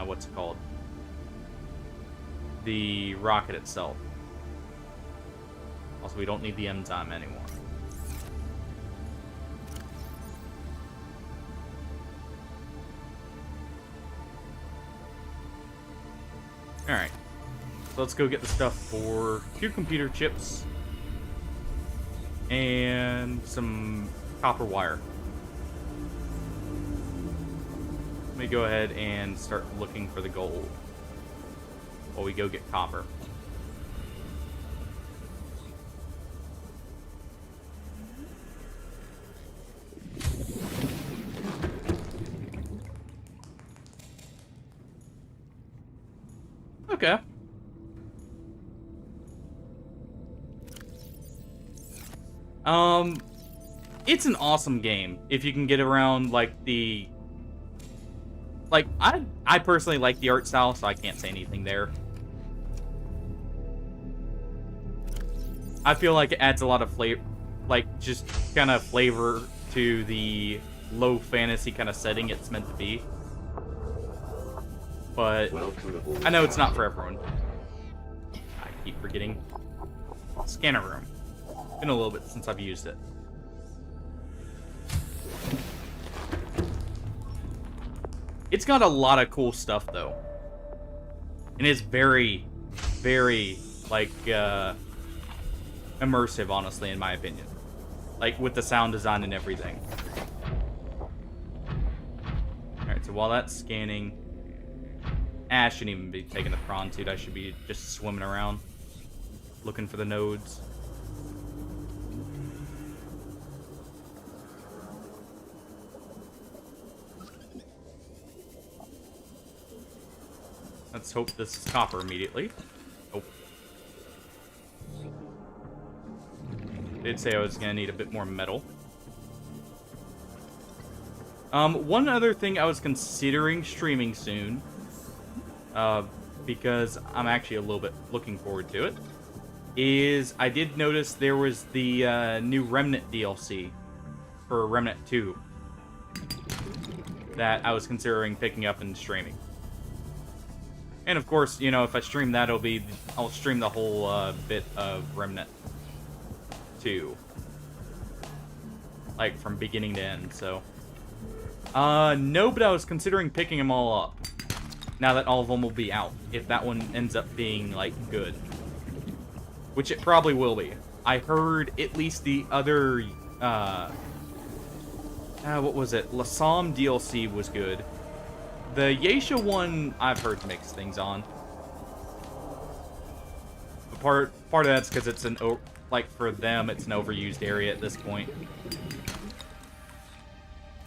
what's it called? The rocket itself. Also, we don't need the enzyme anymore. Alright. So let's go get the stuff for 2 computer chips. And some copper wire. Let me go ahead and start looking for the gold while we go get copper. Okay. It's an awesome game if you can get around like the... Like, I personally like the art style, so I can't say anything there. I feel like it adds a lot of flavor, like, just kind of flavor to the low fantasy kind of setting it's meant to be. But I know it's not for everyone. I keep forgetting. Scanner room. Been a little bit since I've used it. It's got a lot of cool stuff, though. And it's very, very, like, immersive, honestly, in my opinion. Like, with the sound design and everything. Alright, so while that's scanning... I shouldn't even be taking the prawn suit. I should be just swimming around. Looking for the nodes. Let's hope this is copper immediately. Nope. Did say I was gonna need a bit more metal. One other thing I was considering streaming soon, because I'm actually a little bit looking forward to it, is I did notice there was the new Remnant DLC for Remnant 2 that I was considering picking up and streaming. And of course, you know, if I stream that, I'll stream the whole bit of Remnant 2. Like, from beginning to end, so. No, but I was considering picking them all up. Now that all of them will be out. If that one ends up being, like, good. Which it probably will be. I heard at least the other, what was it? Lassam DLC was good. The Yeisha one, I've heard mixed things on. But part of that's because it's an, like, for them, it's an overused area at this point. Go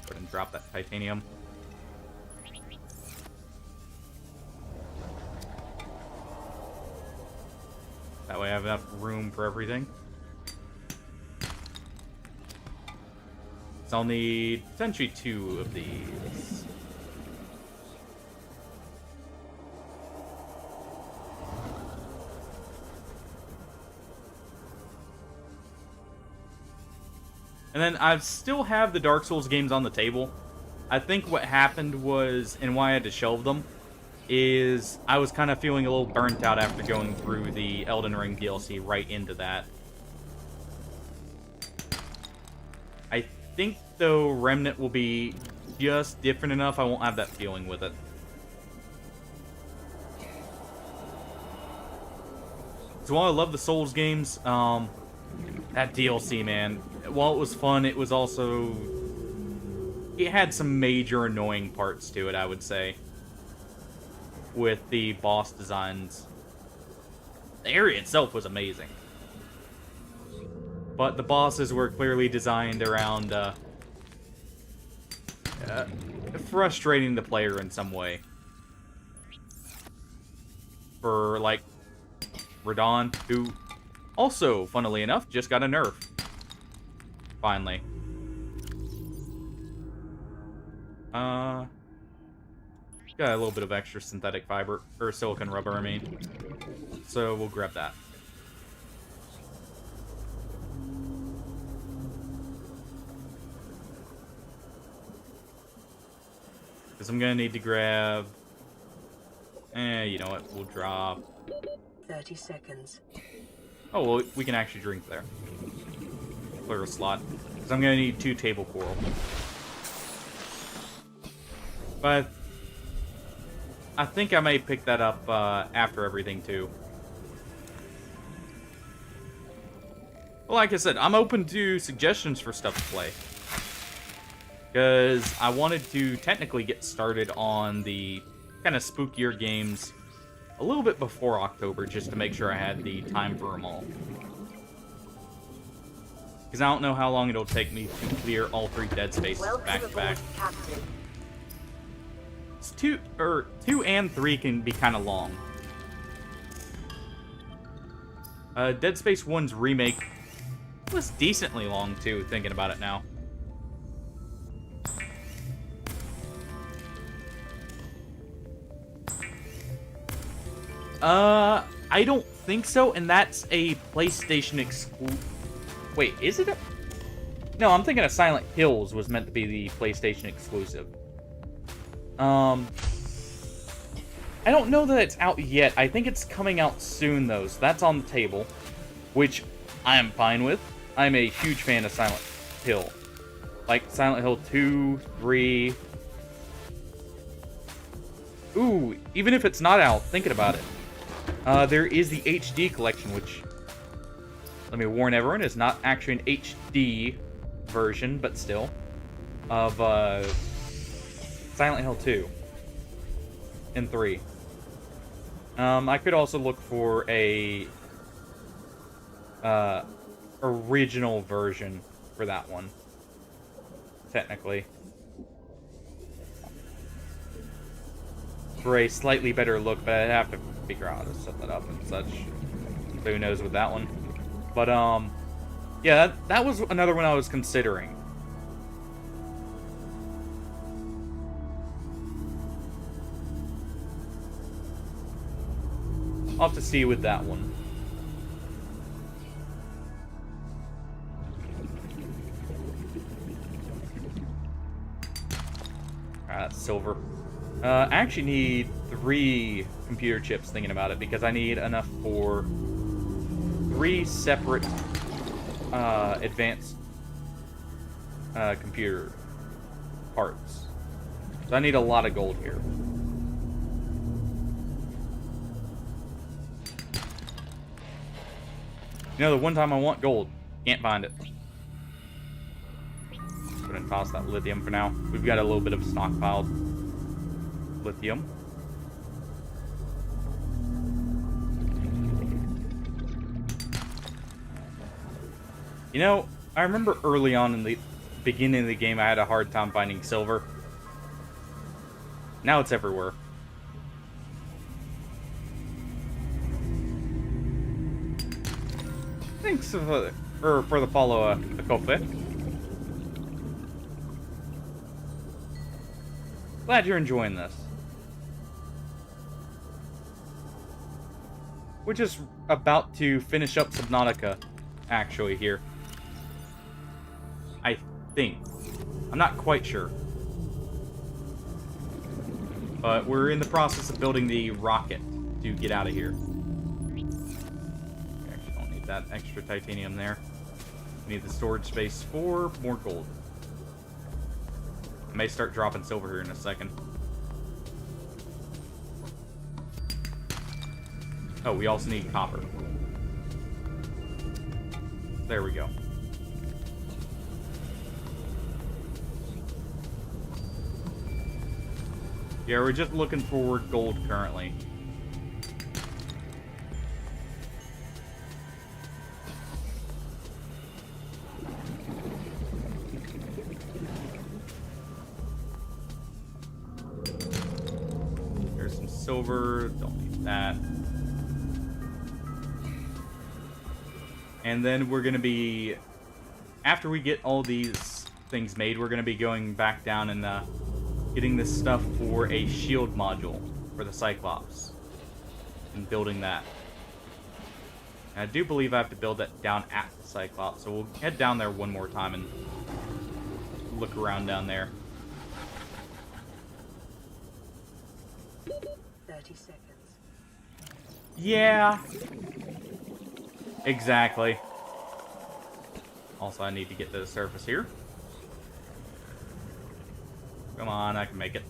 ahead and drop that titanium. That way I have enough room for everything. So I'll need potentially 2 of these. And then I still have the Dark Souls games on the table. I think what happened was, and why I had to shelve them, is I was kind of feeling a little burnt out after going through the Elden Ring DLC right into that. I think, though, Remnant will be just different enough, I won't have that feeling with it. So while I love the Souls games, that DLC, man, while it was fun, it was also... It had some major annoying parts to it, I would say. With the boss designs. The area itself was amazing. But the bosses were clearly designed around, frustrating the player in some way. For, like, Radon, who also, funnily enough, just got a nerf. Finally. Got a little bit of extra synthetic fiber, or silicone rubber, I mean. So we'll grab that. Because I'm gonna need to grab... you know what, we'll drop... 30 seconds. Oh, well, we can actually drink there. Clear a slot. Because I'm gonna need 2 table coral. But I think I may pick that up after everything, too. Well, like I said, I'm open to suggestions for stuff to play. Because I wanted to technically get started on the kind of spookier games a little bit before October, just to make sure I had the time for them all. Because I don't know how long it'll take me to clear all 3 Dead Spaces back to back. It's 2 and 3 can be kind of long. Dead Space 1's remake was decently long too, thinking about it now. I don't think so, and that's a PlayStation exclusive. Wait, is it a... No, I'm thinking of Silent Hills was meant to be the PlayStation exclusive. I don't know that it's out yet. I think it's coming out soon, though, so that's on the table, which I am fine with. I'm a huge fan of Silent Hill. Like, Silent Hill 2, 3... Ooh, even if it's not out, thinking about it. There is the HD collection, which, let me warn everyone, is not actually an HD version, but still, of Silent Hill 2 and 3. I could also look for a original version for that one, technically. For a slightly better look, but I'd have to figure out how to set that up and such. So who knows with that one. But, yeah, that was another one I was considering. I'll have to see with that one. Alright, that's silver. I actually need 3 computer chips, thinking about it, because I need enough for 3 separate advanced computer parts. So I need a lot of gold here. You know, the one time I want gold, can't find it. Go ahead and toss that lithium for now. We've got a little bit of stockpiled lithium. You know, I remember early on in the beginning of the game I had a hard time finding silver. Now it's everywhere. Thanks for the follow, Akofe. Glad you're enjoying this. We're just about to finish up Subnautica, actually, here. I think. I'm not quite sure. But we're in the process of building the rocket to get out of here. Actually, don't need that extra titanium there. We need the storage space for more gold. I may start dropping silver here in a second. Oh, we also need copper. There we go. Yeah, we're just looking for gold currently. There's some silver, don't need that. And then we're going to be, after we get all these things made, we're going to be going back down and getting this stuff for a shield module for the Cyclops. And building that. And I do believe I have to build that down at the Cyclops, so we'll head down there one more time and look around down there. 30 seconds. Yeah. Exactly. Also, I need to get to the surface here. Come on, I can make it.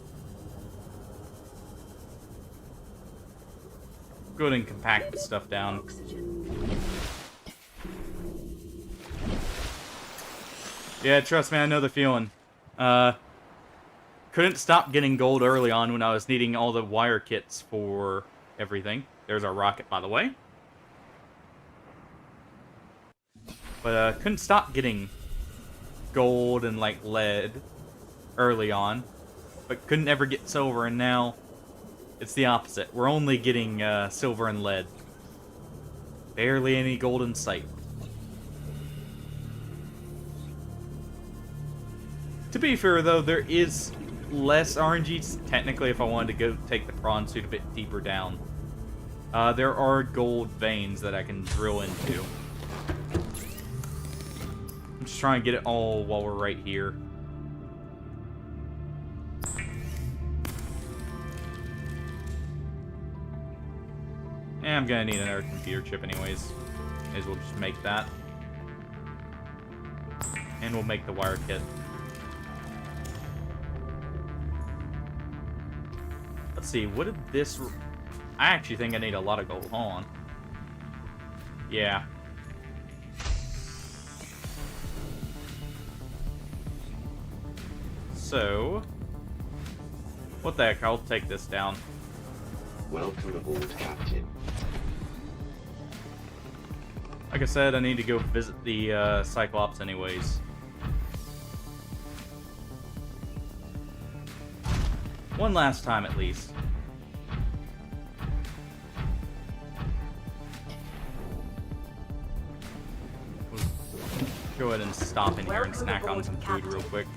Go ahead and compact the stuff down. Oxygen. Yeah, trust me, I know the feeling. Couldn't stop getting gold early on when I was needing all the wire kits for everything. There's our rocket, by the way. But couldn't stop getting gold and like lead early on, but couldn't ever get silver, and now it's the opposite. We're only getting silver and lead. Barely any gold in sight. To be fair though, there is less RNG technically if I wanted to go take the prawn suit a bit deeper down. There are gold veins that I can drill into. I'm just trying to get it all while we're right here. Yeah, I'm gonna need another computer chip anyways. May as well just make that. And we'll make the wire kit. Let's see, what did this... I actually think I need a lot of gold. Hold on. Yeah. So... what the heck, I'll take this down. Welcome aboard, Captain. Like I said, I need to go visit the Cyclops anyways. One last time at least. We'll go ahead and stop in here and snack on some food real quick.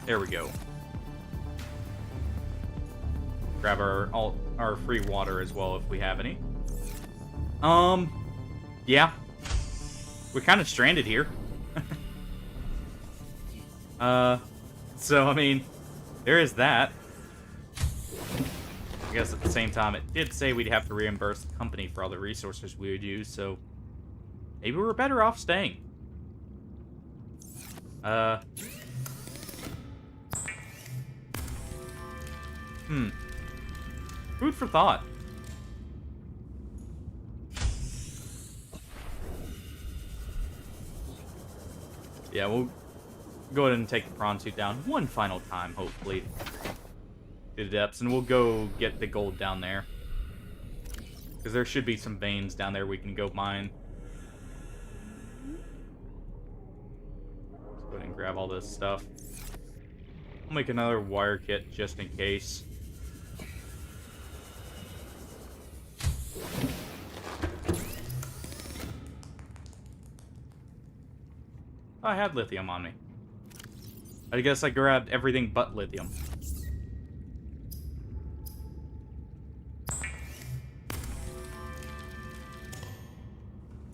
There we go. Grab our free water as well if we have any. Yeah. We're kind of stranded here. So I mean, there is that. I guess at the same time, it did say we'd have to reimburse the company for all the resources we would use, so maybe we're better off staying. Food for thought. Yeah, we'll go ahead and take the prawn suit down one final time, hopefully. To the depths, and we'll go get the gold down there. Because there should be some veins down there we can go mine. Let's go ahead and grab all this stuff. I'll make another wire kit just in case. I had lithium on me. I guess I grabbed everything but lithium.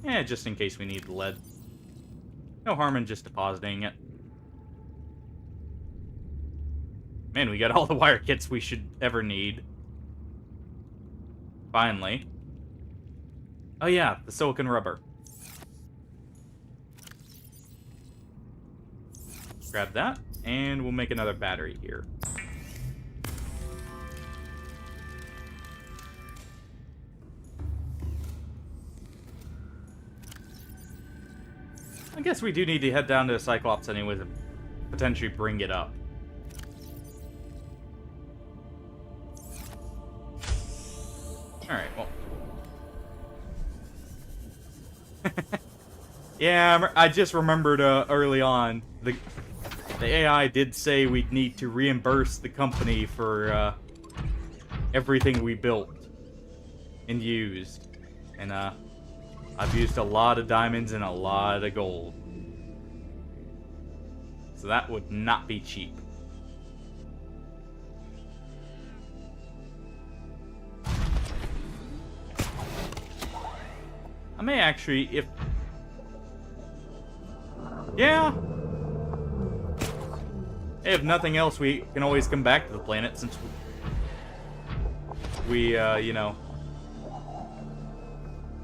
Yeah, just in case we need lead. No harm in just depositing it. Man, we got all the wire kits we should ever need. Finally. Oh yeah, the silicon rubber. Grab that, and we'll make another battery here. I guess we do need to head down to the Cyclops anyways and potentially bring it up. Alright, well. Yeah, I just remembered early on, the AI did say we'd need to reimburse the company for everything we built and used. And I've used a lot of diamonds and a lot of gold. So that would not be cheap. I may actually, yeah. If nothing else, we can always come back to the planet since we you know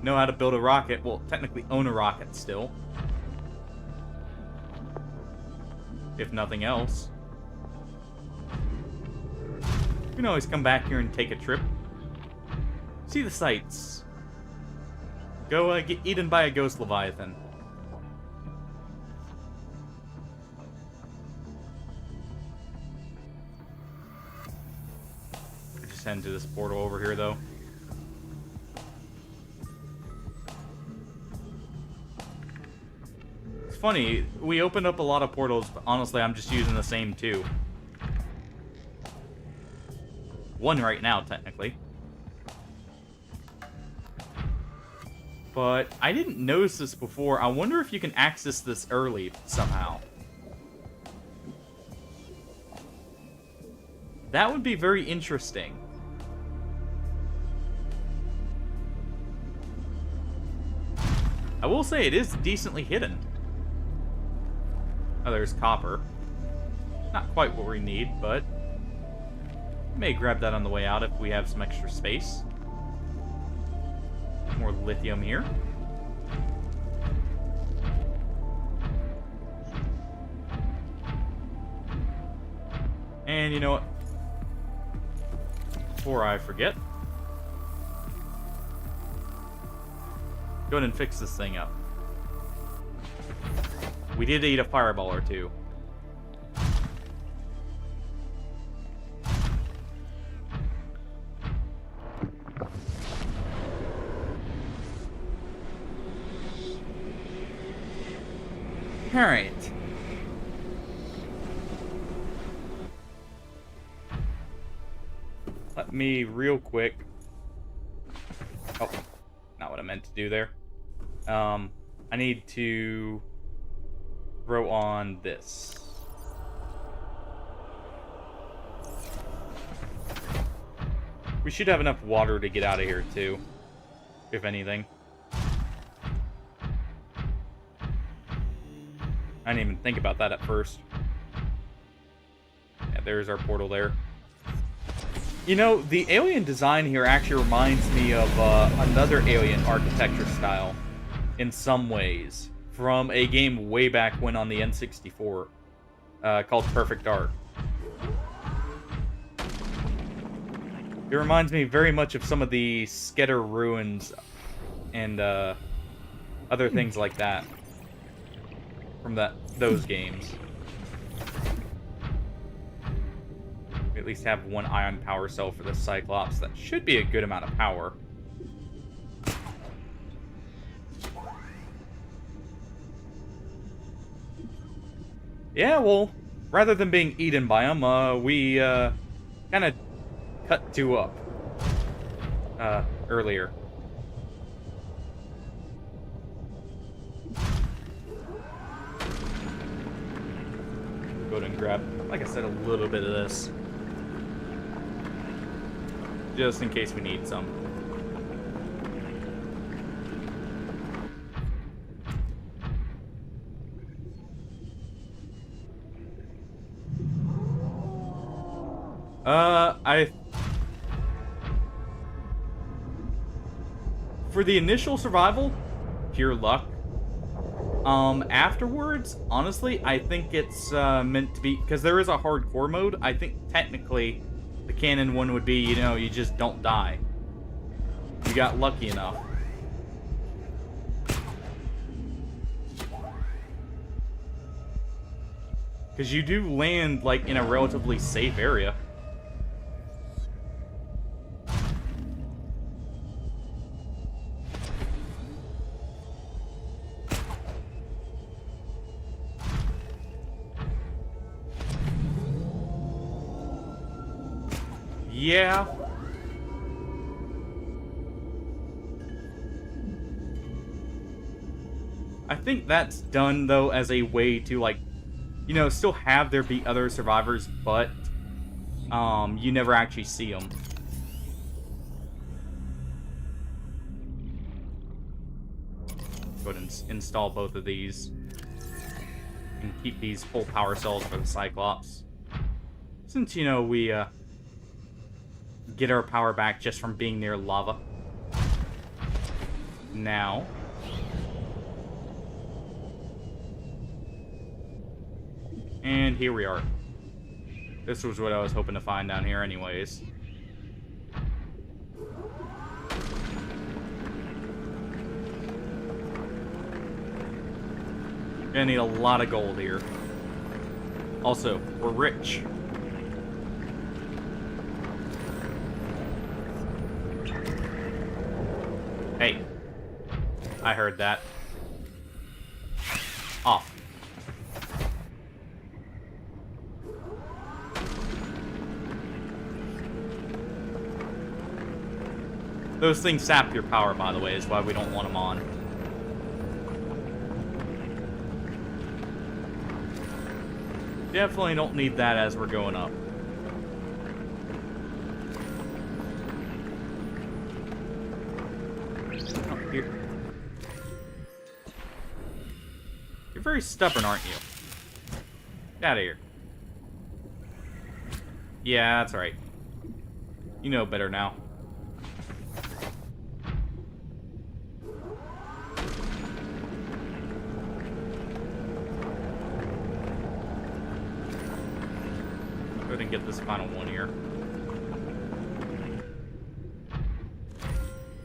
how to build a rocket. Well, technically own a rocket still. If nothing else. We can always come back here and take a trip. See the sights. Go get eaten by a ghost leviathan. Just head into this portal over here, though. It's funny, we opened up a lot of portals, but honestly, I'm just using the same two. One right now, technically. But I didn't notice this before. I wonder if you can access this early somehow. That would be very interesting. I will say it is decently hidden. Oh, there's copper. Not quite what we need, but may grab that on the way out if we have some extra space. More lithium here. And you know what? Before I forget, go ahead and fix this thing up. We did eat a fireball or two. Alright. Let me real quick. Oh, not what I meant to do there. I need to throw on this. We should have enough water to get out of here too, if anything. I didn't even think about that at first. Yeah, there's our portal there. You know, the alien design here actually reminds me of another alien architecture style in some ways from a game way back when on the N64 called Perfect Dark. It reminds me very much of some of the Sketer ruins and other things like that from those games. We at least have one ion power cell for the Cyclops. That should be a good amount of power. Yeah, well, rather than being eaten by them, we kind of cut two up earlier. Go ahead and grab, like I said, a little bit of this. Just in case we need some. For the initial survival, pure luck. Afterwards, honestly, I think it's meant to be, because there is a hardcore mode. I think technically the canon one would be, you know, you just don't die. You got lucky enough. Because you do land, like, in a relatively safe area. Yeah. I think that's done, though, as a way to, like, you know, still have there be other survivors, but you never actually see them. Go ahead and install both of these. And keep these full power cells for the Cyclops. Since, you know, we get our power back just from being near lava. Now. And here we are. This was what I was hoping to find down here anyways. Gonna need a lot of gold here. Also, we're rich. Hey. I heard that. Off. Those things sap your power, by the way, is why we don't want them on. Definitely don't need that as we're going up. Oh, here. You're very stubborn, aren't you? Get out of here. Yeah, that's right. You know better now. Go ahead and get this final one here.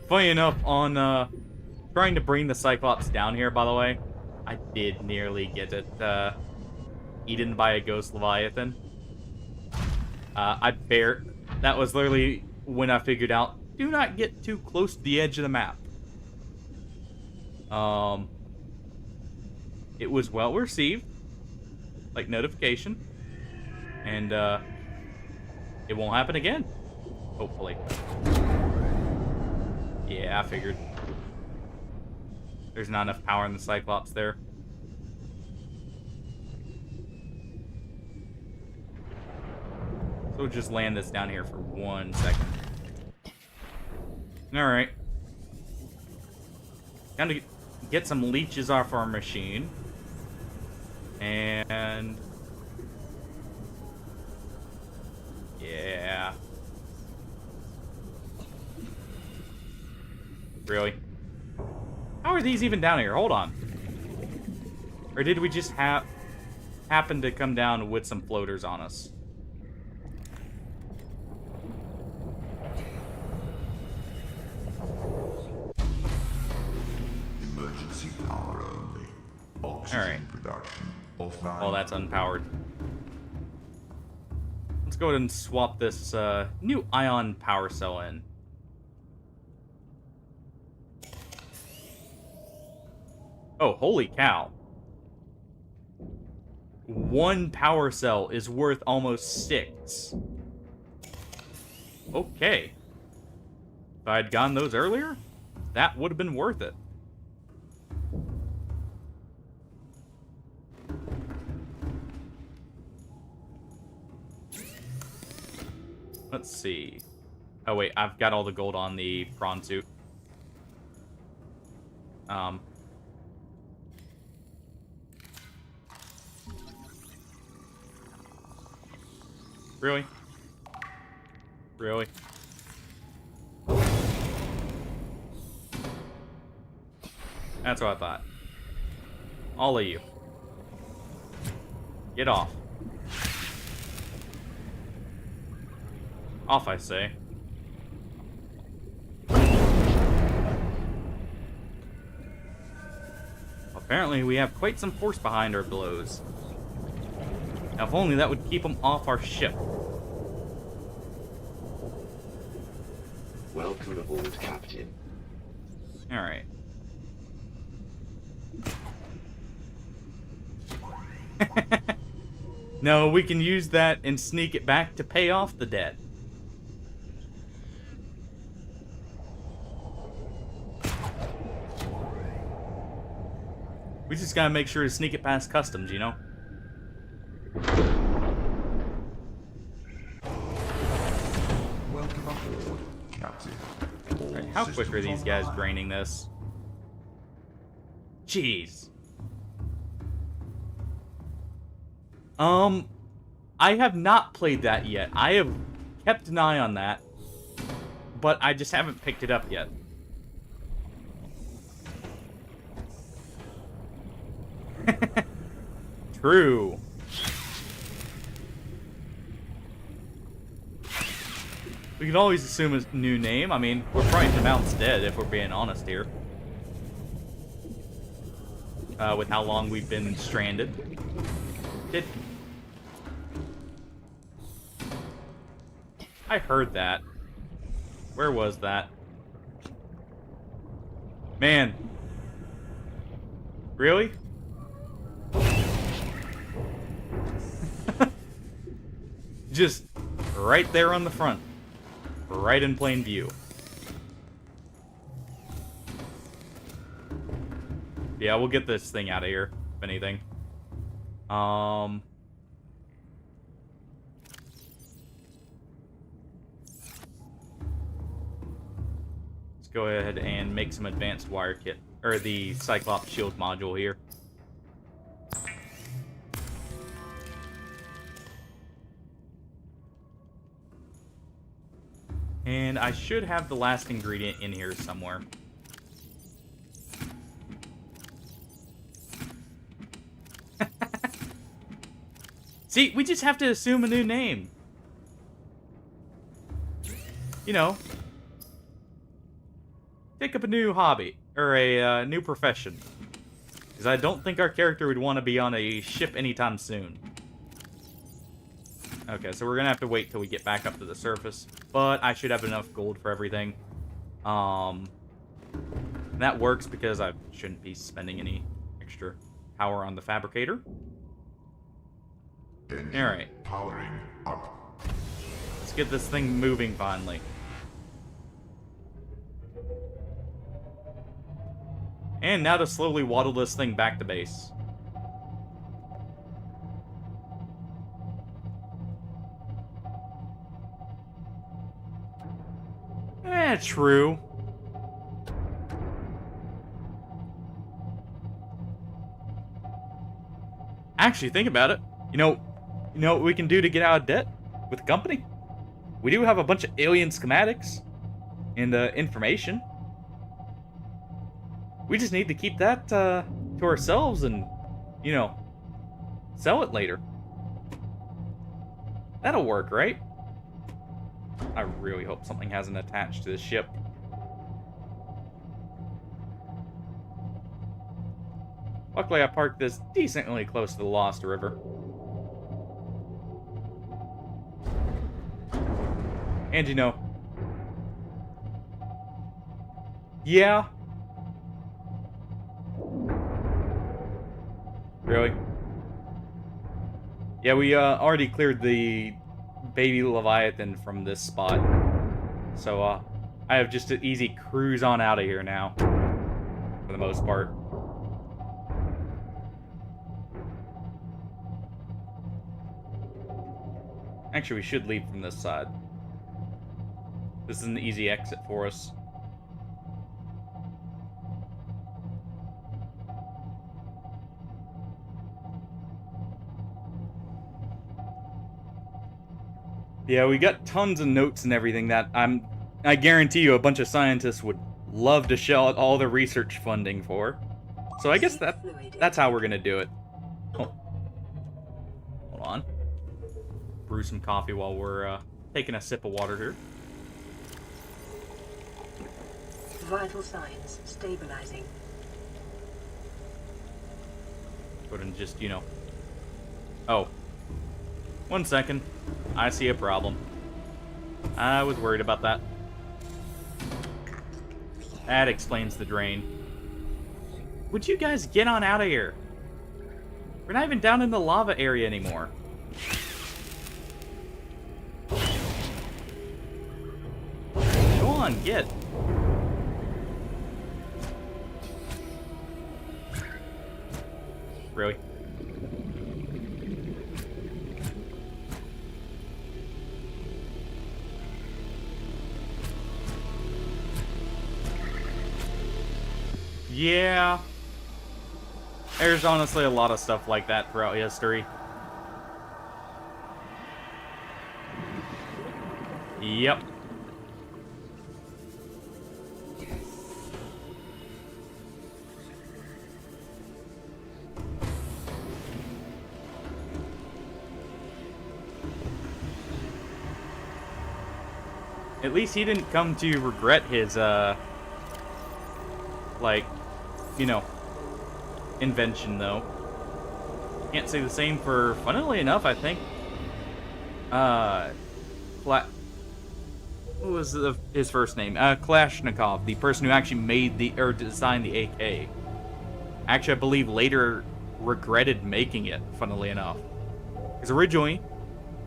Funny enough, on trying to bring the Cyclops down here, by the way, I did nearly get it eaten by a ghost Leviathan. That was literally when I figured out, do not get too close to the edge of the map. It was well received, like notification, and it won't happen again, hopefully. Yeah, I figured. There's not enough power in the Cyclops there. So we'll just land this down here for 1 second. Alright. Time to get some leeches off our machine. And... yeah. Really? How are these even down here? Hold on. Or did we just happen to come down with some floaters on us? Emergency power only. Oxygen Alright. production offline. Oh, that's unpowered. Let's go ahead and swap this new ion power cell in. Oh, holy cow. 1 power cell is worth almost 6. Okay. If I had gotten those earlier, that would have been worth it. Let's see. Oh, wait, I've got all the gold on the prawn suit. Really? Really? That's what I thought. All of you. Get off. Off, I say. Apparently, we have quite some force behind our blows. Now, if only that would keep them off our ship. Welcome aboard, Captain. Alright. No, we can use that and sneak it back to pay off the debt. We just gotta make sure to sneak it past customs, you know? Welcome aboard, Captain. All Right, how quick are systems these guys online. draining this? Jeez. I have not played that yet. I have kept an eye on that, but I just haven't picked it up yet. True. We could always assume a new name. I mean, we're probably pronounced dead if we're being honest here. With how long we've been stranded. I heard that. Where was that? Man. Really? Just right there on the front. Right in plain view. Yeah, we'll get this thing out of here, if anything. Let's go ahead and make some advanced wire kit, or the Cyclops shield module here. And I should have the last ingredient in here somewhere. See, we just have to assume a new name. You know. Take up a new hobby, or a new profession. Because I don't think our character would want to be on a ship anytime soon. Okay, so we're going to have to wait till we get back up to the surface. But I should have enough gold for everything. That works because I shouldn't be spending any extra power on the fabricator. Engine Alright. powering up. Let's get this thing moving finally. And now to slowly waddle this thing back to base. True. Actually, think about it. You know what we can do to get out of debt with the company? We do have a bunch of alien schematics and information. We just need to keep that to ourselves and, you know, sell it later. That'll work, right? I really hope something hasn't attached to the ship. Luckily, I parked this decently close to the Lost River. And you know... Yeah. Really? Yeah, we already cleared the baby Leviathan from this spot. So, I have just an easy cruise on out of here now. For the most part. Actually, we should leave from this side. This is an easy exit for us. Yeah, we got tons of notes and everything that I guarantee you a bunch of scientists would love to shell out all the research funding for. So I guess that's how we're gonna do it. Oh. Hold on. Brew some coffee while we're taking a sip of water here. Vital signs stabilizing. Go ahead and just, you know. Oh. 1 second. I see a problem. I was worried about that. That explains the drain. Would you guys get on out of here? We're not even down in the lava area anymore. Go on, get. Really? Yeah. There's honestly a lot of stuff like that throughout history. Yep. At least he didn't come to regret his, like, you know, invention, though. Can't say the same for, funnily enough, I think, what was his first name? Kalashnikov, the person who actually made or designed the AK. Actually, I believe later regretted making it, funnily enough. Because originally,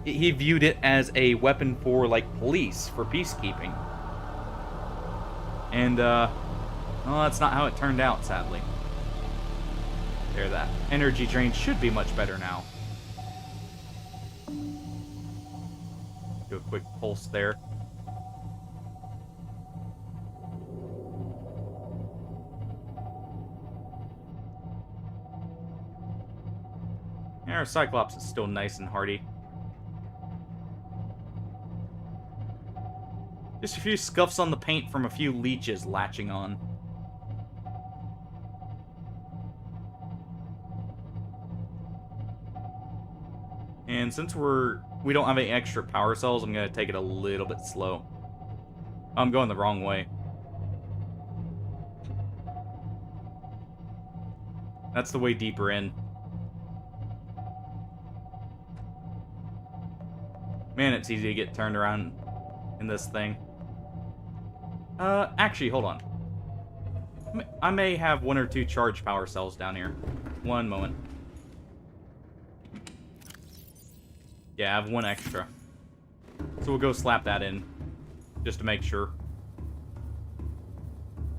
he viewed it as a weapon for, like, police, for peacekeeping. And, well, that's not how it turned out, sadly. There, that energy drain should be much better now. Do a quick pulse there. Yeah, our Cyclops is still nice and hardy. Just a few scuffs on the paint from a few leeches latching on. And since we don't have any extra power cells, I'm gonna take it a little bit slow. I'm going the wrong way. That's the way deeper in. Man, it's easy to get turned around in this thing. Actually, hold on. I may have 1 or 2 charged power cells down here. One moment. Yeah, I have 1 extra. So we'll go slap that in, just to make sure.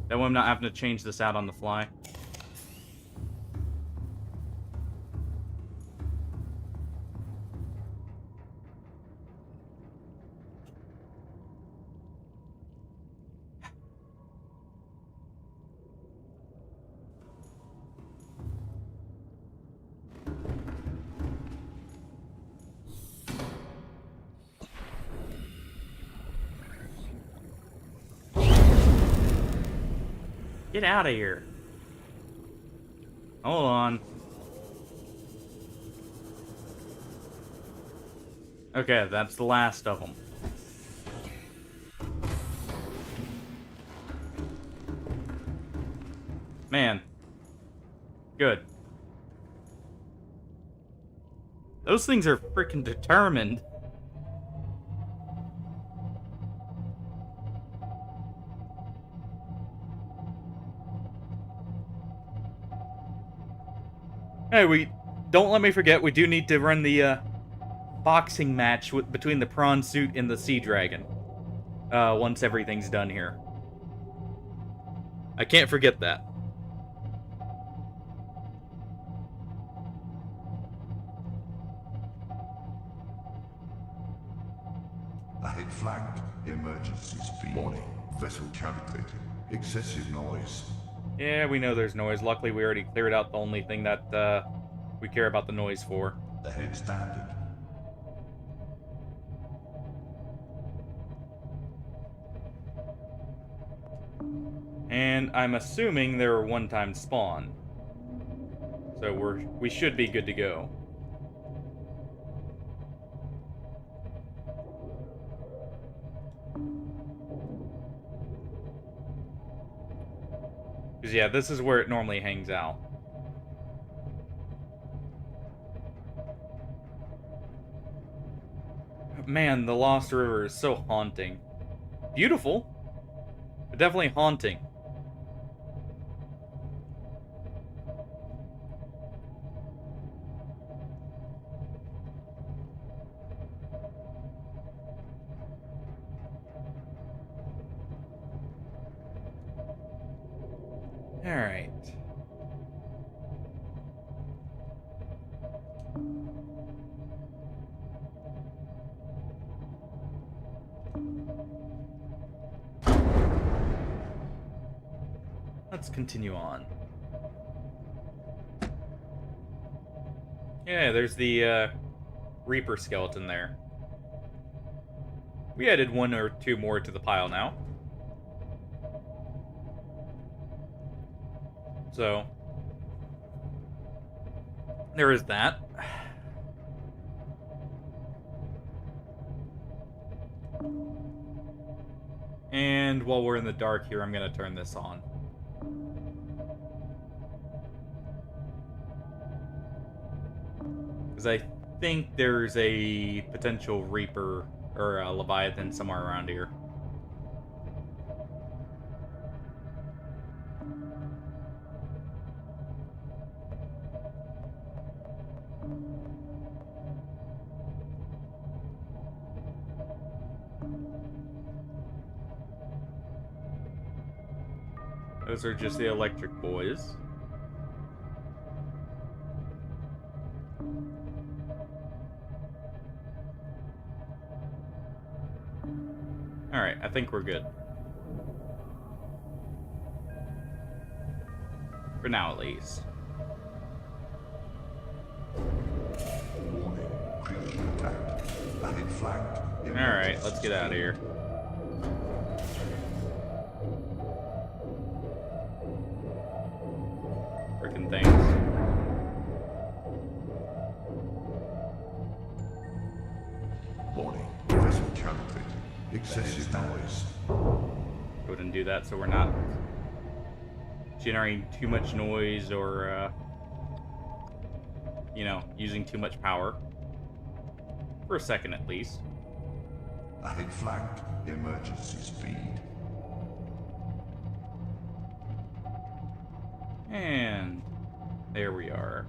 That way I'm not having to change this out on the fly. Get out of here. Hold on. Okay, that's the last of them. Man. Good. Those things are freaking determined. Hey, don't let me forget, we do need to run the boxing match between the prawn suit and the sea dragon. Once everything's done here. I can't forget that. Ahead flagged. Emergency speed. Warning. Vessel cavitating. Excessive noise. Yeah, we know there's noise. Luckily, we already cleared out the only thing that we care about the noise for. Ahead standard. And I'm assuming they're a one-time spawn. So we should be good to go. Because yeah, this is where it normally hangs out. Man, the Lost River is so haunting. Beautiful, but definitely haunting. Alright. Let's continue on. Yeah, there's the Reaper skeleton there. We added one or two more to the pile now. So, there is that. And while we're in the dark here, I'm going to turn this on. Because I think there's a potential Reaper or a Leviathan somewhere around here. Those are just the electric boys. Alright, I think we're good. For now, at least. Warning. Creature attacked. Bandit flagged. Alright, let's get out of here. Frickin' things. Warning. Vessel counterfeit. Excessive noise. Go ahead and do that so we're not generating too much noise or, you know, using too much power. For a second at least. Ahead flagged. Emergency speed. And there we are.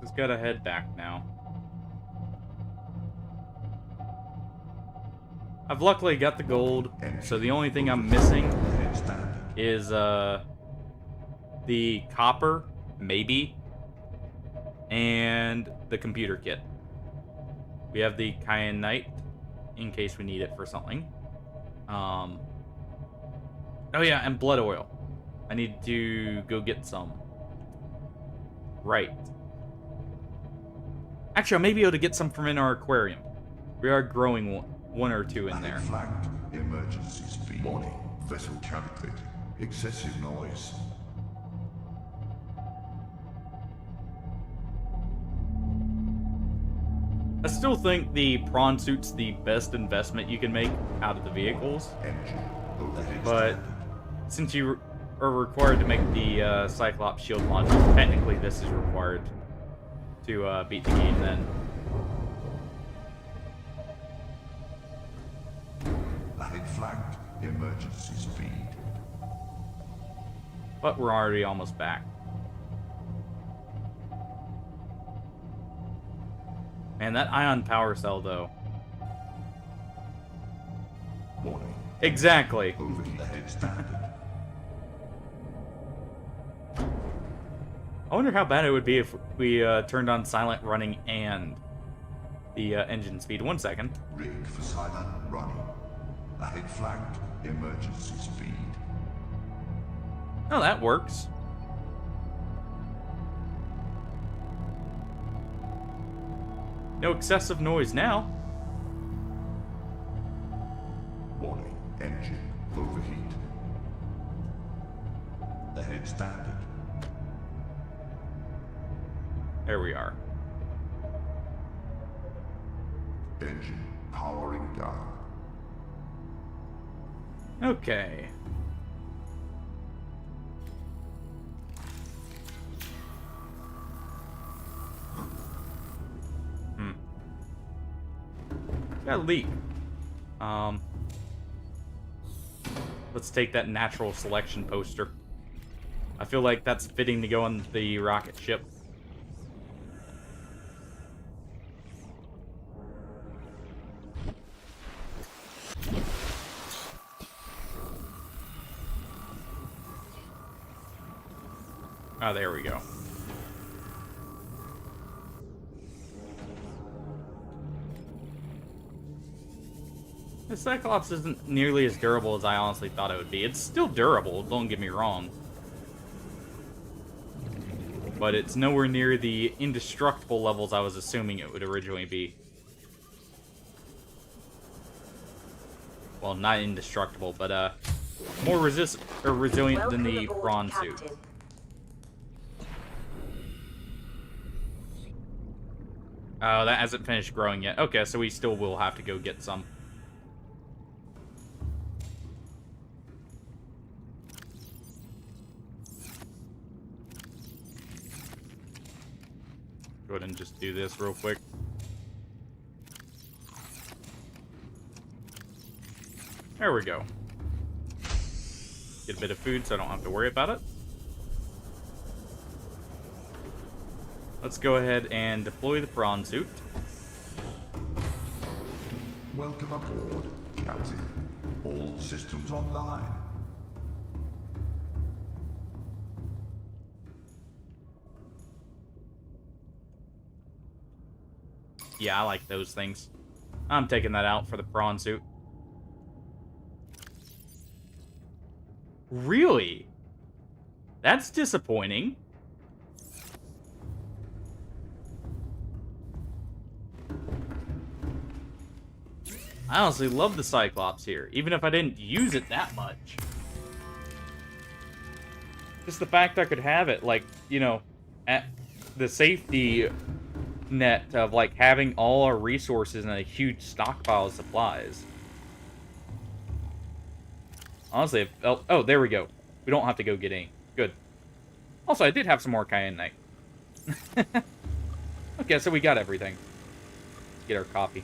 Just gotta head back now. I've luckily got the gold, so the only thing I'm missing is the copper, maybe, and the computer kit. We have the kyanite in case we need it for something. Oh yeah, and blood oil. I need to go get some. Right. Actually, I may be able to get some from in our aquarium. We are growing one or two in there. Flagged. Emergency speed. Warning. Vessel counterfeit. Excessive noise. I still think the prawn suit's the best investment you can make out of the vehicles. Engine. Overhead But standard. since you are required to make the Cyclops shield module, technically this is required to beat the game then. Ahead flagged. Emergency speed. But we're already almost back. Man, that ion power cell, though. Warning. Exactly. Overheat ahead standard. I wonder how bad it would be if we turned on silent running and the engine speed. 1 second. Rig for silent running. Ahead flagged. Emergency speed. Oh, that works. No excessive noise now. Warning. Engine overheat. head standard. There we are. Engine powering down. Okay. Got a leak. Let's take that natural selection poster. I feel like that's fitting to go on the rocket ship. Oh, there we go. The Cyclops isn't nearly as durable as I honestly thought it would be. It's still durable, don't get me wrong. But it's nowhere near the indestructible levels I was assuming it would originally be. Well, not indestructible, but more resilient than the prawn suit. Oh, that hasn't finished growing yet. Okay, so we still will have to go get some. Go ahead and just do this real quick. There we go. Get a bit of food so I don't have to worry about it. Let's go ahead and deploy the prawn suit. Welcome aboard, Captain. All systems online. Yeah, I like those things. I'm taking that out for the prawn suit. Really? That's disappointing. I honestly love the Cyclops here, even if I didn't use it that much. Just the fact I could have it, like, you know, at the safety net of, like, having all our resources and a huge stockpile of supplies. Honestly, oh, there we go. We don't have to go get any. Good. Also, I did have some more kyanite. Okay, so we got everything. Let's get our coffee.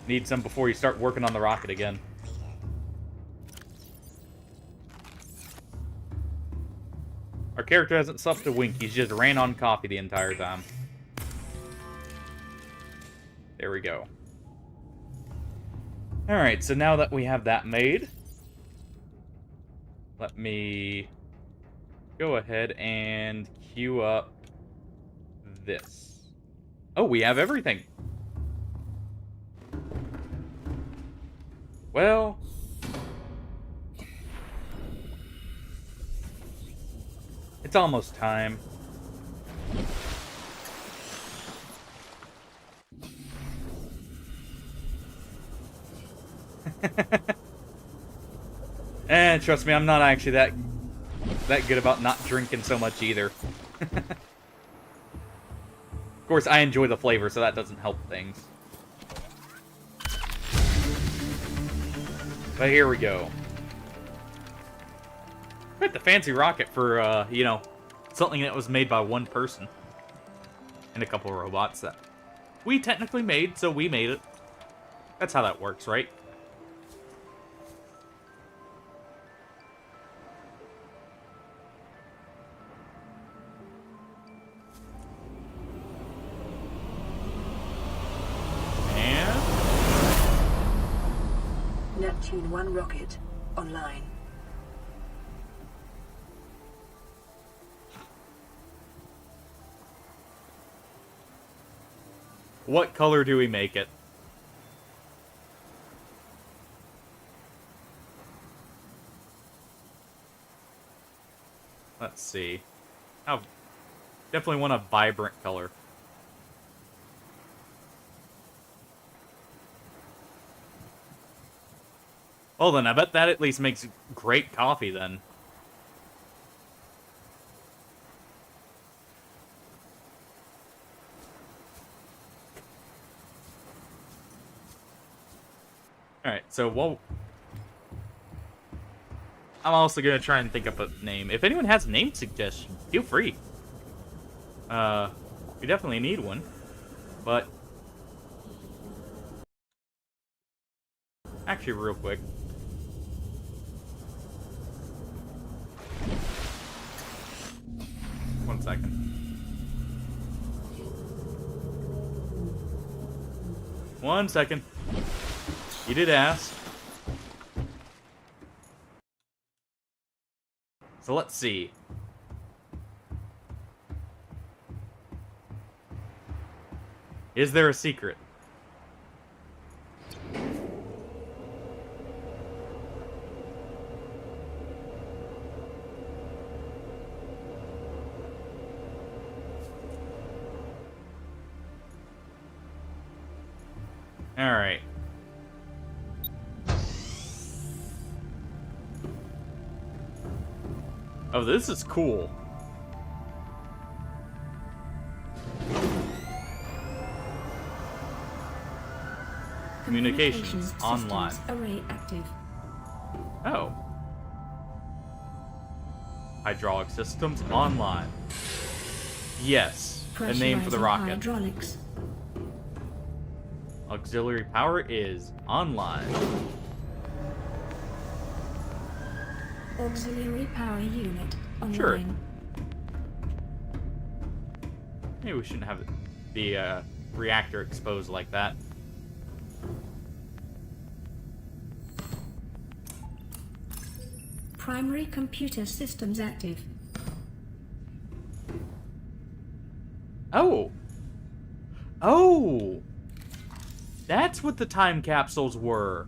Need some before you start working on the rocket again. Our character hasn't supped a wink. He's just ran on coffee the entire time. There we go. Alright, so now that we have that made, let me go ahead and queue up this. Oh, we have everything. Well, it's almost time. And trust me, I'm not actually that good about not drinking so much either. Of course, I enjoy the flavor, so that doesn't help things. But here we go. Quite the fancy rocket for, you know, something that was made by one person. And a couple of robots that we technically made, so we made it. That's how that works, right? Neptune 1 rocket online. What color do we make it? Let's see. Oh, definitely want a vibrant color. Well then, I bet that at least makes great coffee then. So, well, I'm also gonna try and think up a name. If anyone has a name suggestion, feel free. We definitely need one. But actually, real quick. One second. One second. You did ask. So let's see. Is there a secret? Alright. Oh, this is cool. Communications online. Array active. Oh. Hydraulic systems online. Yes. The name for the Pressurizing rocket. Hydraulics. Auxiliary power is online. Auxiliary power unit online. Sure. Maybe we shouldn't have the reactor exposed like that. Primary computer systems active. Oh. Oh. That's what the time capsules were.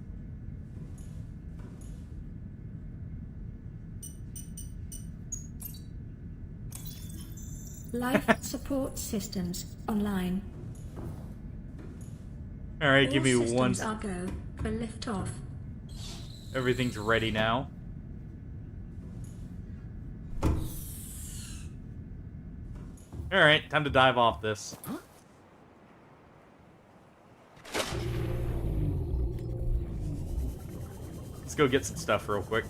Life support systems online. All right, give me All one. systems are go for liftoff. Everything's ready now. All right, time to dive off this. Let's go get some stuff real quick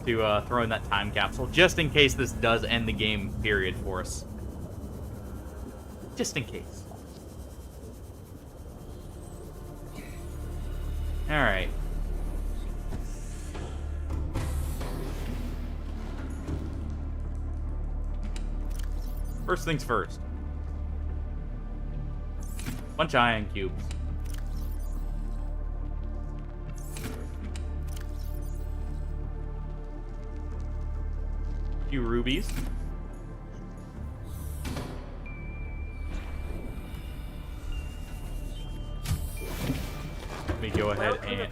to throw in that time capsule, just in case this does end the game period for us. Just in case. All right. First things first. Bunch of ion cubes. Few rubies. Let me go ahead and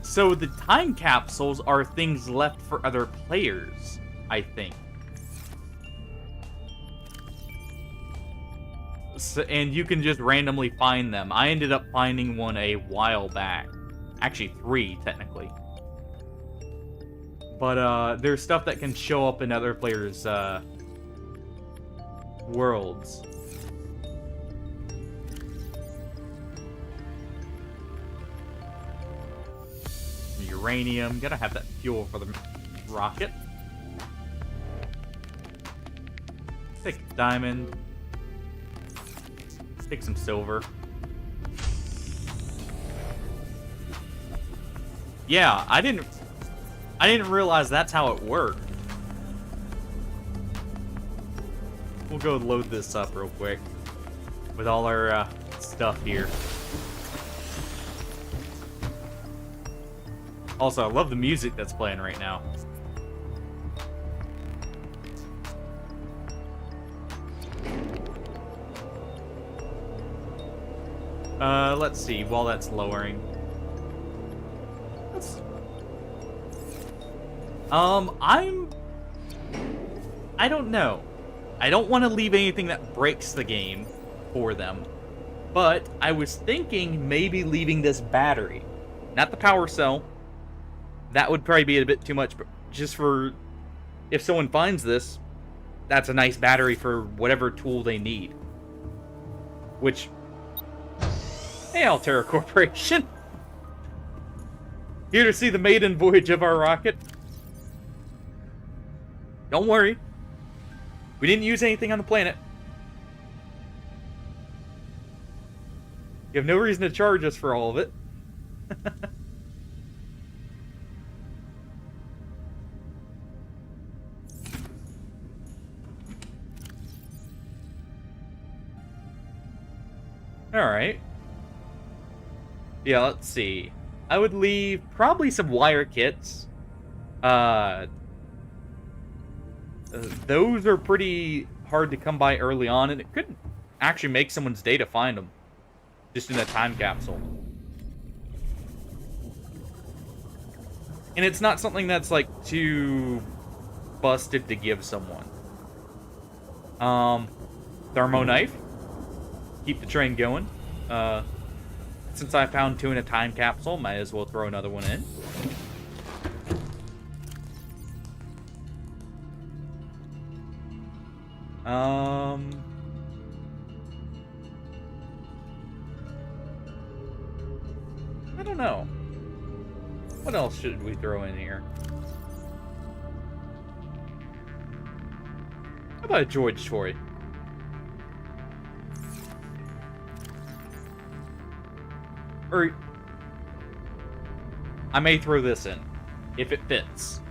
so the time capsules are things left for other players, I think. So, and you can just randomly find them. I ended up finding one a while back. Actually, 3, technically. But, there's stuff that can show up in other players', worlds. Uranium. Gotta have that fuel for the rocket. Take a diamond. Let's take some silver. Yeah, I didn't realize that's how it worked. We'll go load this up real quick with all our stuff here. Also, I love the music that's playing right now. Let's see, while that's lowering. I don't know. I don't want to leave anything that breaks the game for them. But I was thinking maybe leaving this battery. Not the power cell. That would probably be a bit too much, but just for if someone finds this, that's a nice battery for whatever tool they need. Which Hey, Altera Corporation. Here to see the maiden voyage of our rocket. Don't worry. We didn't use anything on the planet. You have no reason to charge us for all of it. Alright. Yeah, let's see. I would leave probably some wire kits. Those are pretty hard to come by early on, and it could actually make someone's day to find them. Just in a time capsule. And it's not something that's, like, too busted to give someone. Thermo knife. Keep the train going. Since I found 2 in a time capsule, might as well throw another one in. I don't know. What else should we throw in here? How about a George toy? Or I may throw this in if it fits.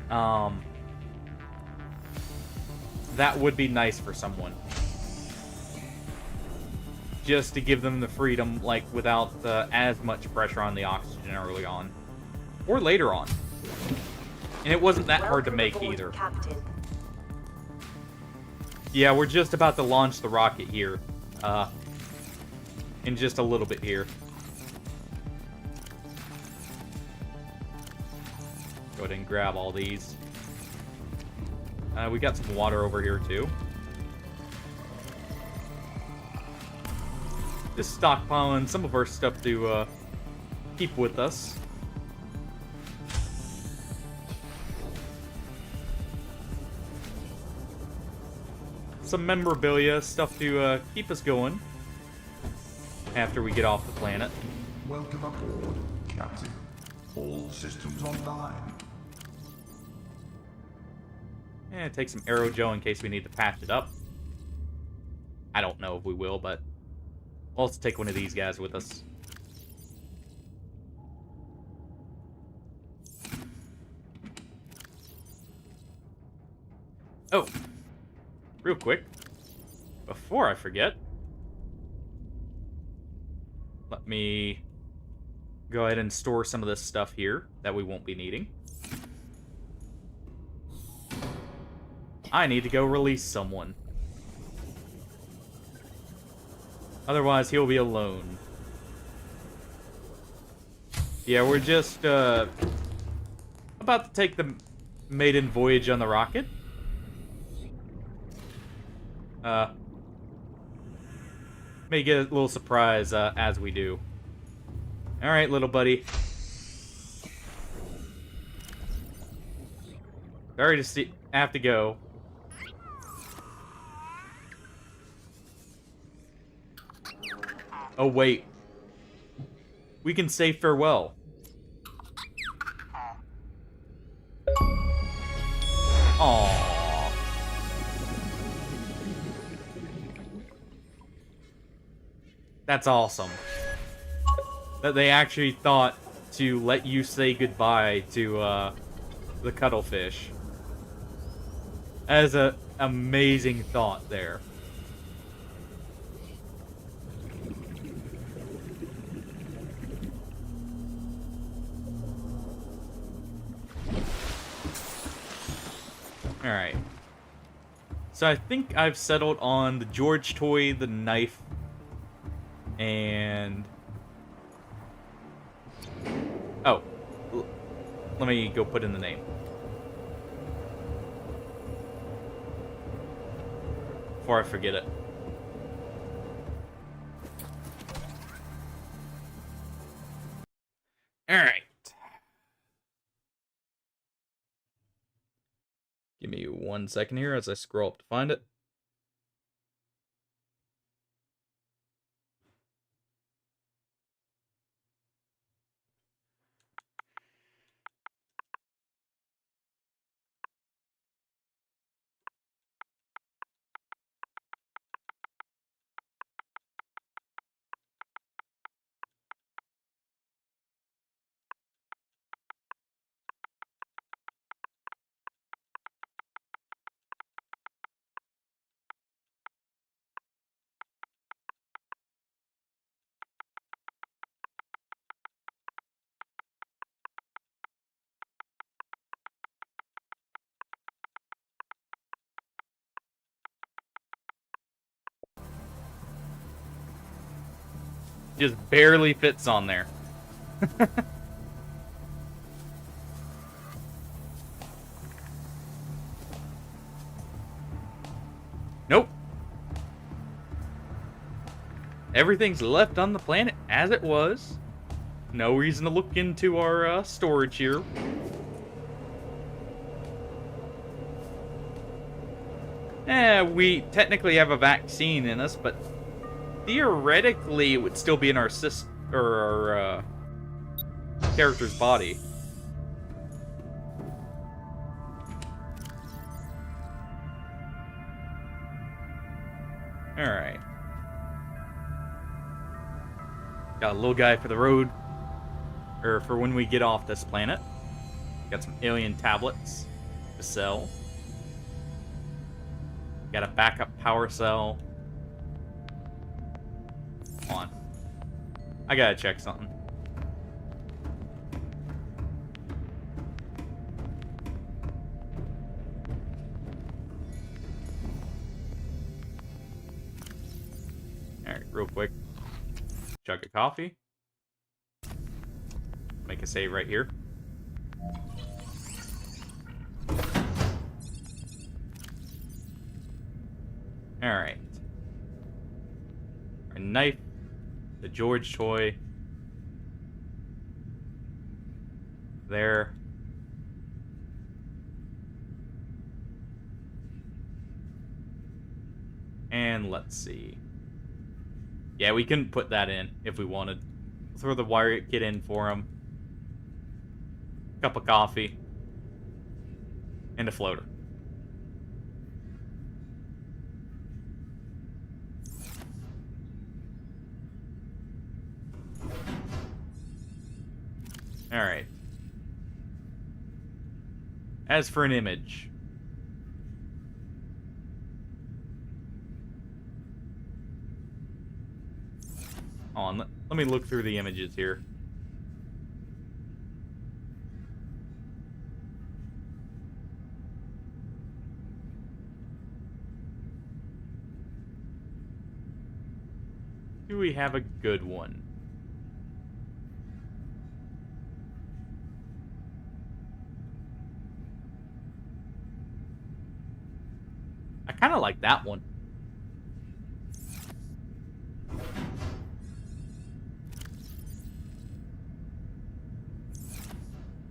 That would be nice for someone. Just to give them the freedom, like, without as much pressure on the oxygen early on. Or later on. And it wasn't that hard to make either. Captain. Yeah, we're just about to launch the rocket here. In just a little bit here. Go ahead and grab all these. We got some water over here, too. Just stockpiling some of our stuff to keep with us. Some memorabilia, stuff to keep us going after we get off the planet. Welcome aboard, Captain. All systems online. And take some aerogel in case we need to patch it up. I don't know if we will, but we'll also take one of these guys with us. Oh, real quick, before I forget, let me go ahead and store some of this stuff here that we won't be needing. I need to go release someone. Otherwise, he'll be alone. Yeah, we're just, about to take the maiden voyage on the rocket. May get a little surprise, as we do. Alright, little buddy. Sorry to have to go. Oh, wait. We can say farewell. Aww. That's awesome. That they actually thought to let you say goodbye to, the cuttlefish. That is an amazing thought there. Alright. So I think I've settled on the George toy, the knife, and... Oh. Let me go put in the name. Before I forget it. Alright. Give me 1 second here as I scroll up to find it. just barely fits on there. Nope. Everything's left on the planet as it was. No reason to look into our storage here. We technically have a vaccine in us, but theoretically it would still be in our character's body. Alright. Got a little guy for the road. Or for when we get off this planet. Got some alien tablets to sell. Got a backup power cell. Come on. I gotta check something. Alright, real quick. Chug of coffee. Make a save right here. Alright. Our knife. The George toy. There. And let's see. Yeah, we couldn't put that in if we wanted. Throw the wire kit in for him. Cup of coffee. And a floater. Alright. As for an image. Hold on, let me look through the images here. Do we have a good one? I kind of like that one.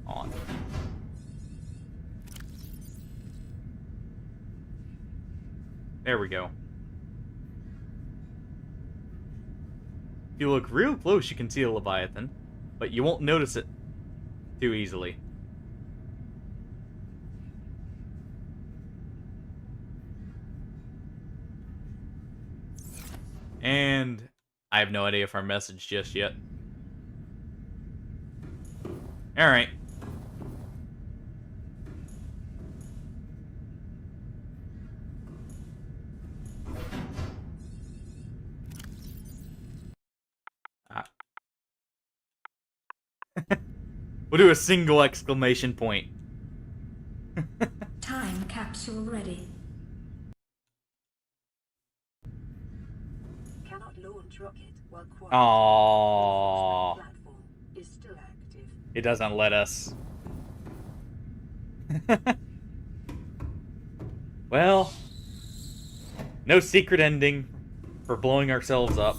On. There we go. If you look real close, you can see a Leviathan, but you won't notice it too easily. And I have no idea if our message just yet. Alright. We'll do a single exclamation point. Time capsule ready. Cannot launch rocket while Aww. platform is still active. It doesn't let us. Well, no secret ending for blowing ourselves up.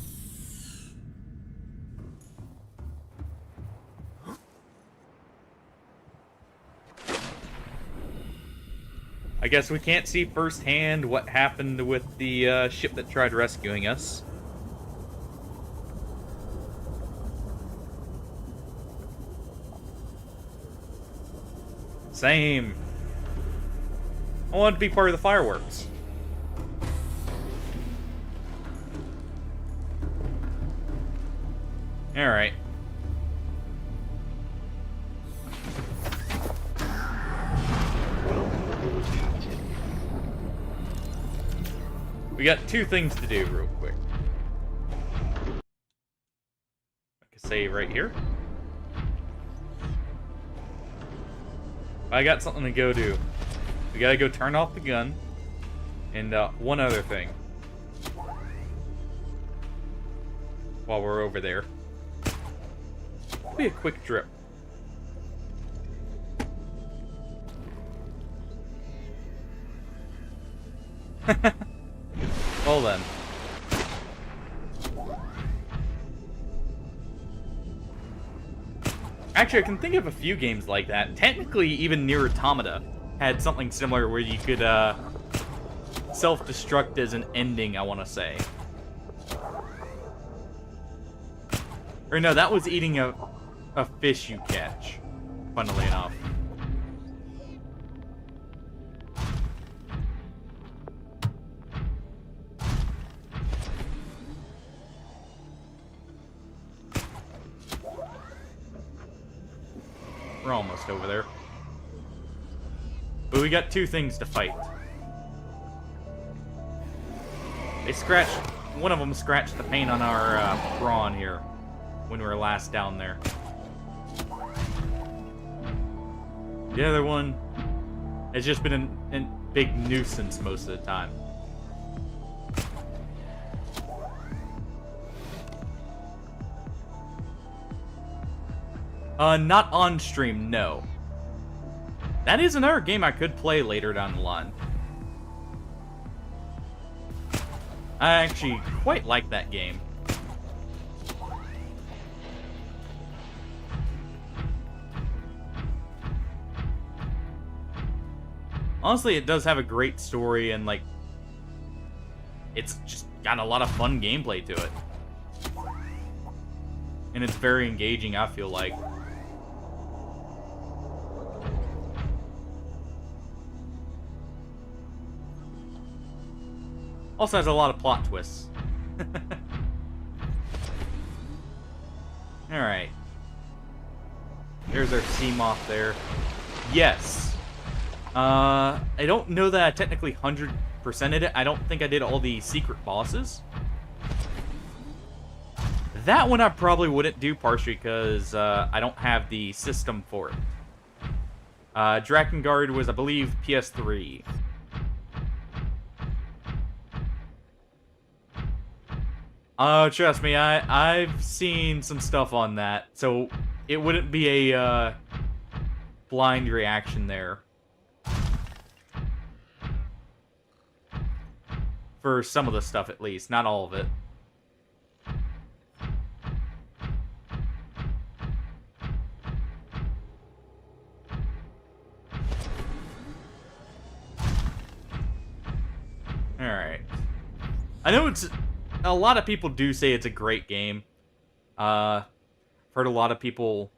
I guess we can't see firsthand what happened with the ship that tried rescuing us. Same. I wanted to be part of the fireworks. Alright. We got two things to do real quick. I can save right here. I got something to go do. We gotta go turn off the gun. And one other thing. while we're over there. Be a quick trip. Well then. Actually, I can think of a few games like that. Technically, even Nier Automata had something similar where you could self-destruct as an ending, I want to say. Or no, that was eating a fish you catch, funnily enough. We're almost over there. But we got two things to fight. They scratched... One of them scratched the paint on our prawn here when we were last down there. The other one has just been a big nuisance most of the time. Not on stream, no. That is another game I could play later down the line. I actually quite like that game. Honestly, it does have a great story and, like, it's just got a lot of fun gameplay to it. And it's very engaging, I feel like. Also has a lot of plot twists. Alright. There's our sea moth there. Yes. I don't know that I technically 100%ed it. I don't think I did all the secret bosses. That one I probably wouldn't do, partially because I don't have the system for it. Drakengard was, I believe, PS3. Oh, trust me, I've seen some stuff on that, so it wouldn't be a blind reaction there. For some of the stuff, at least. Not all of it. Alright. I know it's... A lot of people do say it's a great game. Heard a lot of people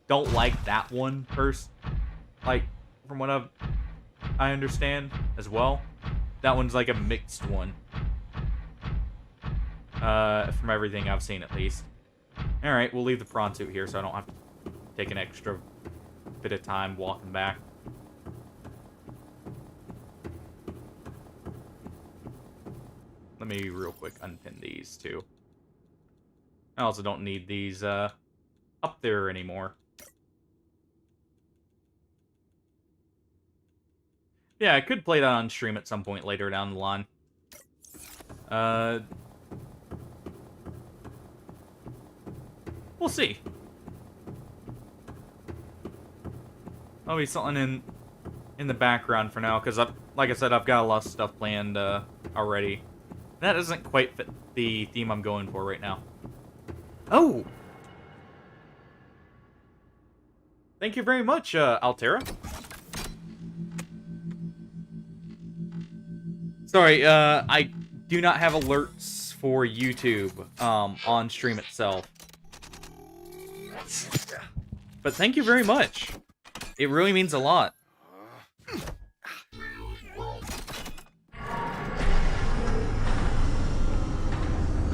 don't like that one first. Like, from what I understand as well. That one's like a mixed one. From everything I've seen, at least. Alright, we'll leave the prawn suit here so I don't have to take an extra bit of time walking back. Let me real quick unpin these too. I also don't need these up there anymore. Yeah, I could play that on stream at some point later down the line. We'll see. I'll be something in the background for now, because like I said, I've got a lot of stuff planned already. That doesn't quite fit the theme I'm going for right now. Oh! Thank you very much, Altera. Sorry, I do not have alerts for YouTube on stream itself. But thank you very much. It really means a lot.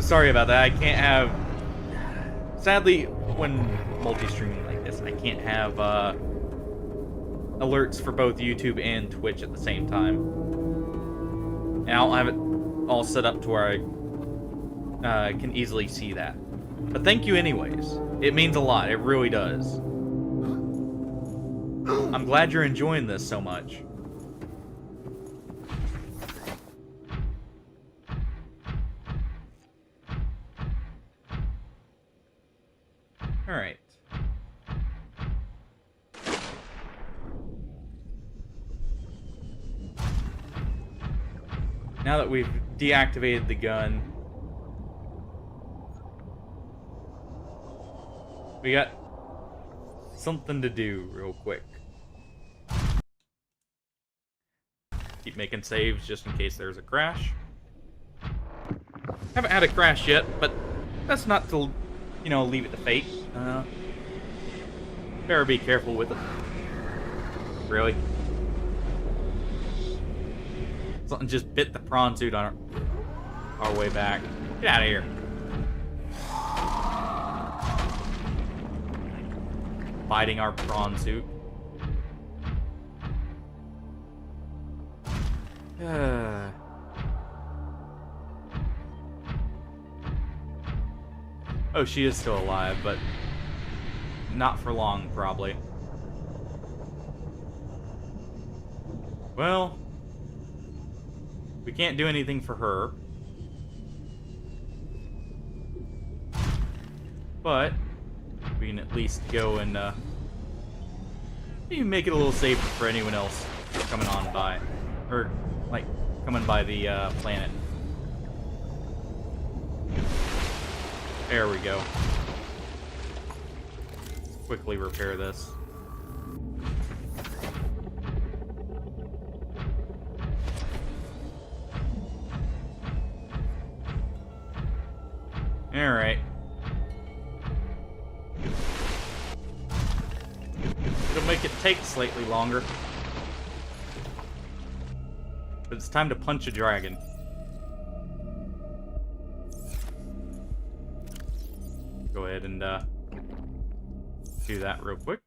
Sorry about that. I can't have... Sadly, when multi-streaming like this, I can't have alerts for both YouTube and Twitch at the same time. And I don't have it all set up to where I can easily see that. But thank you anyways. It means a lot. It really does. I'm glad you're enjoying this so much. Alright. Now that we've deactivated the gun, we got something to do real quick. Keep making saves just in case there's a crash. Haven't had a crash yet, but that's not to, you know, leave it to fate. Better be careful with it. Really? Something just bit the prawn suit on our way back. Get out of here. Biting our prawn suit. Oh, she is still alive, but not for long, probably. Well, we can't do anything for her. But we can at least go and maybe make it a little safer for anyone else coming on by. Or, like, coming by the planet. There we go. Quickly repair this. Alright. It'll make it take slightly longer. But it's time to punch a dragon. Go ahead and do that real quick.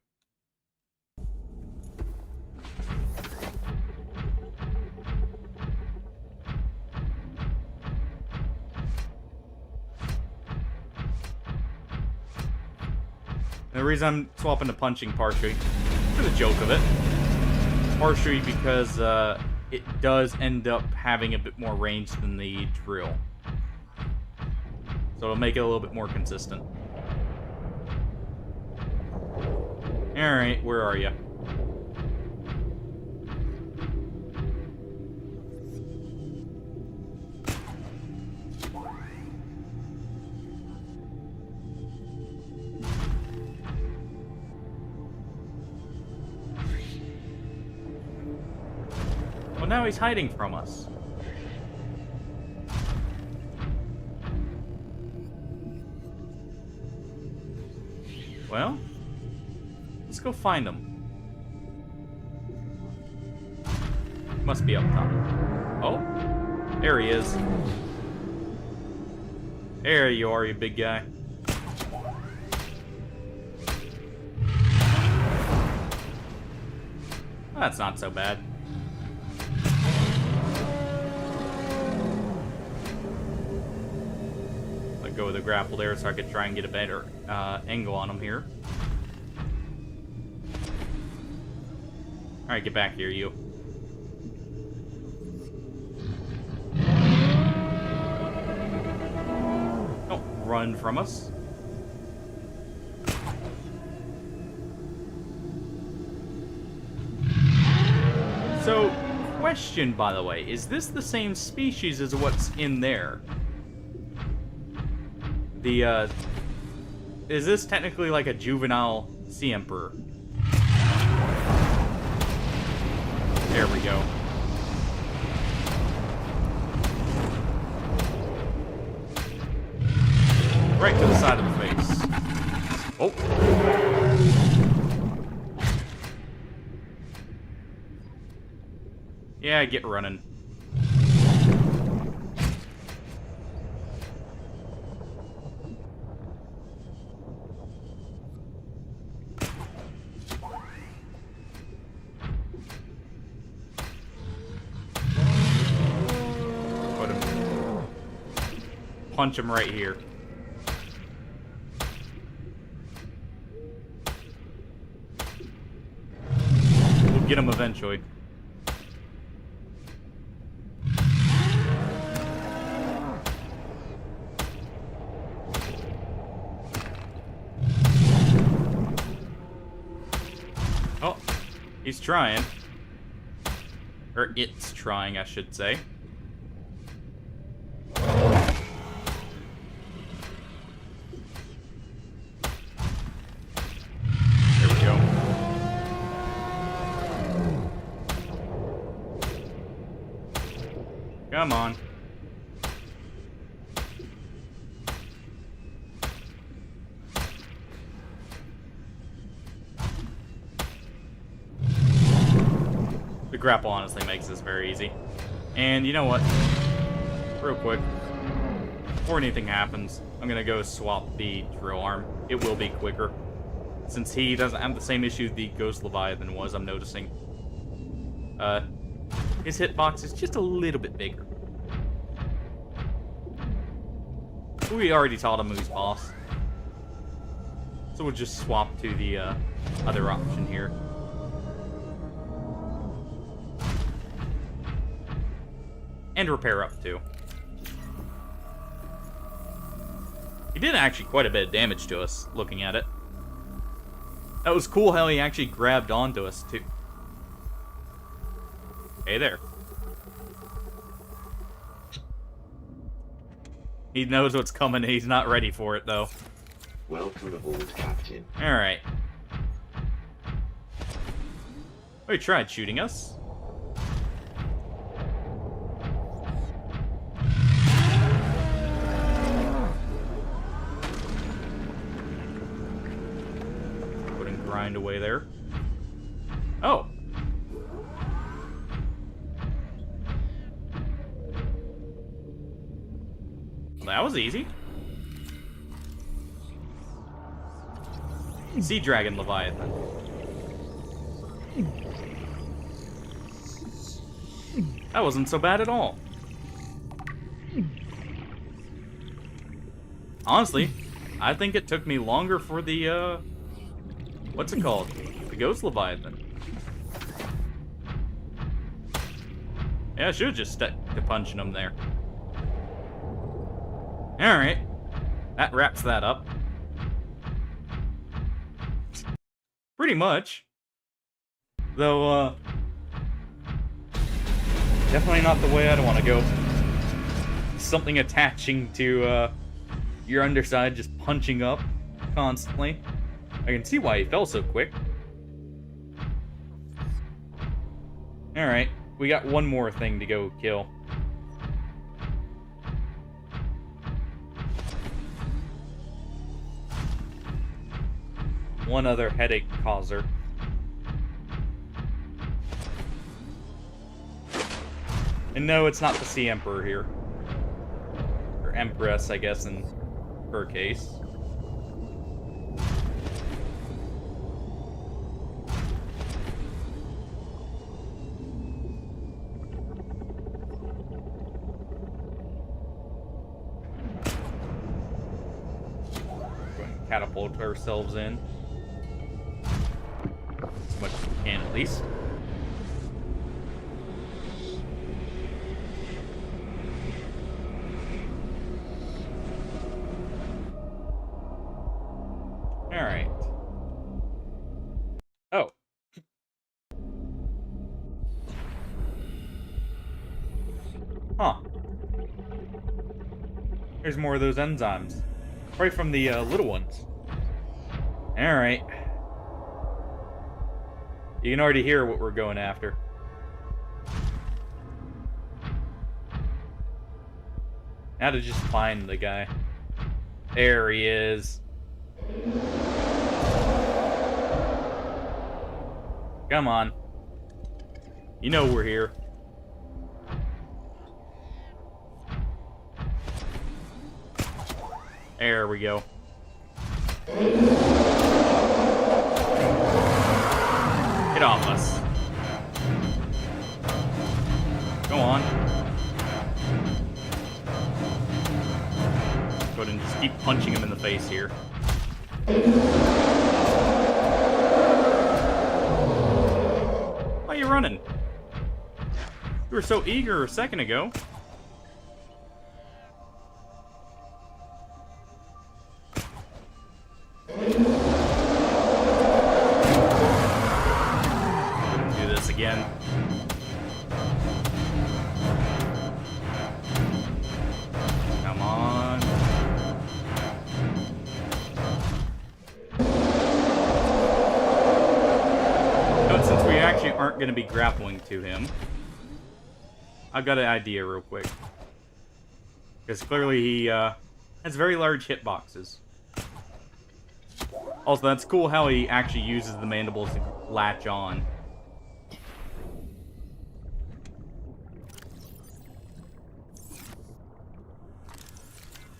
And the reason I'm swapping to punching partially, for the joke of it, partially because it does end up having a bit more range than the drill. So it'll make it a little bit more consistent. Alright, where are you? Well, now he's hiding from us. Well, let's go find him. Must be up top. Oh, there he is. There you are, you big guy. That's not so bad. Let go of the grapple there so I could try and get a better angle on him here. Alright, get back here, you. Don't run from us. So, question, by the way, is this the same species as what's in there? The, is this technically like a juvenile sea emperor? There we go. Right to the side of the face. Oh. Yeah, get running. Punch him right here. We'll get him eventually. Oh, he's trying. Or it's trying, I should say. There we go. Come on. The grapple honestly makes this very easy. And you know what? Real quick, before anything happens, I'm gonna go swap the drill arm. It will be quicker. Since he doesn't have the same issue the Ghost Leviathan was, I'm noticing. His hitbox is just a little bit bigger. We already taught him who's boss. So we'll just swap to the other option here. And repair up, too. He did actually quite a bit of damage to us, looking at it. That was cool how he actually grabbed onto us, too. Hey there. He knows what's coming, he's not ready for it, though. Welcome aboard, Captain. Alright. Oh, he tried shooting us. Grind away there. Oh. Well, that was easy. Sea Dragon Leviathan. That wasn't so bad at all. Honestly, I think it took me longer for the, what's it called? The Ghost Leviathan. Yeah, I should have just stuck to punching him there. Alright. That wraps that up. Pretty much. Though, definitely not the way I'd want to go. Something attaching to, your underside, just punching up constantly. I can see why he fell so quick. Alright, we got one more thing to go kill. One other headache causer. And no, it's not the Sea Emperor here. Or Empress, I guess, in her case. Catapult ourselves in. As much as we can, at least. Alright. Oh. Huh. There's more of those enzymes. Right from the little ones. Alright. You can already hear what we're going after. Now to just find the guy. There he is. Come on. You know we're here. There we go. Get off us. Go on. Go ahead and just keep punching him in the face here. Why are you running? You were so eager a second ago. actually aren't going to be grappling to him. I've got an idea real quick. Because clearly he has very large hitboxes. Also, that's cool how he actually uses the mandibles to latch on.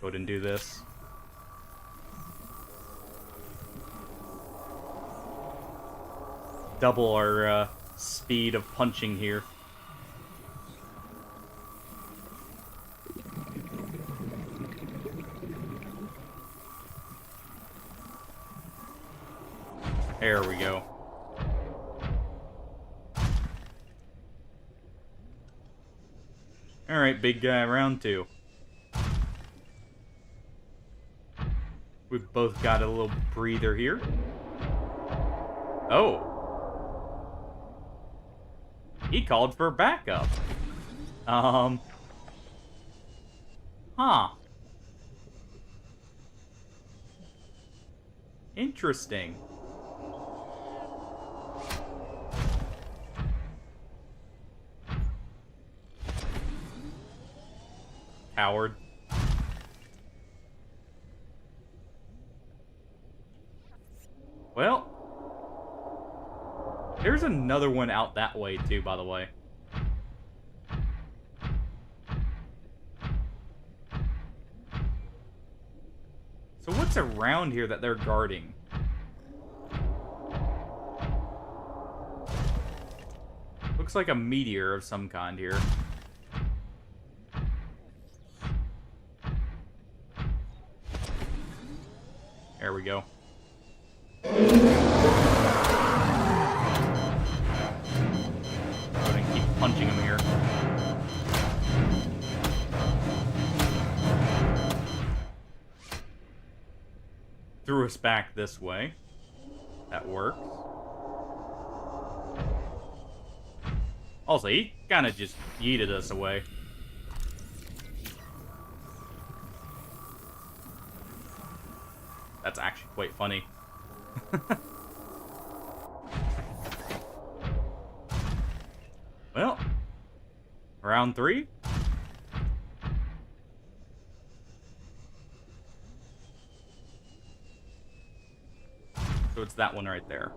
Go ahead and do this. Double our speed of punching here. There we go. Alright, big guy, round 2. We've both got a little breather here. Oh. He called for backup. Huh. Interesting. Coward. Well, there's another one out that way too, by the way. So what's around here that they're guarding? Looks like a meteor of some kind here. There we go. Go ahead and keep punching him here. Threw us back this way. That works. Also, he kind of just yeeted us away. That's actually quite funny. Well, round 3. So it's that one right there.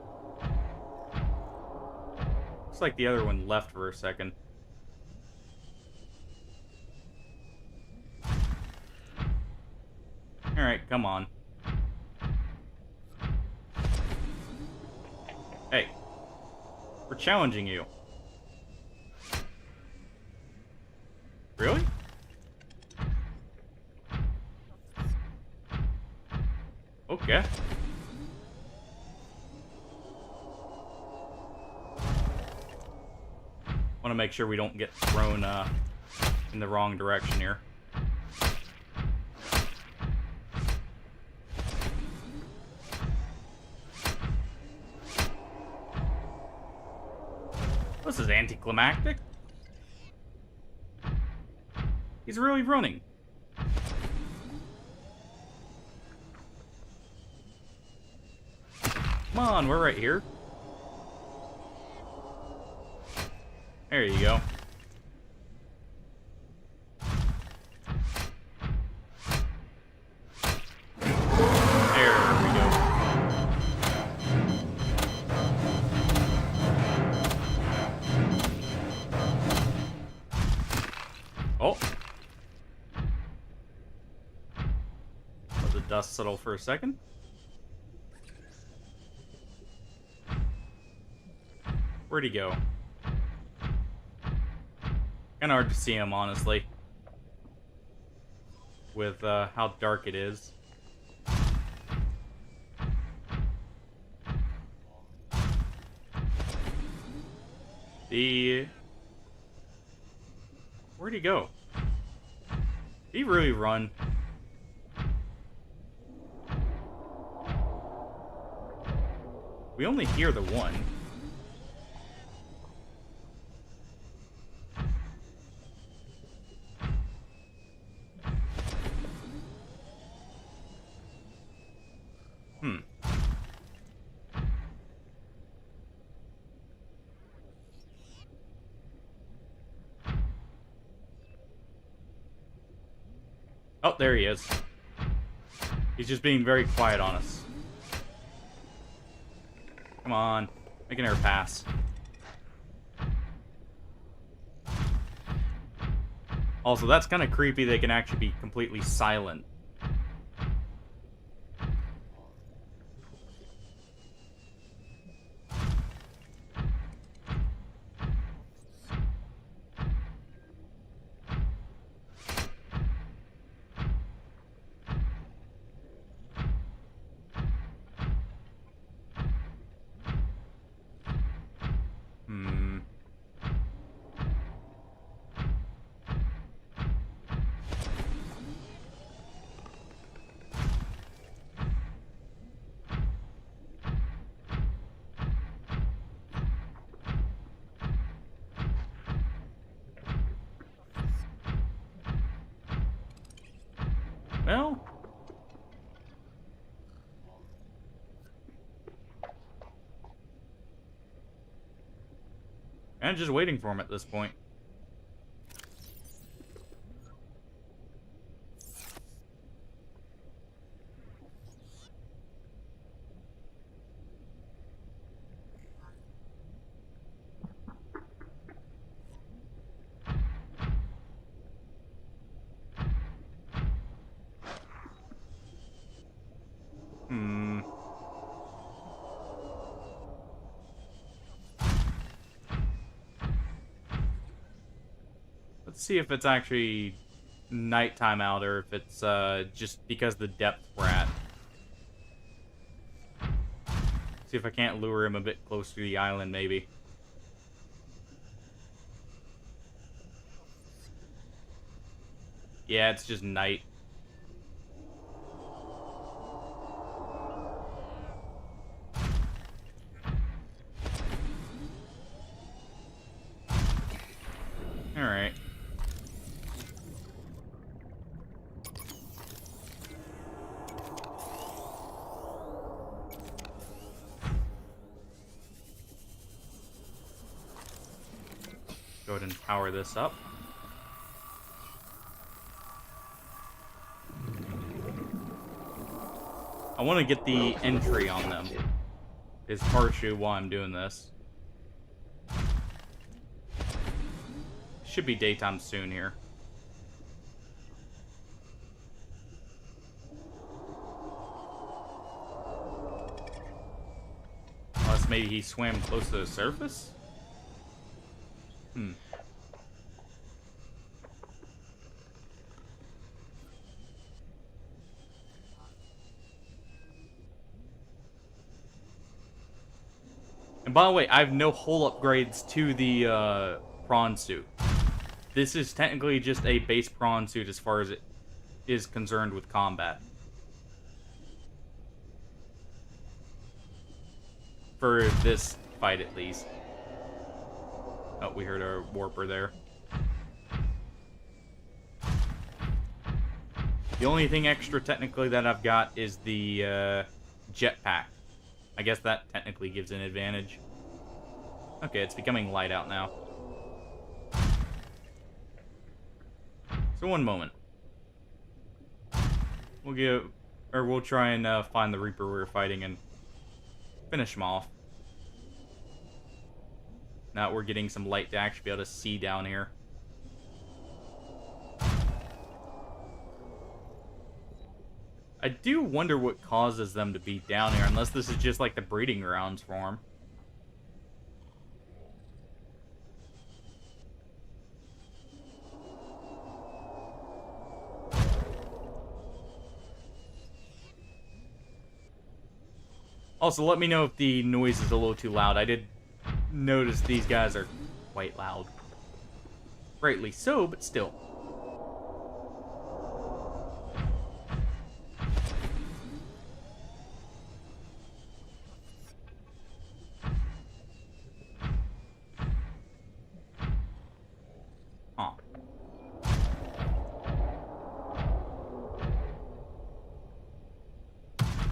Looks like the other one left for a second. Alright, come on. Hey, we're challenging you. Really? Okay. Want to make sure we don't get thrown in the wrong direction here. This is anticlimactic. He's really running. Come on, we're right here. There you go. There we go. Oh. Let the dust settle for a second. Where'd he go? Kinda hard to see him, honestly. With how dark it is. Where'd he go? Did he really run? We only hear the one. Oh, there he is. He's just being very quiet on us. Come on. Make an air pass. Also, that's kind of creepy. They can actually be completely silent. Well, and just waiting for him at this point. Let's see if it's actually nighttime out or if it's just because the depth we're at. See if I can't lure him a bit closer to the island, maybe. Yeah, it's just night. Alright. Go ahead and power this up. I want to get the entry on them. Is partially why I'm doing this. Should be daytime soon here. Unless maybe he swam close to the surface? And by the way, I have no hull upgrades to the prawn suit. This is technically just a base prawn suit as far as it is concerned with combat. For this fight, at least. Oh, we heard a warper there. The only thing extra, technically, that I've got is the jetpack. I guess that technically gives an advantage. Okay, it's becoming light out now. So one moment. We'll try and find the Reaper we were fighting and finish him off. Now we're getting some light to actually be able to see down here. I do wonder what causes them to be down here, unless this is just like the breeding grounds for them. Also, let me know if the noise is a little too loud. I did notice these guys are quite loud. Rightly so, but still. Huh.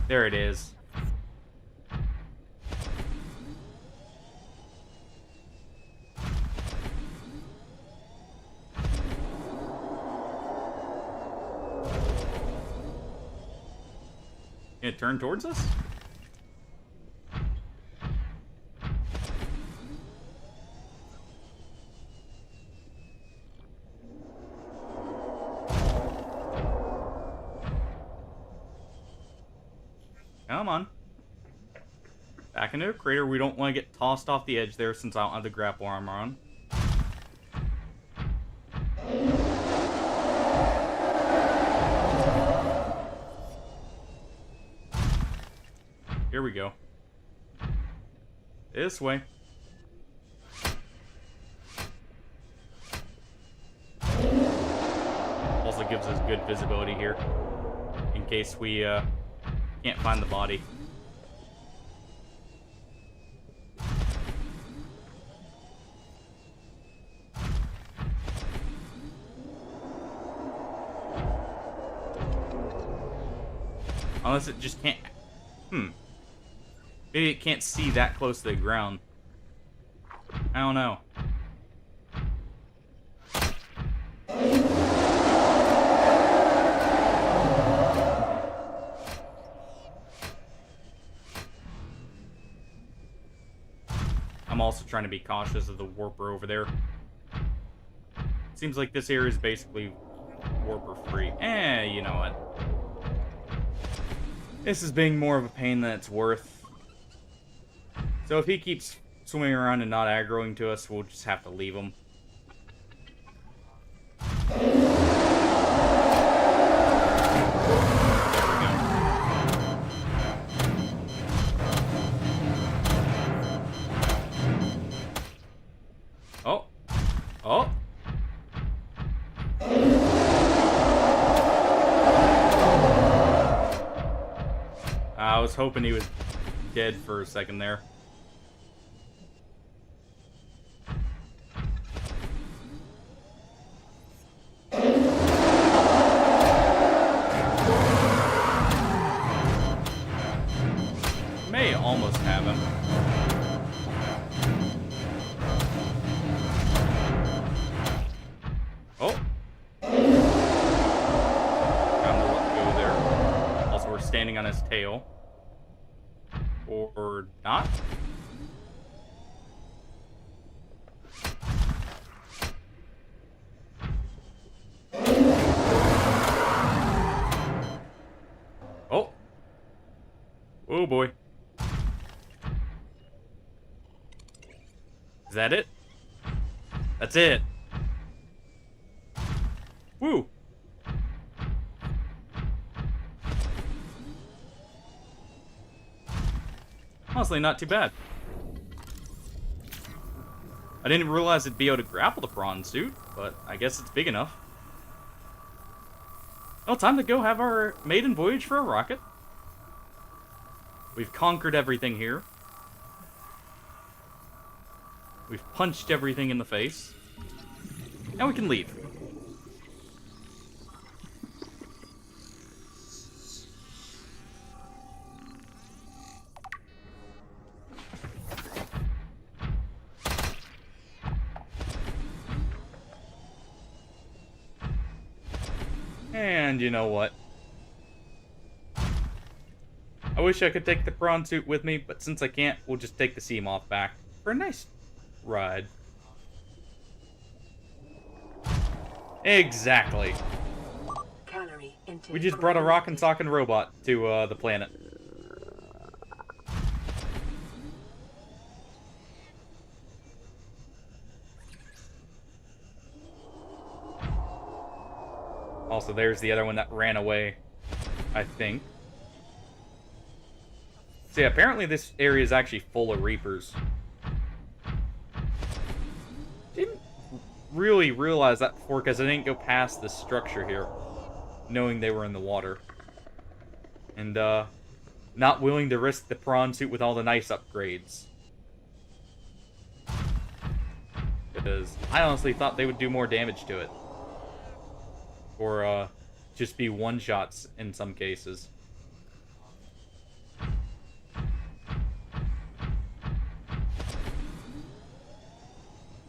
There it is. Gonna turn towards us? Come on. Back into the crater. We don't want to get tossed off the edge there since I don't have the grapple armor on. Here we go. This way. Also gives us good visibility here in case we can't find the body. Unless it just can't... Maybe it can't see that close to the ground. I don't know. I'm also trying to be cautious of the warper over there. Seems like this area is basically warper free. You know what? This is being more of a pain than it's worth. So if he keeps swimming around and not aggroing to us, we'll just have to leave him. Oh. Oh. I was hoping he was dead for a second there. May almost have him. Oh. Time to let go there. Also, we're standing on his tail. Or not? Oh. Oh boy. Is that it? That's it. Woo. Honestly, not too bad. I didn't realize it'd be able to grapple the prawn suit, but I guess it's big enough. Well, time to go have our maiden voyage for a rocket. We've conquered everything here. We've punched everything in the face. Now we can leave. And you know what? I wish I could take the prawn suit with me, but since I can't, we'll just take the sea moth back for a nice ride. Exactly. We just brought a rockin' sockin' robot to the planet. Also, there's the other one that ran away, I think. See, apparently this area is actually full of reapers. Didn't really realize that before because I didn't go past this structure here, knowing they were in the water. And, not willing to risk the prawn suit with all the nice upgrades. Because I honestly thought they would do more damage to it. Or, just be one-shots in some cases.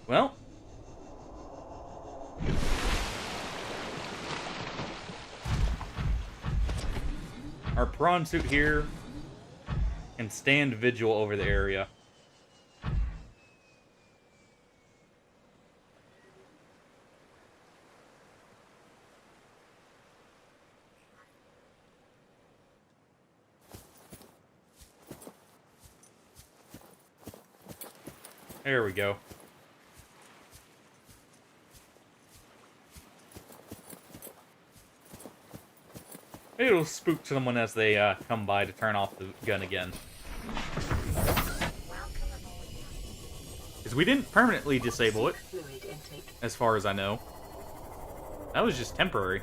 Well. our prawn suit here can stand vigil over the area. There we go. Maybe it'll spook someone as they come by to turn off the gun again. Because we didn't permanently disable it, as far as I know. That was just temporary.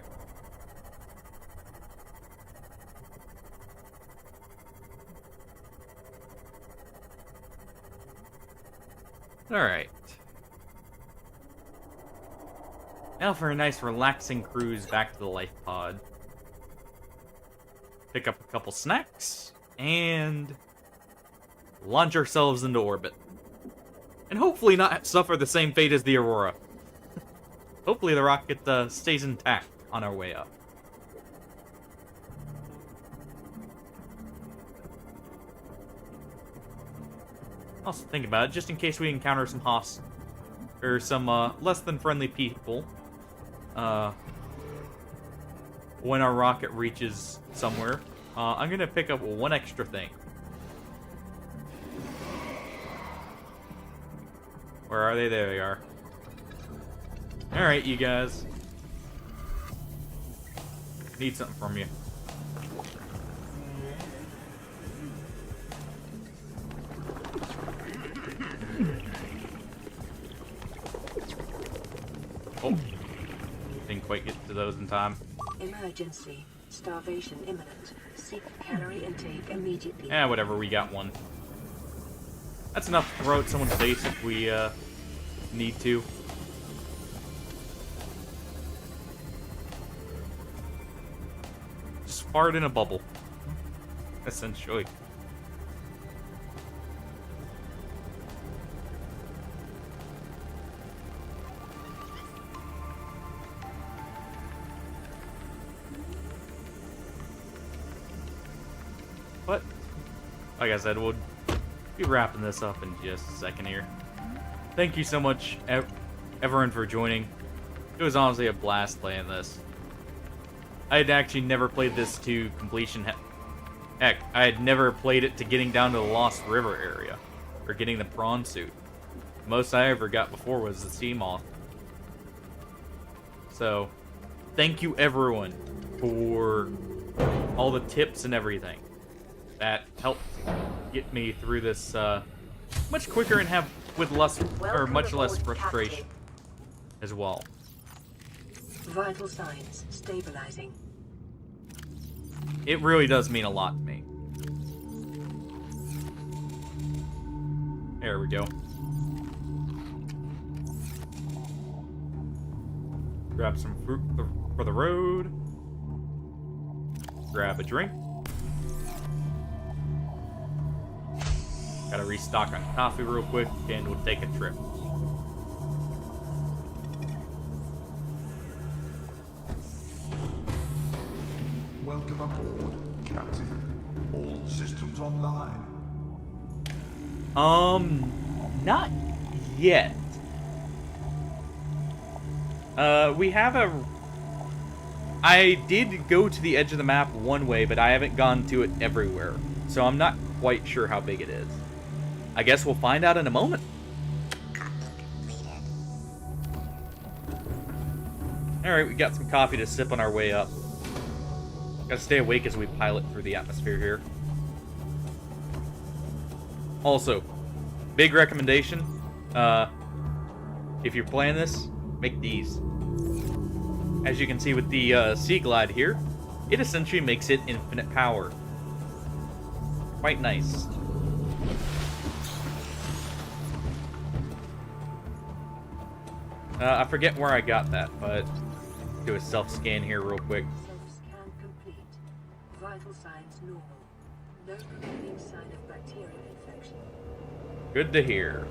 Alright. Now for a nice relaxing cruise back to the life pod. Pick up a couple snacks, and launch ourselves into orbit. And hopefully not suffer the same fate as the Aurora. Hopefully the rocket stays intact on our way up. Also think about it, just in case we encounter some or some less than friendly people, when our rocket reaches somewhere, I'm gonna pick up one extra thing. Where are they? There they are. Alright, you guys. Need something from you. Oh. Didn't quite get to those in time. Emergency. Starvation imminent. Seek calorie intake immediately. Eh, whatever, we got one. That's enough to throw at someone's face if we, need to. Just fart in a bubble. Essentially. But, like I said, we'll be wrapping this up in just a second here. Thank you so much, everyone, for joining. It was honestly a blast playing this. I had actually never played this to completion. Heck, I had never played it to getting down to the Lost River area, or getting the prawn suit. The most I ever got before was the sea moth. So, thank you everyone for all the tips and everything. That helped get me through this much quicker and have with much less frustration as well. Vital signs stabilizing. It really does mean a lot to me. There we go. Grab some fruit for the road. Grab a drink. Gotta restock on coffee real quick, and we'll take a trip. Welcome aboard, Captain. All systems online. Not yet. We have I did go to the edge of the map one way, but I haven't gone to it everywhere. So I'm not quite sure how big it is. I guess we'll find out in a moment. Alright, we got some coffee to sip on our way up. Gotta stay awake as we pilot through the atmosphere here. Also, big recommendation, if you're playing this, make these. As you can see with the Sea Glide here, it essentially makes it infinite power. Quite nice. I forget where I got that, but do a self-scan here real quick. Self-scan complete. Vital signs normal. No remaining sign of bacterial infection. Good to hear.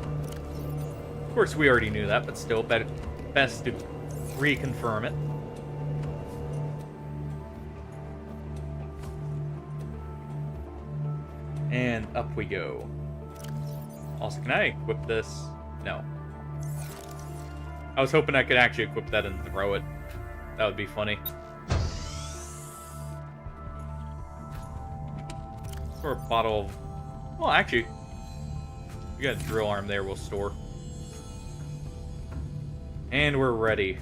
Of course, we already knew that, but still, best to reconfirm it. up we go. Also, can I equip this? No. I was hoping I could actually equip that and throw it. That would be funny. Or a bottle of... Well, actually, we got a drill arm there we'll store. And we're ready.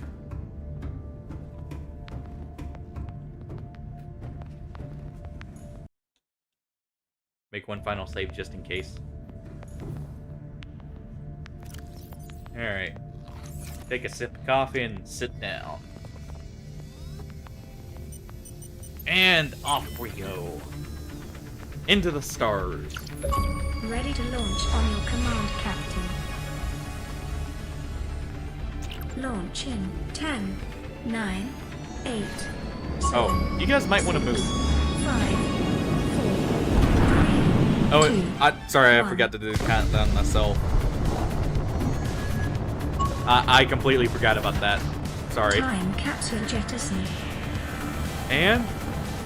Make one final save just in case. Alright. Take a sip of coffee and sit down. And off we go. Into the stars. Ready to launch on your command, Captain. Launch in 10, 9, 8, 7, Oh, you guys might want to move. 5, 4, 3, Oh, 2, sorry, I 1. forgot to do the countdown myself. I completely forgot about that. Sorry. Time capsule jettisoned. And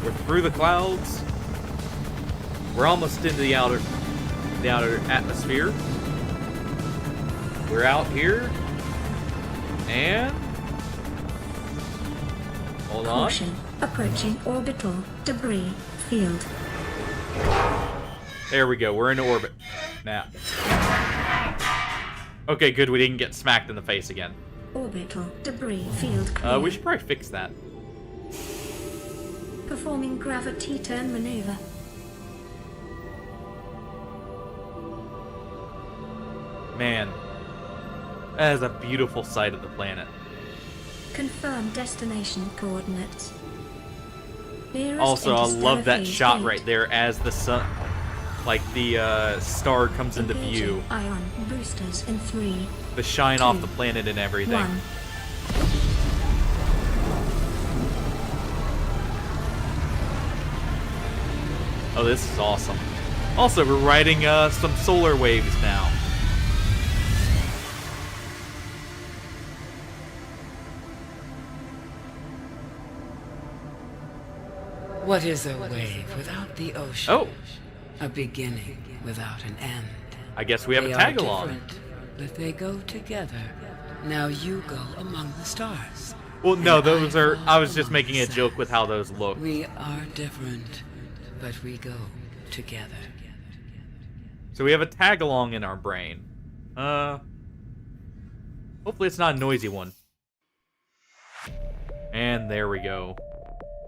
we're through the clouds. We're almost into the outer atmosphere. We're out here. And hold on. Caution. Approaching orbital debris field. There we go. We're in orbit now. Okay, good. We didn't get smacked in the face again. Orbital debris field clear. We should probably fix that. Performing gravity turn maneuver. Man, that is a beautiful sight of the planet. Confirm destination coordinates. Nearest Also, I love that interstellar shot phase right there as the sun, like the star comes into Engaging view. Ion boosters in 3, The shine off 2, the planet and everything. 1. Oh, this is awesome. Also, we're riding some solar waves now. What is a wave without the ocean? Oh. A beginning without an end. I guess we have a They tag are along. different, but they go together. Now you go among the stars. Well, no, and those are. fall I was just among making the a joke with sands. how those look. We are different, but we go together. So we have a tag along in our brain. Hopefully it's not a noisy one. And there we go.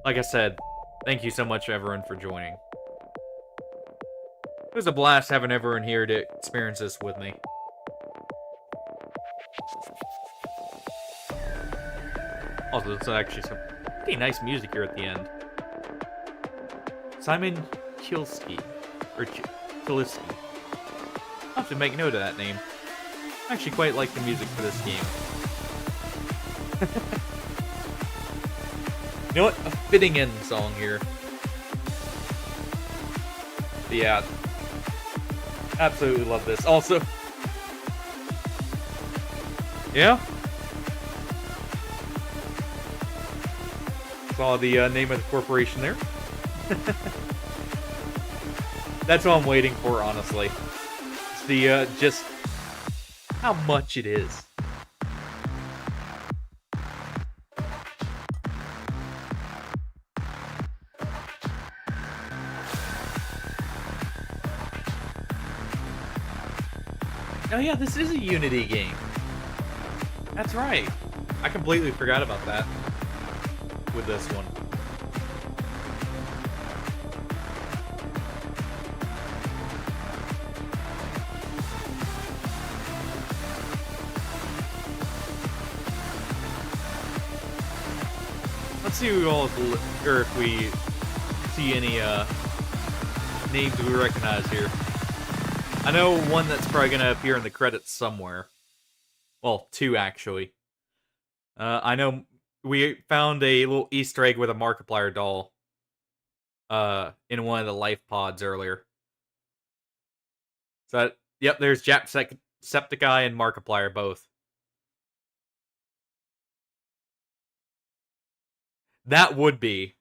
Like I said, thank you so much, everyone, for joining. It was a blast having everyone here to experience this with me. Also, there's actually some pretty nice music here at the end. Simon Kilsky. Or Kilsky. I'll have to make note of that name. I actually quite like the music for this game. You know what? A fitting end song here. But yeah. Absolutely love this. Also, yeah. Saw the name of the corporation there. That's what I'm waiting for, honestly. It's the, just how much it is. Oh yeah, this is a Unity game. That's right. I completely forgot about that with this one. Let's see if we see any names we recognize here. I know one that's probably going to appear in the credits somewhere. Well, two, actually. I know we found a little Easter egg with a Markiplier doll in one of the life pods earlier. So, yep, there's Jacksepticeye and Markiplier both. That would be.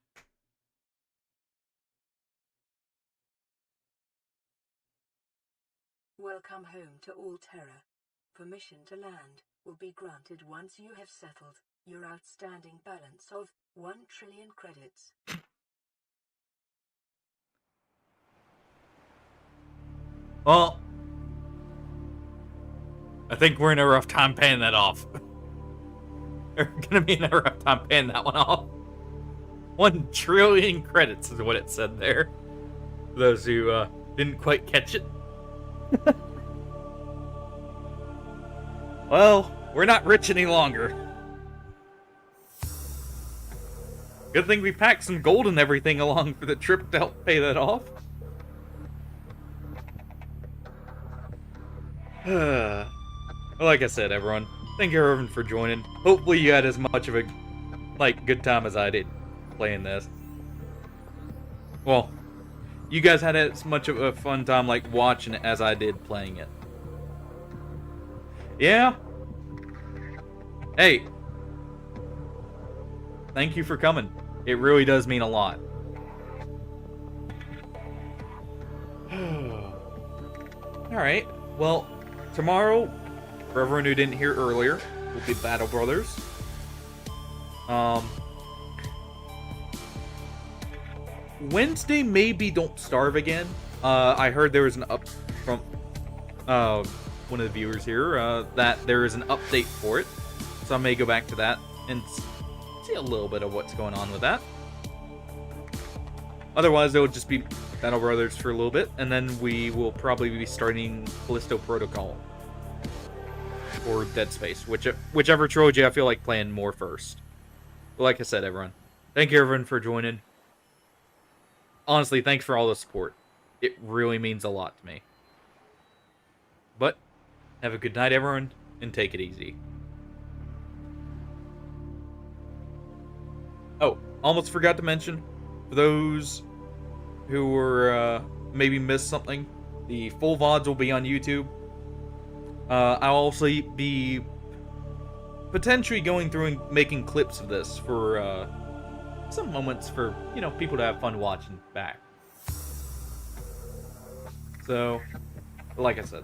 Welcome home to Alterra. Permission to land will be granted once you have settled your outstanding balance of 1 trillion credits. Well, I think we're in a rough time paying that off. We're gonna be in a rough time paying that one off. 1 trillion credits is what it said there. For those who didn't quite catch it. Well, we're not rich any longer. Good thing we packed some gold and everything along for the trip to help pay that off. Like I said, everyone, thank you everyone for joining. Hopefully you had as much of a good time as I did playing this. Well, you guys had as much of a fun time watching it as I did playing it. Yeah. Hey. Thank you for coming. It really does mean a lot. Alright, well, tomorrow, for everyone who didn't hear earlier, will be Battle Brothers. Wednesday, maybe Don't Starve again. I heard there was an up from one of the viewers here that there is an update for it. So I may go back to that and see a little bit of what's going on with that. Otherwise, it will just be Battle Brothers for a little bit, and then we will probably be starting Callisto Protocol or Dead Space, whichever trilogy I feel like playing more first. But like I said, everyone, thank you everyone for joining. Honestly, thanks for all the support. It really means a lot to me. But have a good night, everyone, and take it easy. Oh, almost forgot to mention, for those who were maybe missed something, the full VODs will be on YouTube. I'll also be potentially going through and making clips of this for some moments for, people to have fun watching back. So, like I said,